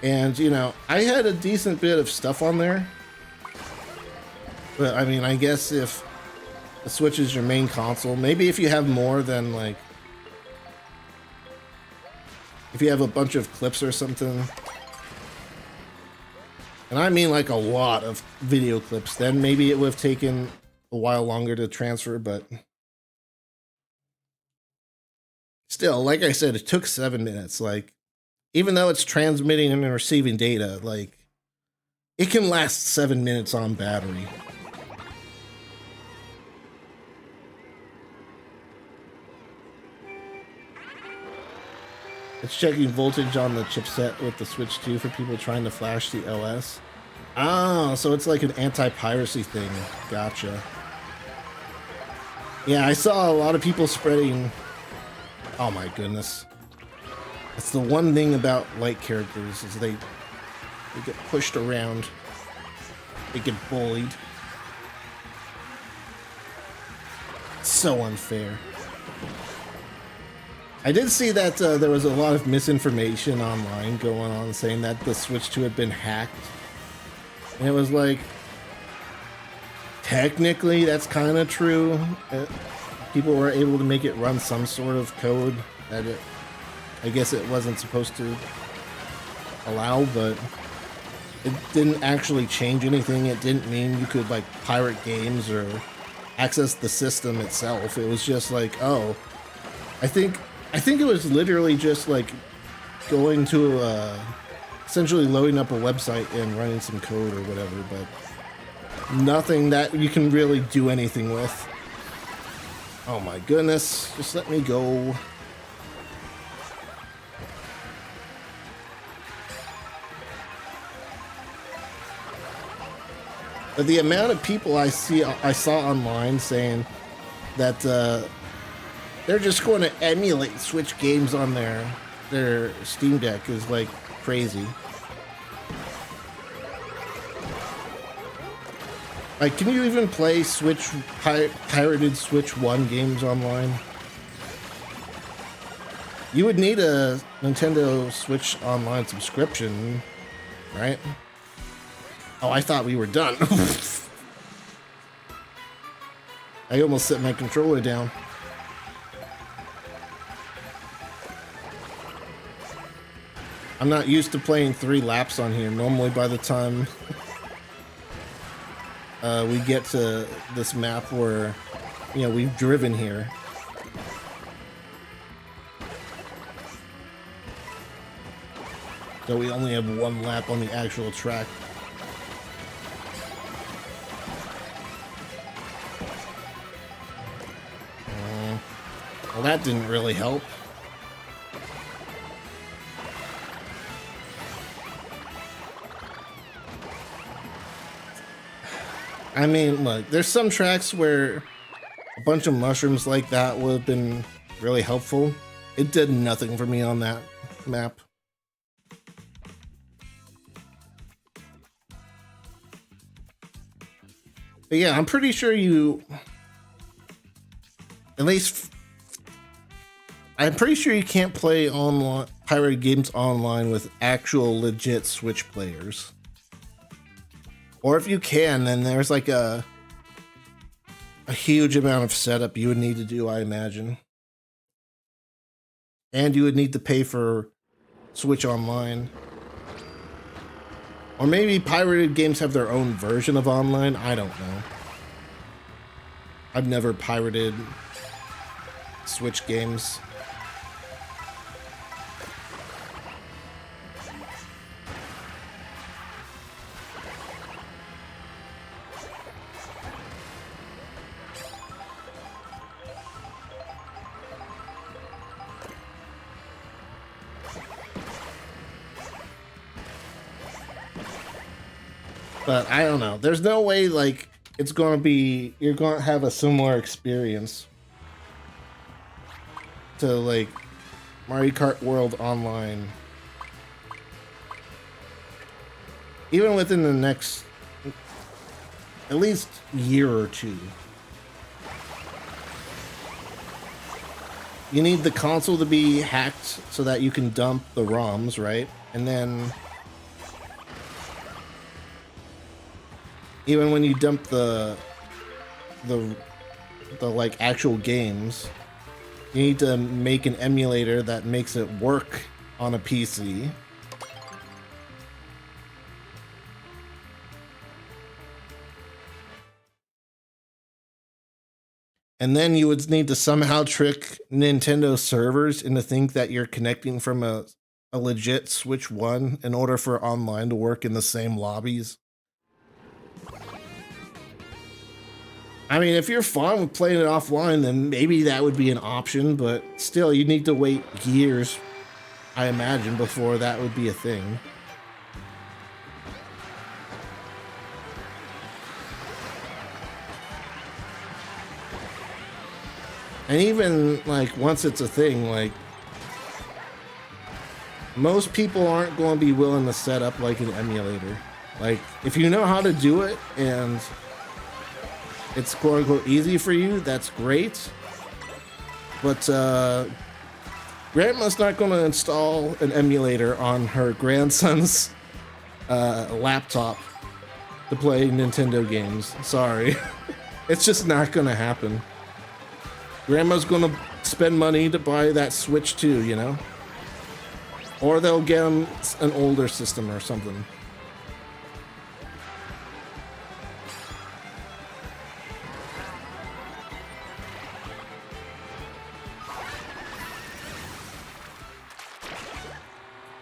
And, you know, I had a decent bit of stuff on there. But, I mean, I guess if the Switch is your main console, maybe if you have more than, like, if you have a bunch of clips or something, and I mean like a lot of video clips, then maybe it would have taken a while longer to transfer, but still, like I said, it took 7 minutes. Like, even though it's transmitting and receiving data, like, it can last 7 minutes on battery. It's checking voltage on the chipset with the Switch 2 for people trying to flash the OS. Oh, so it's like an anti-piracy thing. Gotcha. Yeah, I saw a lot of people spreading... Oh my goodness. That's the one thing about light characters, is they get pushed around. They get bullied. It's so unfair. I did see that there was a lot of misinformation online going on, saying that the Switch 2 had been hacked. And it was like, technically that's kind of true. People were able to make it run some sort of code that I guess it wasn't supposed to allow, but it didn't actually change anything. It didn't mean you could, like, pirate games or access the system itself. It was just like, oh, I think it was literally just like going to essentially loading up a website and running some code or whatever, but nothing that you can really do anything with. Oh my goodness, just let me go. But the amount of people I saw online saying that they're just going to emulate Switch games on their Steam Deck is like crazy. Like, can you even play pirated Switch 1 games online? You would need a Nintendo Switch Online subscription, right? Oh, I thought we were done. I almost set my controller down. I'm not used to playing 3 laps on here. Normally by the time we get to this map where, you know, we've driven here. So we only have 1 lap on the actual track. Well, that didn't really help. I mean, look, there's some tracks where a bunch of mushrooms like that would have been really helpful. It did nothing for me on that map. But yeah, I'm pretty sure I'm pretty sure you can't play online pirate games online with actual legit Switch players. Or if you can, then there's like a huge amount of setup you would need to do, I imagine. And you would need to pay for Switch Online. Or maybe pirated games have their own version of online, I don't know. I've never pirated Switch games. But I don't know. There's no way like it's gonna be you're gonna have a similar experience to like Mario Kart World Online. Even within the next at least year or two. You need the console to be hacked so that you can dump the ROMs, right? And then even when you dump the like actual games, you need to make an emulator that makes it work on a PC. And then you would need to somehow trick Nintendo servers into think that you're connecting from a legit Switch 1 in order for online to work in the same lobbies. I mean, if you're fine with playing it offline, then maybe that would be an option, but still, you need to wait years, I imagine, before that would be a thing. And even, like, once it's a thing, like, most people aren't going to be willing to set up, like, an emulator. Like, if you know how to do it, and it's quote-unquote easy for you, that's great. But Grandma's not going to install an emulator on her grandson's laptop to play Nintendo games. Sorry. It's just not going to happen. Grandma's going to spend money to buy that Switch too, you know? Or they'll get them an older system or something.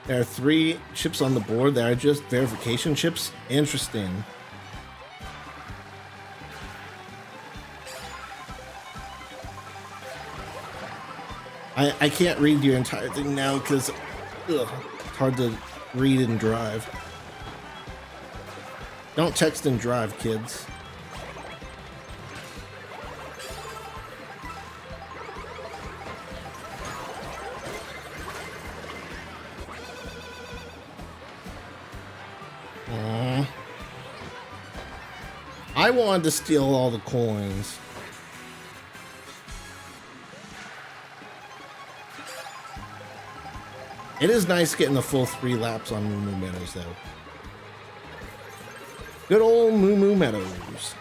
There are 3 chips on the board that are just verification chips. Interesting. I can't read your entire thing now because it's hard to read and drive. Don't text and drive, kids. I wanted to steal all the coins. It is nice getting the full 3 laps on Moo Moo Meadows, though. Good old Moo Moo Meadows.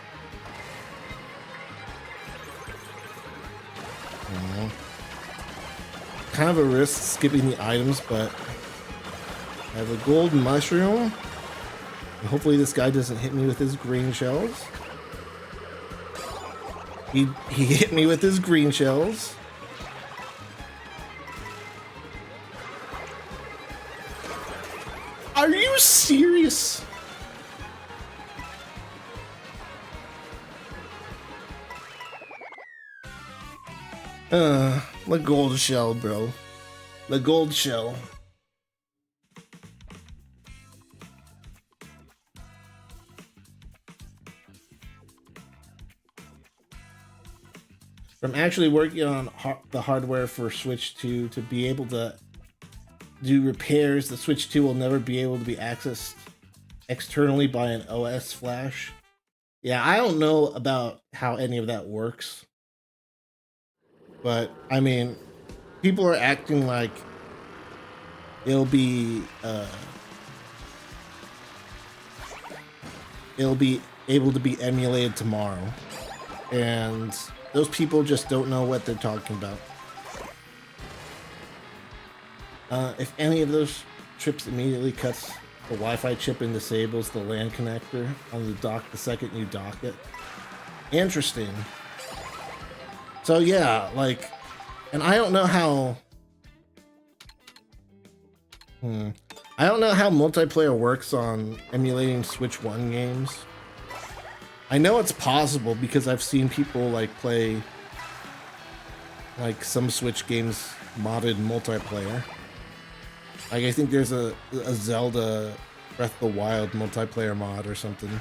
Kind of a risk skipping the items, but I have a gold mushroom. And hopefully this guy doesn't hit me with his green shells. He hit me with his green shells. Are you serious? The gold shell, bro. The gold shell. I'm actually working on the hardware for Switch 2 to be able to do repairs. The Switch 2 will never be able to be accessed externally by an OS flash. Yeah, I don't know about how any of that works. But, I mean, people are acting like it'll be able to be emulated tomorrow. And those people just don't know what they're talking about. If any of those trips immediately cuts the Wi-Fi chip and disables the LAN connector on the dock the second you dock it. Interesting. So yeah, like, and I don't know how... I don't know how multiplayer works on emulating Switch 1 games. I know it's possible because I've seen people like play like some Switch games modded multiplayer. Like I think there's a Zelda Breath of the Wild multiplayer mod or something.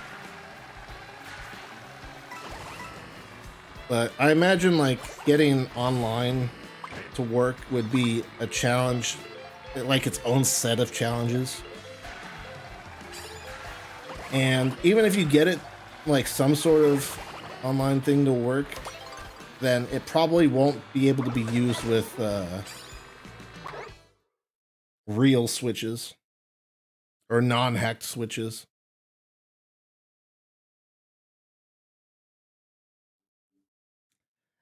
But I imagine like getting online to work would be a challenge, like its own set of challenges. And even if you get it like some sort of online thing to work, then it probably won't be able to be used with real switches or non-hacked switches.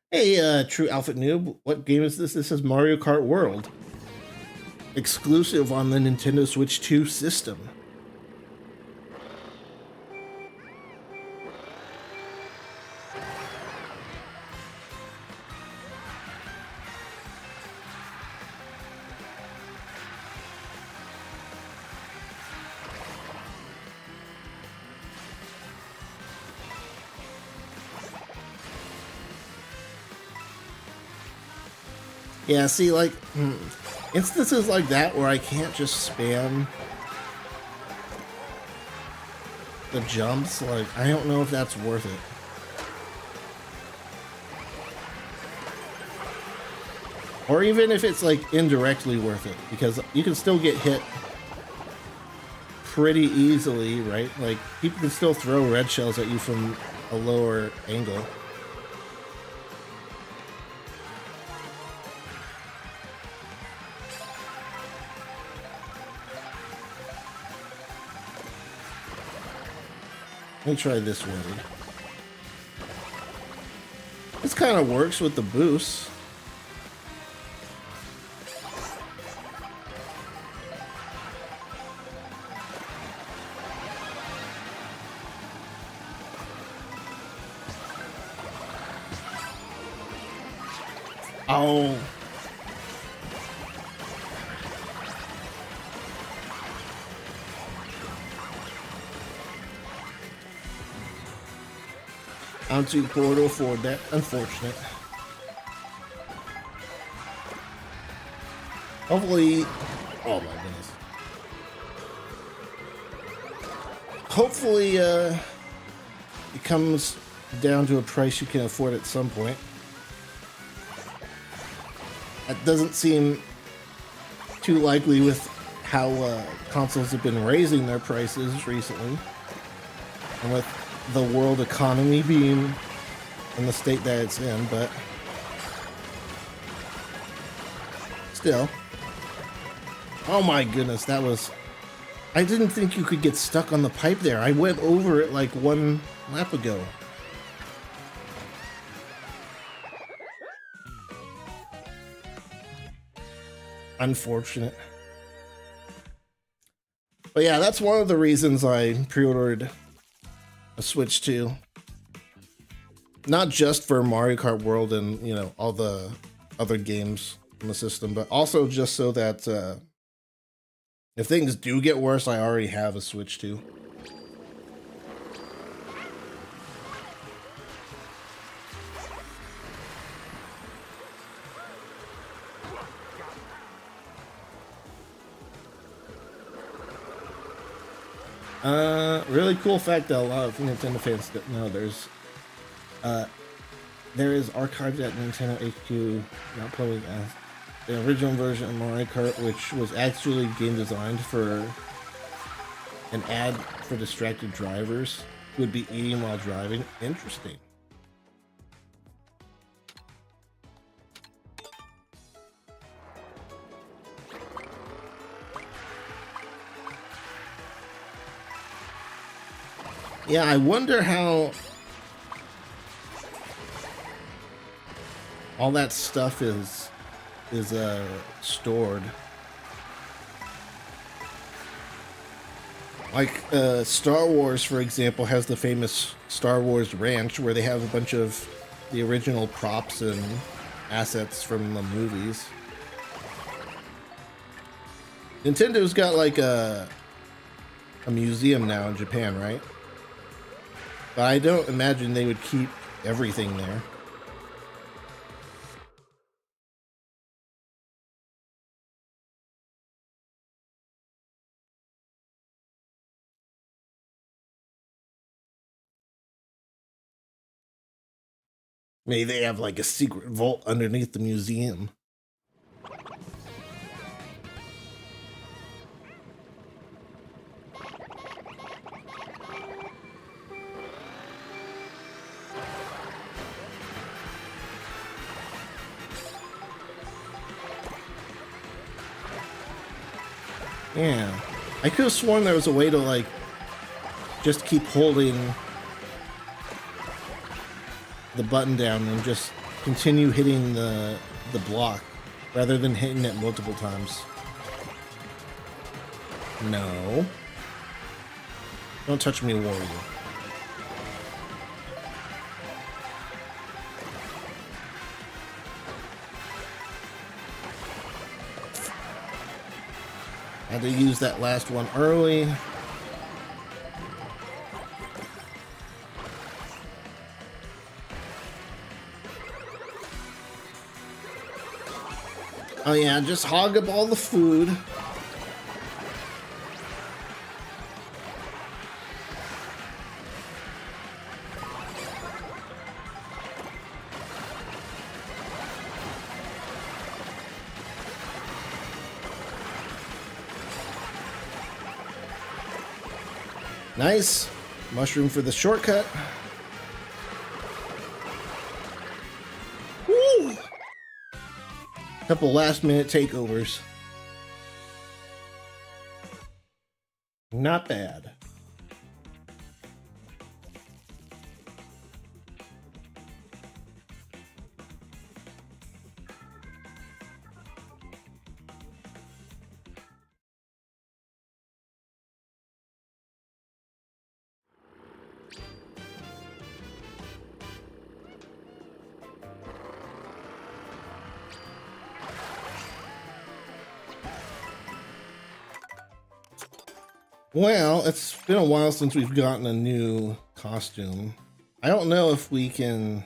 Hey, True Outfit Noob, what game is this? This is Mario Kart World, exclusive on the Nintendo Switch 2 system. Yeah, see, like, instances like that where I can't just spam the jumps, like, I don't know if that's worth it. Or even if it's, like, indirectly worth it, because you can still get hit pretty easily, right? Like, people can still throw red shells at you from a lower angle. Let me try this one. This kind of works with the boost. Oh. Onto portal for that, unfortunate. Hopefully, oh my goodness. Hopefully, it comes down to a price you can afford at some point. That doesn't seem too likely with how consoles have been raising their prices recently, and with the world economy being in the state that it's in, but still. Oh my goodness, that was... I didn't think you could get stuck on the pipe there. I went over it like one lap ago. Unfortunate. But yeah, that's one of the reasons I pre-ordered a Switch 2. Not just for Mario Kart World and, you know, all the other games in the system, but also just so that if things do get worse, I already have a Switch 2. Really cool fact that a lot of Nintendo fans don't know. There is archived at Nintendo HQ, not playing as the original version of Mario Kart, which was actually game designed for an ad for distracted drivers who would be eating while driving. Interesting. Yeah, I wonder how all that stuff is stored. Like Star Wars, for example, has the famous Star Wars Ranch where they have a bunch of the original props and assets from the movies. Nintendo's got like a museum now in Japan, right? But I don't imagine they would keep everything there. Maybe they have like a secret vault underneath the museum. Yeah, I could have sworn there was a way to like just keep holding the button down and just continue hitting the block rather than hitting it multiple times. No. Don't touch me, warrior. Had to use that last one early. Oh yeah, just hog up all the food. Nice. Mushroom for the shortcut. Woo! Couple last minute takeovers. Not bad. Well, it's been a while since we've gotten a new costume. I don't know if we can...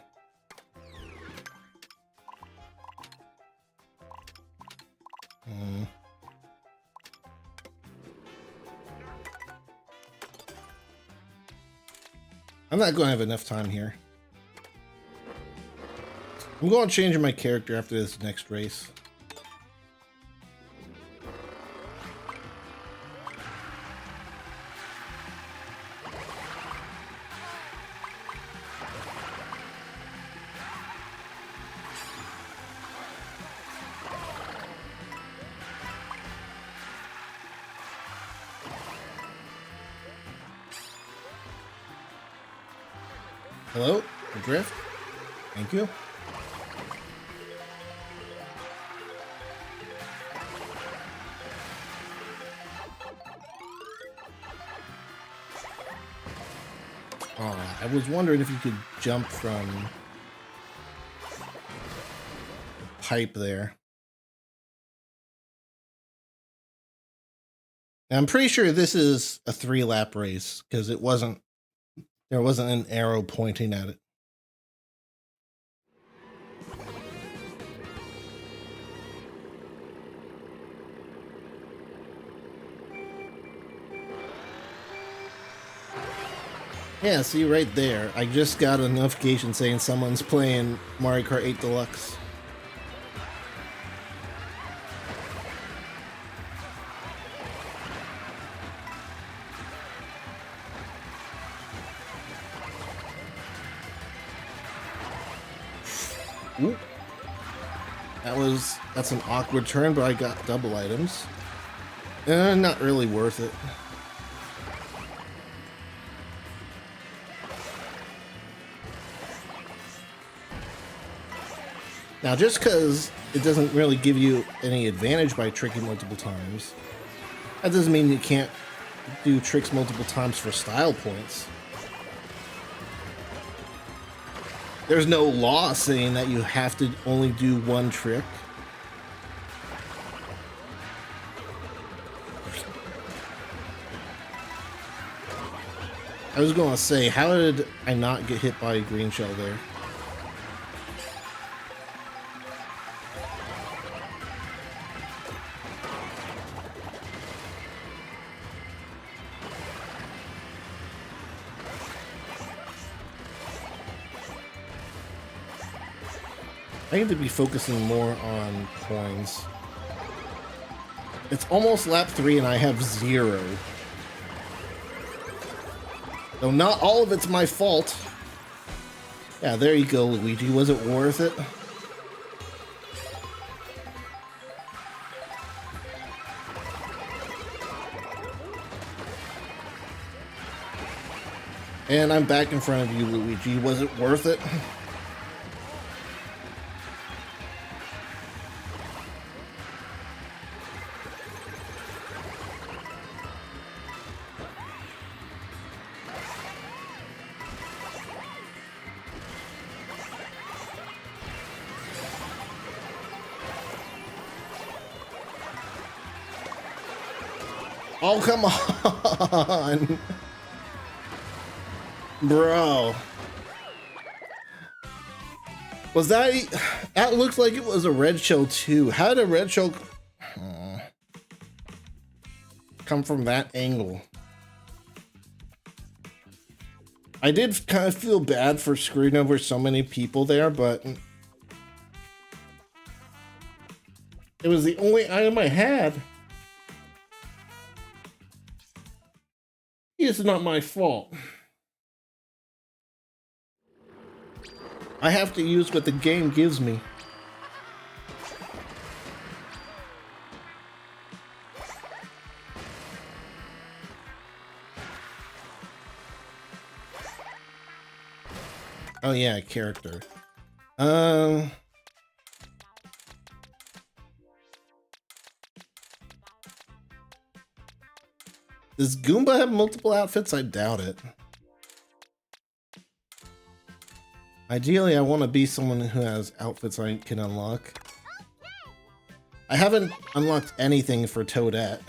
Hmm. I'm not going to have enough time here. I'm going to change my character after this next race. Hello? Drift? Thank you. Oh, I was wondering if you could jump from the pipe there. Now, I'm pretty sure this is a 3-lap race because there wasn't an arrow pointing at it. Yeah, see right there. I just got a notification saying someone's playing Mario Kart 8 Deluxe. Ooh. That's an awkward turn, but I got double items. Not really worth it. Now, just because it doesn't really give you any advantage by tricking multiple times, that doesn't mean you can't do tricks multiple times for style points. There's no law saying that you have to only do one trick. I was going to say, how did I not get hit by a green shell there? I need to be focusing more on coins. It's almost lap 3 and I have 0. Though not all of it's my fault. Yeah, there you go, Luigi. Was it worth it? And I'm back in front of you, Luigi. Was it worth it? Oh, come on. Bro. Was that looks like it was a red shell too. How did a red shell come from that angle? I did kind of feel bad for screwing over so many people there, but it was the only item I had. It's not my fault. I have to use what the game gives me. Oh yeah, character. Does Goomba have multiple outfits? I doubt it. Ideally, I want to be someone who has outfits I can unlock. I haven't unlocked anything for Toadette.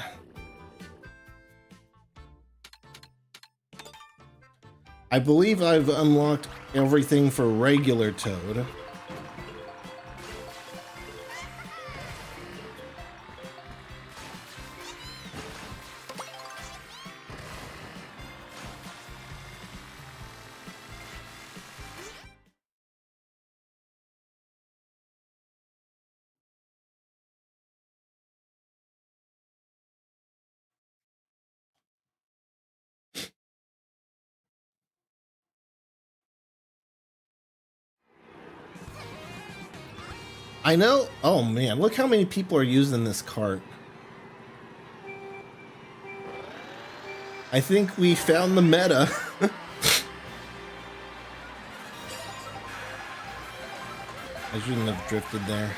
I believe I've unlocked everything for regular Toad. I know. Oh man, look how many people are using this cart. I think we found the meta. I shouldn't have drifted there.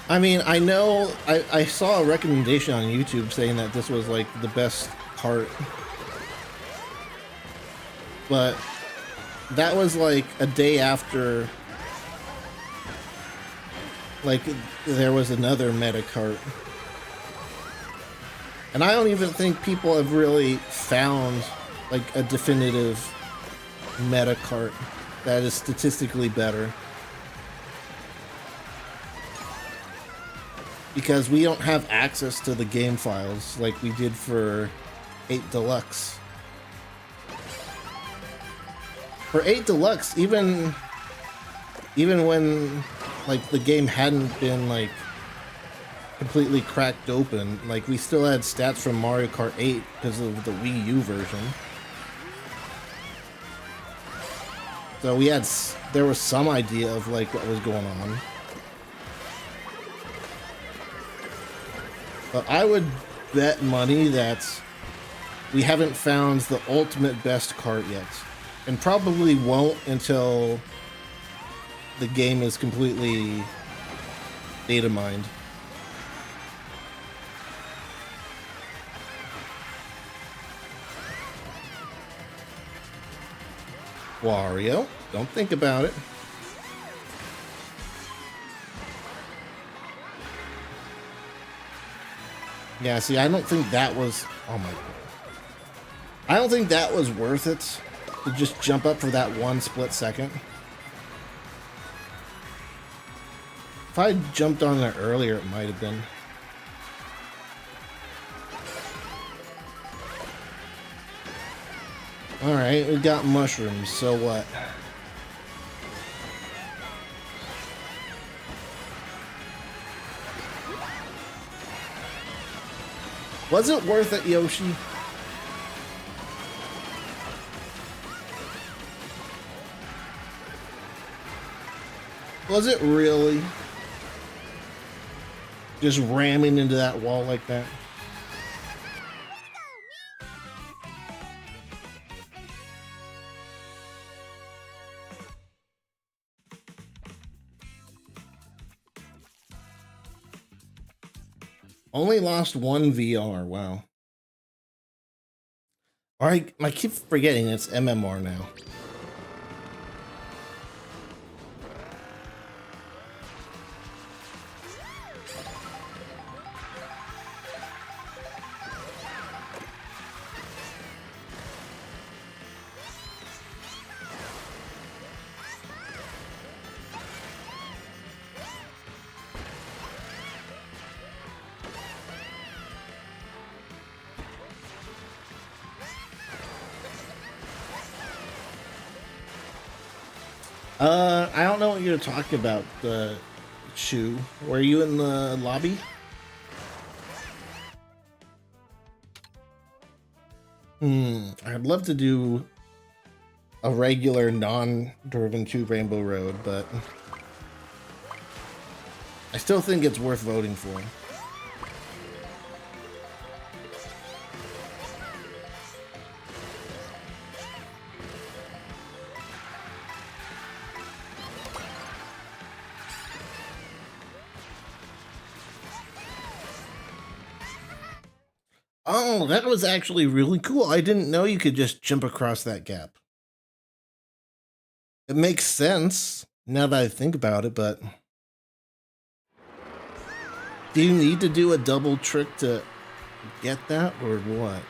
I mean, I know I saw a recommendation on YouTube saying that this was like the best cart, but that was like a day after like there was another meta cart. And I don't even think people have really found like a definitive meta cart that is statistically better. Because we don't have access to the game files like we did for 8 Deluxe. For 8 Deluxe, even when like the game hadn't been like completely cracked open, like we still had stats from Mario Kart 8 because of the Wii U version. So there was some idea of like what was going on. But I would bet money that we haven't found the ultimate best cart yet. And probably won't until the game is completely data mined. Wario, don't think about it. Yeah, see, I don't think that was... Oh my god. I don't think that was worth it to just jump up for that one split second. If I jumped on there earlier, it might have been. Alright, we got mushrooms, so what? Was it worth it, Yoshi? Was it really? Just ramming into that wall like that? Only lost one VR, wow. Alright, I keep forgetting it's MMR now. I don't know what you're talking about, Shu. Were you in the lobby? I'd love to do a regular non-driven to Rainbow Road, but I still think it's worth voting for. Oh, that was actually really cool. I didn't know you could just jump across that gap. It makes sense now that I think about it, but do you need to do a double trick to get that, or what?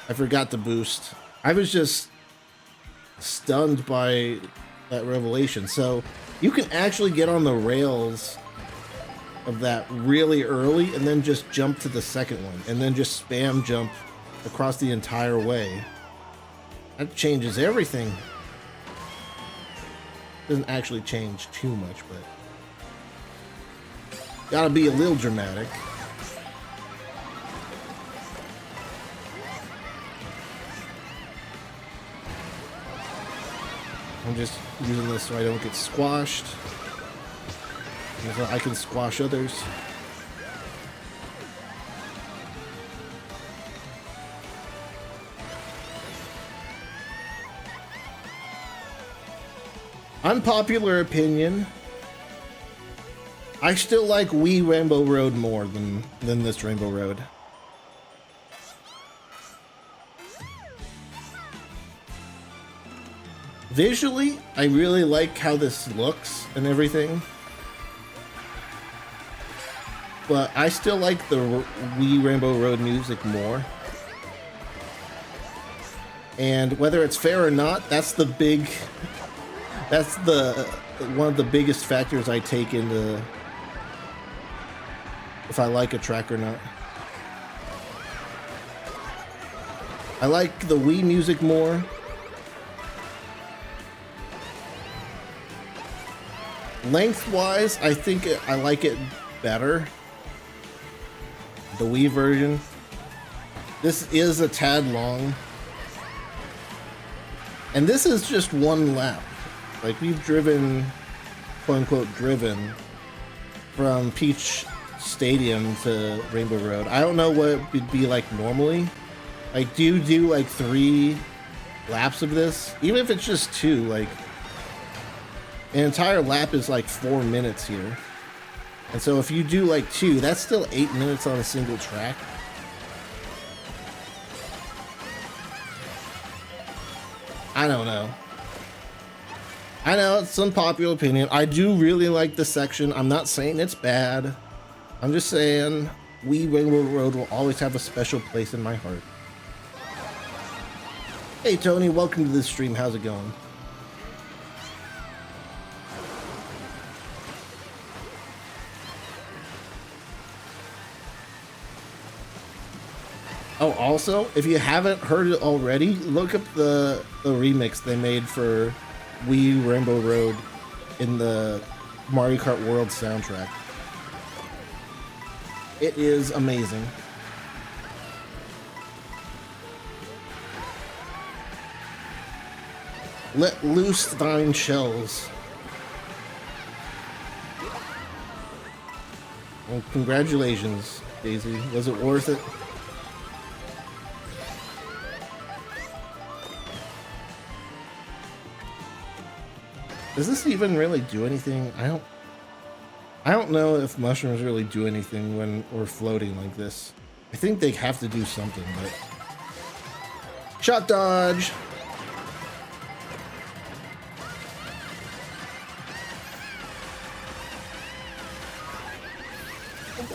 I forgot to boost. I was just stunned by that revelation. So you can actually get on the rails of that really early and then just jump to the second one and then just spam jump across the entire way. That changes everything. Doesn't actually change too much, but Gotta be a little dramatic. I'm just using this so I don't get squashed. So I can squash others. Unpopular opinion. I still like Wii Rainbow Road more than this Rainbow Road. Visually, I really like how this looks and everything. But I still like the Wii Rainbow Road music more. And whether it's fair or not, that's the one of the biggest factors I take into if I like a track or not. I like the Wii music more. Lengthwise, I think I like it better. The Wii version. This is a tad long. And this is just one lap. Like, we've driven, quote unquote, driven from Peach Stadium to Rainbow Road. I don't know what it would be like normally. Like, do you do like 3 laps of this? Even if it's just 2, like, an entire lap is like 4 minutes here. And so if you do like 2, that's still 8 minutes on a single track. I don't know. I know it's unpopular opinion. I do really like this section. I'm not saying it's bad. I'm just saying Wii Rainbow Road will always have a special place in my heart. Hey Tony, welcome to the stream. How's it going? Oh, also, if you haven't heard it already, look up the remix they made for Wii Rainbow Road in the Mario Kart World soundtrack. It is amazing. Let loose thine shells. Well, congratulations, Daisy. Was it worth it? Does this even really do anything? I don't know if mushrooms really do anything when we're floating like this. I think they have to do something, but... Shot dodge!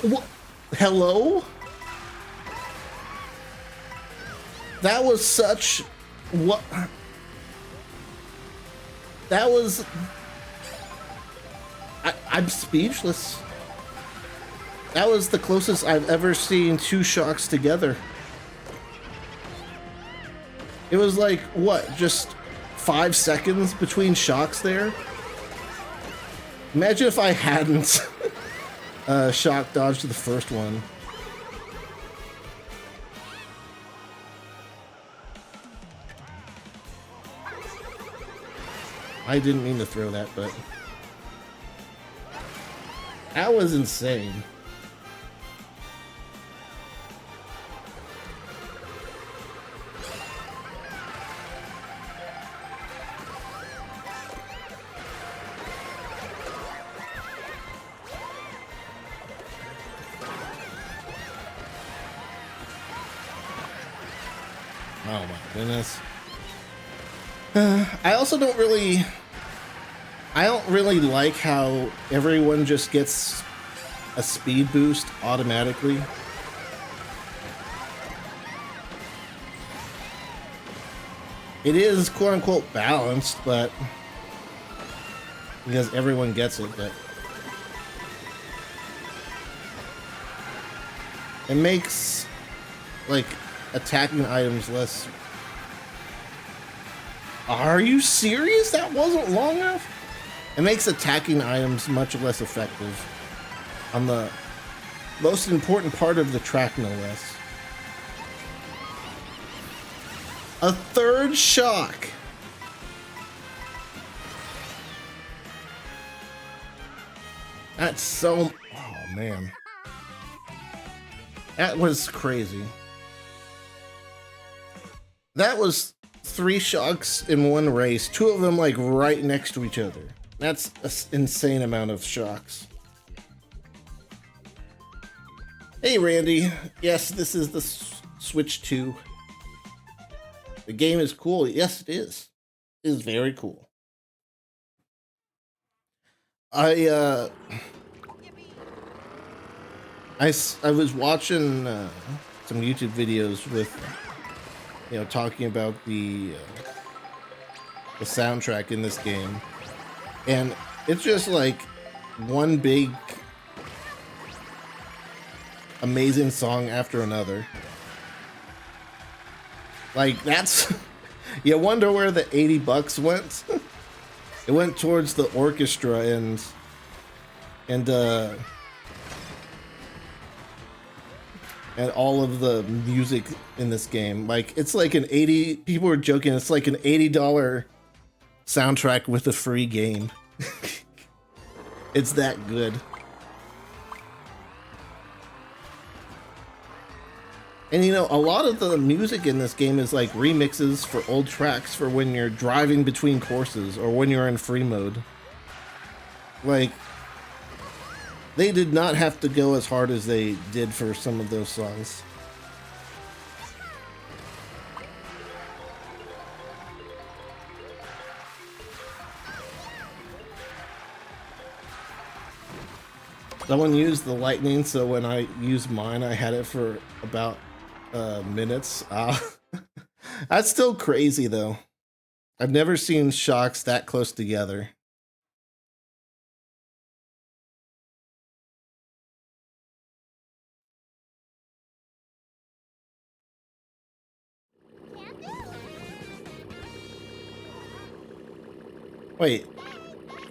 What? Hello? That was such... What... That was... I'm speechless. That was the closest I've ever seen 2 shocks together. It was like, what, just 5 seconds between shocks there? Imagine if I hadn't shock dodged the first one. I didn't mean to throw that, but that was insane. Oh my goodness. I also don't really like how everyone just gets a speed boost automatically. It is quote unquote balanced, but because everyone gets it, but it makes like attacking items less. Are you serious? That wasn't long enough? It makes attacking items much less effective. on the most important part of the track, no less. A third shock. That's so... Oh, man. That was crazy. That was 3 shocks in one race. 2 of them, like, right next to each other. That's an insane amount of shocks. Hey, Randy. Yes, this is the Switch 2. The game is cool. Yes, it is. It is very cool. I was watching some YouTube videos with, you know, talking about the soundtrack in this game, and it's just like one big amazing song after another. Like, that's... You wonder where the $80 went. It went towards the orchestra and all of the music in this game. Like, it's like an 80... People were joking, it's like an $80 soundtrack with a free game. It's that good. And you know, a lot of the music in this game is like remixes for old tracks for when you're driving between courses or when you're in free mode. Like, they did not have to go as hard as they did for some of those songs. Someone used the lightning, so when I used mine, I had it for about minutes. That's still crazy, though. I've never seen shocks that close together. Wait,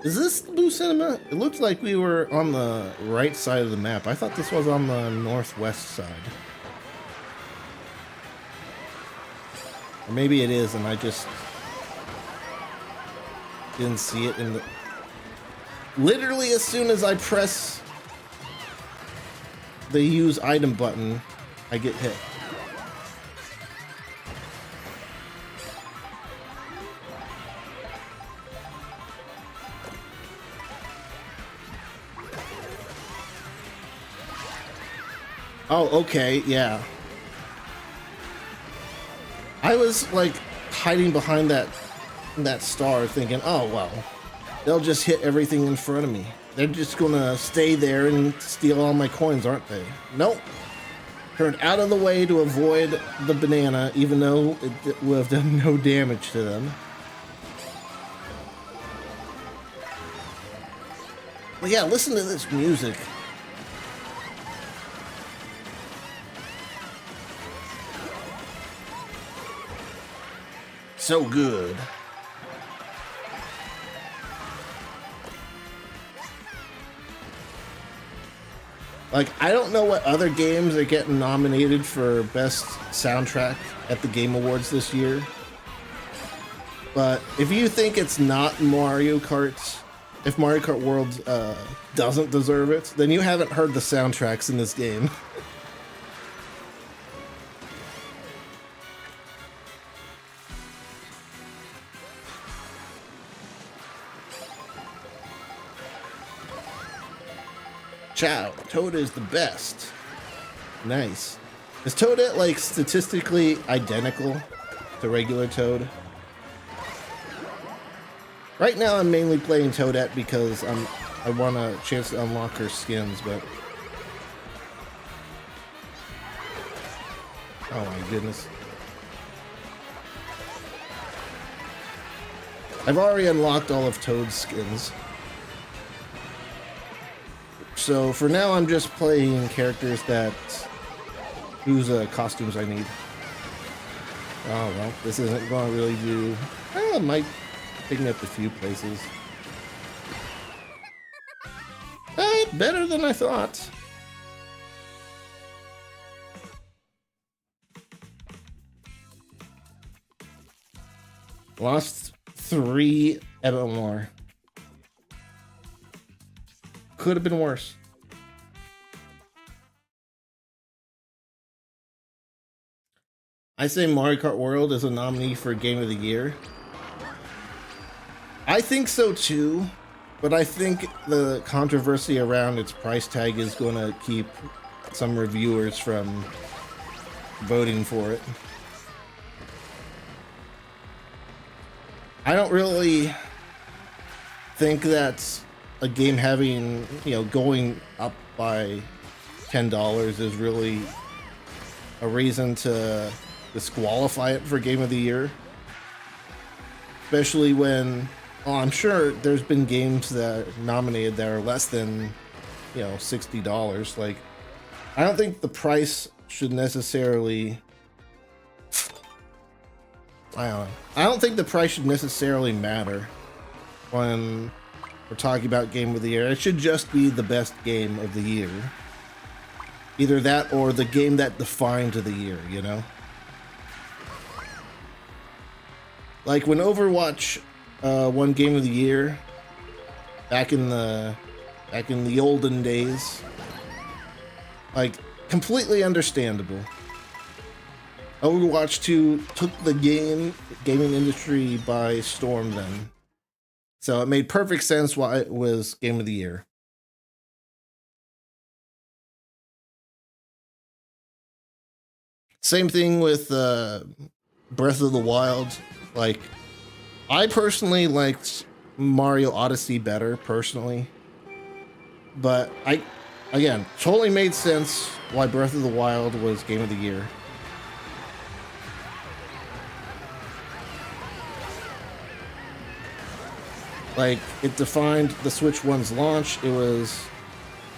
is this Blue Cinema? It looks like we were on the right side of the map. I thought this was on the northwest side. Or maybe it is, and I just didn't see it in the... Literally, as soon as I press the use item button, I get hit. Oh, okay, yeah. I was like hiding behind that star thinking, oh well, they'll just hit everything in front of me. They're just gonna stay there and steal all my coins, aren't they? Nope. Turned out of the way to avoid the banana, even though it would have done no damage to them. But yeah, listen to this music. So good. Like, I don't know what other games are getting nominated for Best Soundtrack at the Game Awards this year. But if you think it's not Mario Kart, if Mario Kart World doesn't deserve it, then you haven't heard the soundtracks in this game. Chow, Toad is the best. Nice. Is Toadette like statistically identical to regular Toad? Right now I'm mainly playing Toadette because I want a chance to unlock her skins, but... Oh my goodness. I've already unlocked all of Toad's skins. So for now, I'm just playing characters whose costumes I need. Oh well, this isn't going to really do. It might pick me up a few places. Better than I thought. Lost 3 MMR. Could have been worse. I say Mario Kart World is a nominee for Game of the Year. I think so too, but I think the controversy around its price tag is going to keep some reviewers from voting for it. I don't really think that a game having, going up by $10 is really a reason to disqualify it for Game of the Year. Especially when, I'm sure there's been games that are nominated that are less than, $60. Like, I don't think the price should necessarily, I don't think the price should necessarily matter when we're talking about Game of the Year. It should just be the best game of the year. Either that or the game that defined the year, Like when Overwatch won Game of the Year back in the olden days, like completely understandable. Overwatch 2 took the gaming industry by storm then. So it made perfect sense why it was Game of the Year. Same thing with Breath of the Wild. Like, I personally liked Mario Odyssey better, personally. But again, totally made sense why Breath of the Wild was Game of the Year. Like, it defined the Switch 1's launch. It was,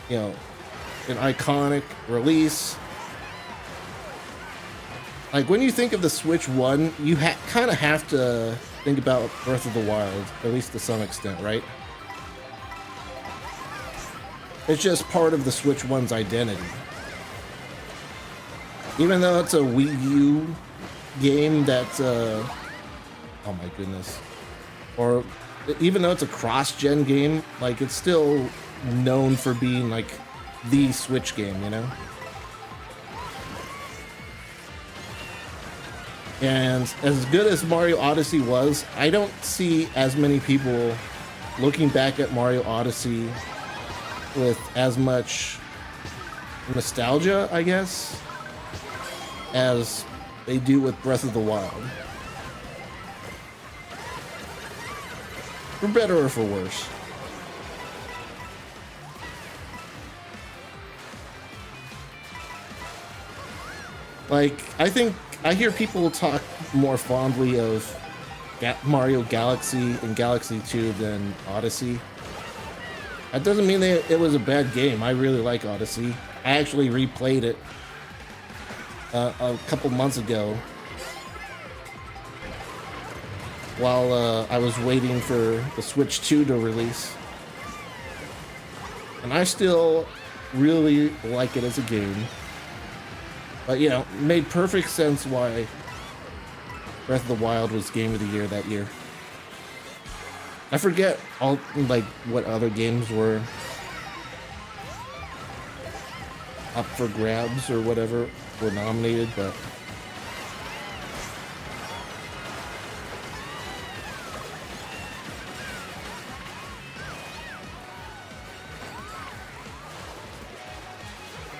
an iconic release. Like, when you think of the Switch 1, you kind of have to think about Breath of the Wild, at least to some extent, right? It's just part of the Switch 1's identity. Even though it's a Wii U game that's, oh my goodness. Or even though it's a cross-gen game, like, it's still known for being, like, the Switch game, And as good as Mario Odyssey was, I don't see as many people looking back at Mario Odyssey with as much nostalgia, I guess, as they do with Breath of the Wild. For better or for worse. Like, I hear people talk more fondly of Mario Galaxy and Galaxy 2 than Odyssey. That doesn't mean that it was a bad game. I really like Odyssey. I actually replayed it a couple months ago while I was waiting for the Switch 2 to release. And I still really like it as a game. But, made perfect sense why Breath of the Wild was Game of the Year that year. I forget what other games were up for grabs or whatever were nominated, but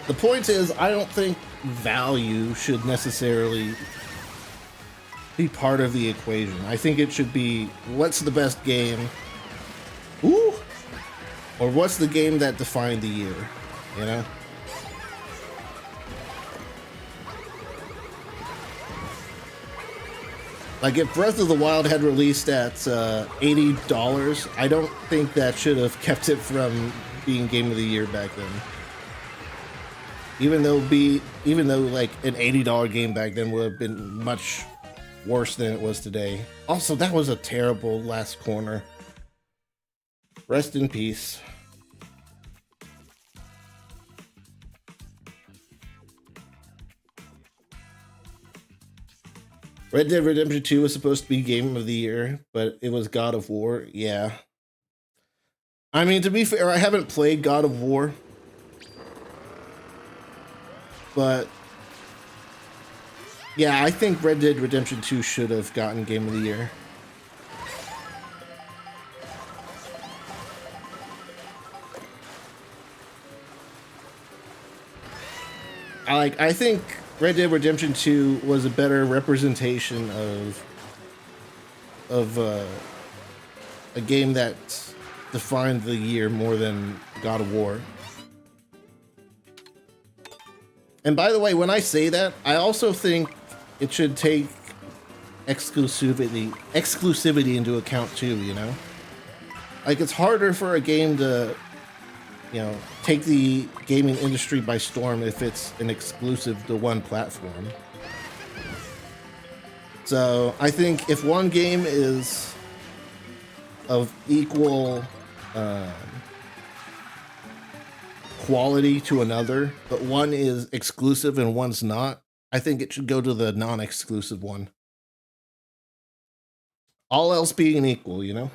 the point is, I don't think value should necessarily be part of the equation. I think it should be, what's the best game? Ooh! Or what's the game that defined the year? Like, if Breath of the Wild had released at $80, I don't think that should have kept it from being Game of the Year back then. Even though like an $80 game back then would have been much worse than it was today. Also, that was a terrible last corner. Rest in peace. Red Dead Redemption 2 was supposed to be Game of the Year, but it was God of War. Yeah. I mean, to be fair, I haven't played God of War, but yeah, I think Red Dead Redemption 2 should have gotten Game of the Year. I think Red Dead Redemption 2 was a better representation of a game that defined the year more than God of War. And by the way, when I say that, I also think it should take exclusivity into account too, you know? Like, it's harder for a game to, you know, take the gaming industry by storm if it's an exclusive to one platform. So I think if one game is of equal quality to another, but one is exclusive and one's not, I think it should go to the non-exclusive one. All else being equal, you know?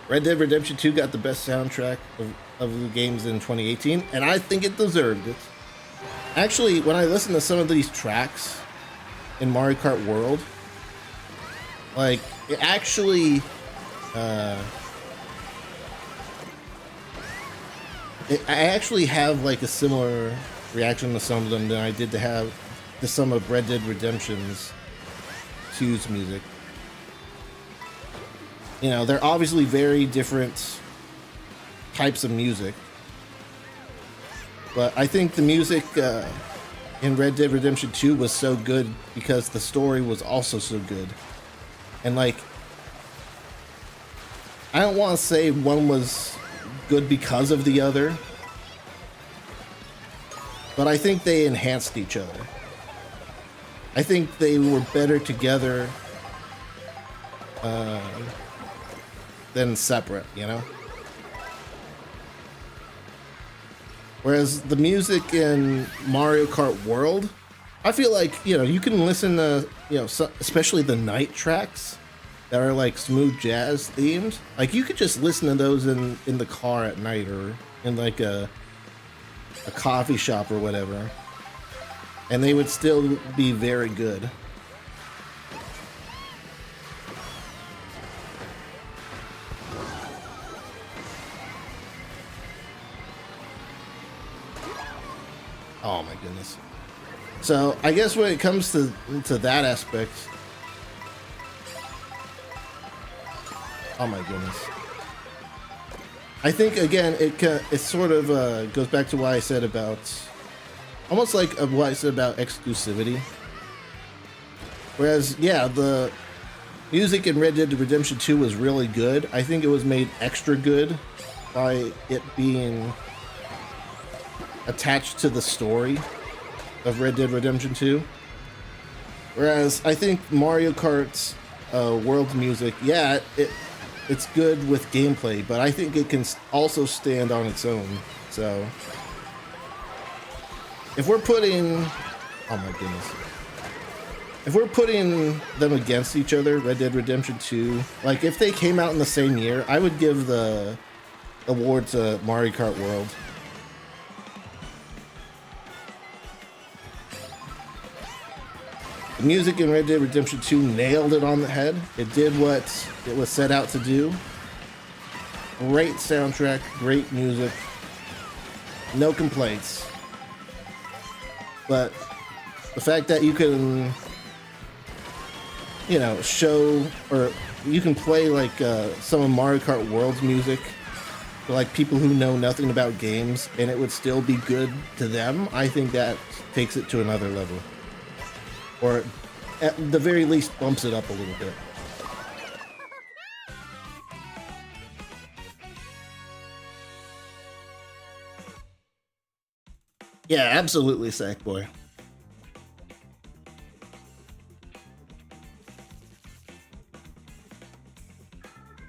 Red Dead Redemption 2 got the best soundtrack of the games in 2018, and I think it deserved it. Actually, when I listen to some of these tracks in Mario Kart World, like, it actually, I actually have like a similar reaction to some of them than I did to some of Red Dead Redemption's 2's music. You know, they're obviously very different types of music, but I think the music in Red Dead Redemption 2 was so good because the story was also so good. And like, I don't want to say one was good because of the other, but I think they enhanced each other. I think they were better together than separate, you know? Whereas the music in Mario Kart World, I feel like, you know, you can listen to, you know, especially the night tracks that are like smooth jazz themed. Like, you could just listen to those in the car at night or in like a coffee shop or whatever, and they would still be very good. Oh my goodness. So I guess when it comes to that aspect, oh my goodness, I think again it sort of goes back to what I said about, almost like what I said about exclusivity. Whereas, yeah, the music in Red Dead Redemption 2 was really good. I think it was made extra good by it being attached to the story of Red Dead Redemption 2. Whereas I think Mario Kart's world music, yeah, it's good with gameplay, but I think it can also stand on its own. So if we're putting, oh my goodness, if we're putting them against each other, Red Dead Redemption 2, like if they came out in the same year, I would give the award to Mario Kart World. The music in Red Dead Redemption 2 nailed it on the head. It did what it was set out to do. Great soundtrack, great music, no complaints. But the fact that you can, you know, show, or you can play like some of Mario Kart World's music for like people who know nothing about games, and it would still be good to them, I think that takes it to another level. Or at the very least bumps it up a little bit. Yeah, absolutely, Sackboy.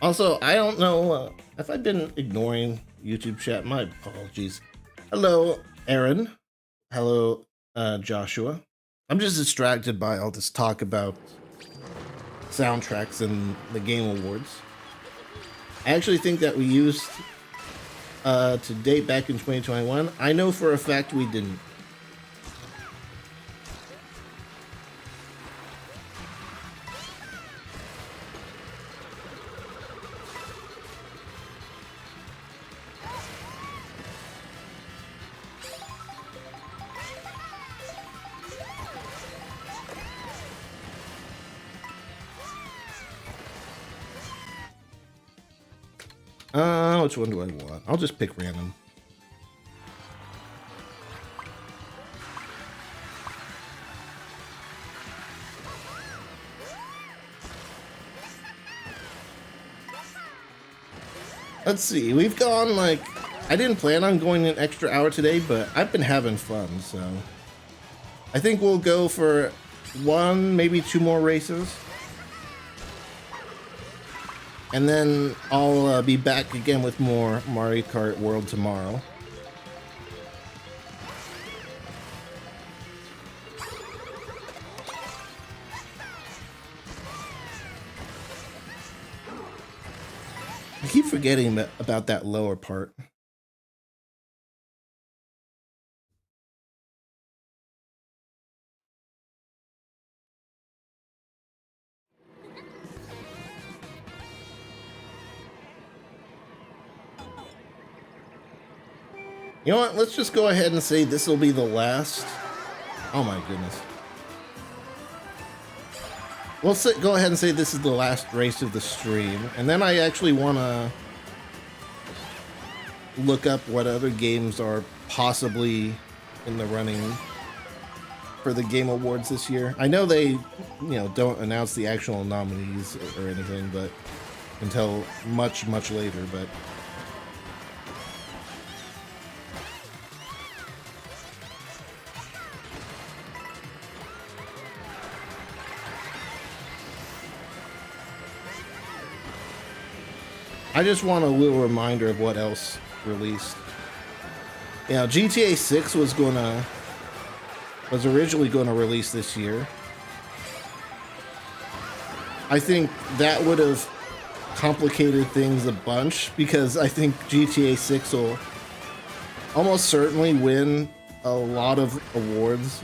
Also, I don't know if I've been ignoring YouTube chat. My apologies. Hello, Aaron. Hello, Joshua. I'm just distracted by all this talk about soundtracks and the Game Awards. I actually think that we used to date back in 2021. I know for a fact we didn't. Which one do I want? I'll just pick random. Let's see, we've gone like, I didn't plan on going an extra hour today, but I've been having fun, so I think we'll go for 1, maybe 2 more races. And then I'll be back again with more Mario Kart World tomorrow. I keep forgetting about that lower part. You know what? Let's just go ahead and say this will be the last. Oh my goodness. We'll go ahead and say this is the last race of the stream. And then I actually want to look up what other games are possibly in the running for the Game Awards this year. I know they, don't announce the actual nominees or anything, but until much, much later, but I just want a little reminder of what else released. GTA 6 was originally gonna release this year. I think that would have complicated things a bunch because I think GTA 6 will almost certainly win a lot of awards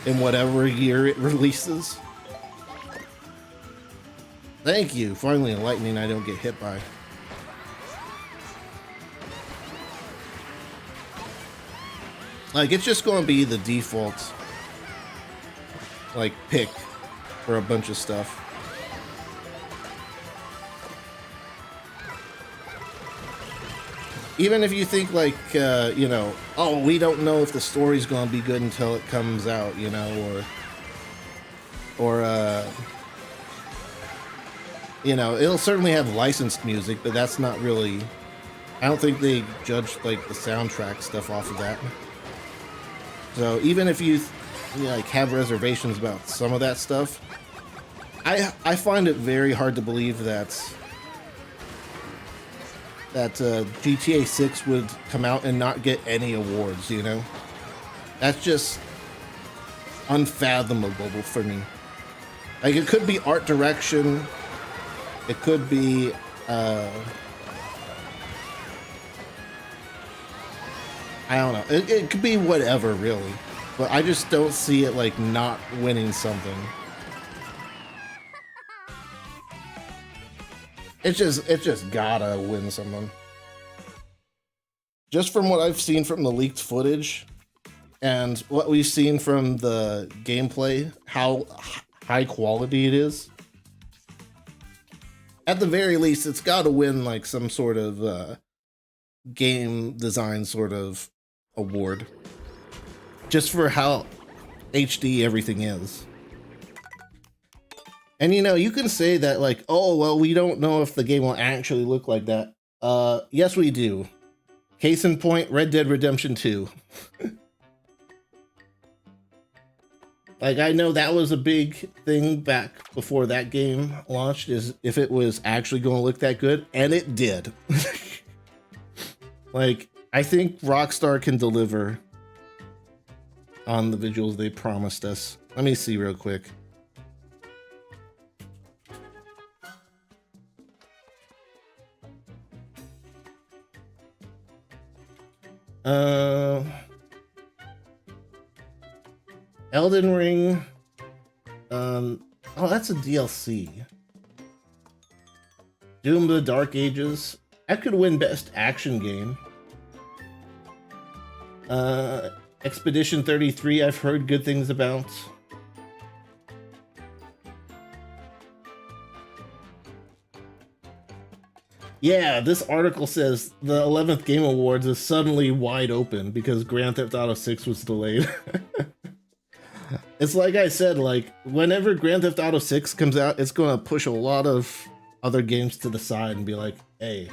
in whatever year it releases. Thank you. Finally, a lightning I don't get hit by. Like, it's just going to be the default, like, pick for a bunch of stuff. Even if you think, like, oh, we don't know if the story's going to be good until it comes out, it'll certainly have licensed music, but that's not really, I don't think they judge like the soundtrack stuff off of that. So even if you have reservations about some of that stuff, I find it very hard to believe that GTA 6 would come out and not get any awards, That's just unfathomable for me. Like, it could be art direction. It could be, I don't know. It could be whatever, really. But I just don't see it, like, not winning something. It just gotta win something. Just from what I've seen from the leaked footage, and what we've seen from the gameplay, how high quality it is, at the very least, it's got to win like some sort of game design sort of award, just for how HD everything is. And you can say that like, oh well, we don't know if the game will actually look like that. Yes, we do. Case in point, Red Dead Redemption 2. Like, I know that was a big thing back before that game launched, is if it was actually going to look that good, and it did. Like, I think Rockstar can deliver on the visuals they promised us. Let me see real quick. Elden Ring. Oh, that's a DLC. Doom the Dark Ages. That could win Best Action Game. Expedition 33, I've heard good things about. Yeah, this article says the 11th Game Awards is suddenly wide open because Grand Theft Auto 6 was delayed. It's like I said, like, whenever Grand Theft Auto 6 comes out, it's going to push a lot of other games to the side and be like, hey,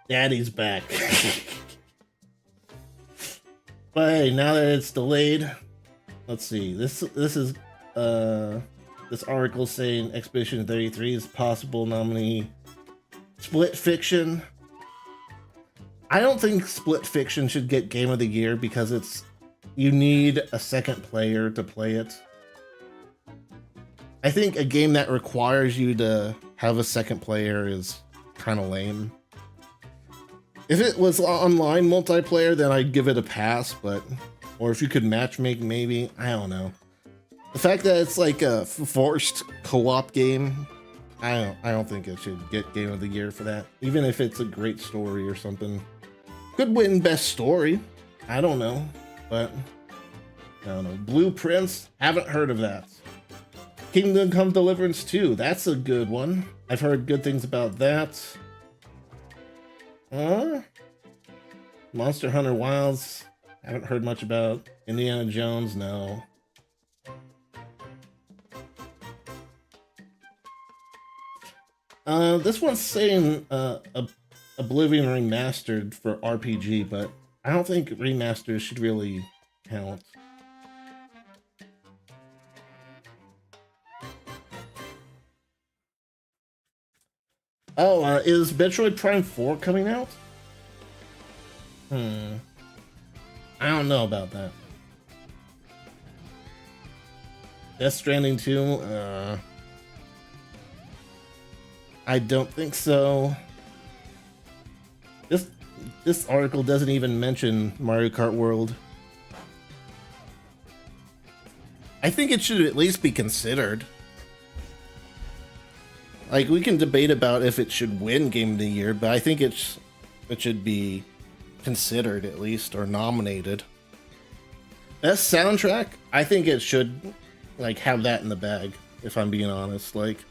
Daddy's back. But hey, now that it's delayed, let's see. This is this article saying Expedition 33 is possible nominee. Split Fiction. I don't think Split Fiction should get Game of the Year because you need a second player to play it. I think a game that requires you to have a second player is kind of lame. If it was online multiplayer, then I'd give it a pass, or if you could matchmake, maybe. I don't know. The fact that it's like a forced co-op game, I don't think it should get Game of the Year for that. Even if it's a great story or something. Could win Best Story. I don't know. But, I don't know. Blueprints, haven't heard of that. Kingdom Come Deliverance 2, that's a good one. I've heard good things about that. Monster Hunter Wilds, haven't heard much about. Indiana Jones, no. This one's saying Oblivion Remastered for RPG, but I don't think remasters should really count. Oh, is Metroid Prime 4 coming out? I don't know about that. Death Stranding 2, I don't think so. This article doesn't even mention Mario Kart World. I think it should at least be considered. Like, we can debate about if it should win Game of the Year, but I think it should be considered at least, or nominated. Best soundtrack, I think it should, like, have that in the bag, if I'm being honest. Like,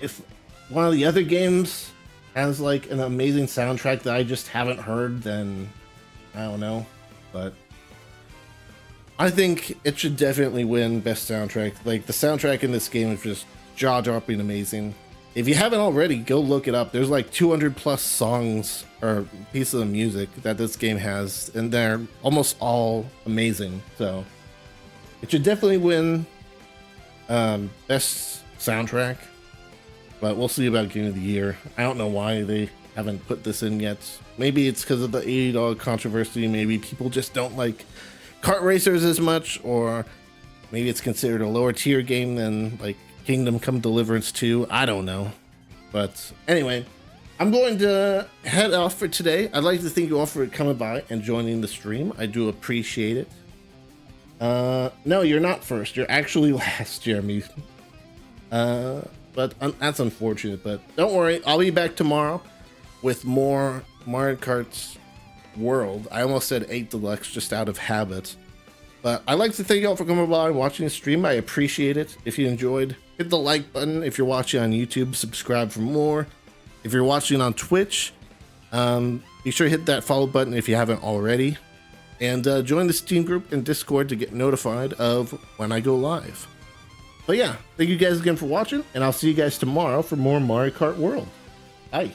if one of the other games has, like, an amazing soundtrack that I just haven't heard, then I don't know. But I think it should definitely win Best Soundtrack. Like, the soundtrack in this game is just jaw-dropping amazing. If you haven't already, go look it up. There's like 200 plus songs or pieces of music that this game has, and they're almost all amazing. So it should definitely win Best Soundtrack, but we'll see about Game of the Year. I don't know why they haven't put this in yet. Maybe it's because of the $80 controversy. Maybe people just don't like kart racers as much, or maybe it's considered a lower tier game than like Kingdom Come Deliverance 2. I don't know. But anyway, I'm going to head off for today. I'd like to thank you all for coming by and joining the stream. I do appreciate it. No, you're not first. You're actually last, Jeremy. But that's unfortunate. But don't worry. I'll be back tomorrow with more Mario Kart World. I almost said 8 Deluxe just out of habit. But I'd like to thank you all for coming by and watching the stream. I appreciate it. If you enjoyed, hit the like button. If you're watching on YouTube, subscribe for more. If you're watching on Twitch, be sure to hit that follow button if you haven't already. And join the Steam group and Discord to get notified of when I go live. But yeah, thank you guys again for watching, and I'll see you guys tomorrow for more Mario Kart World. Bye.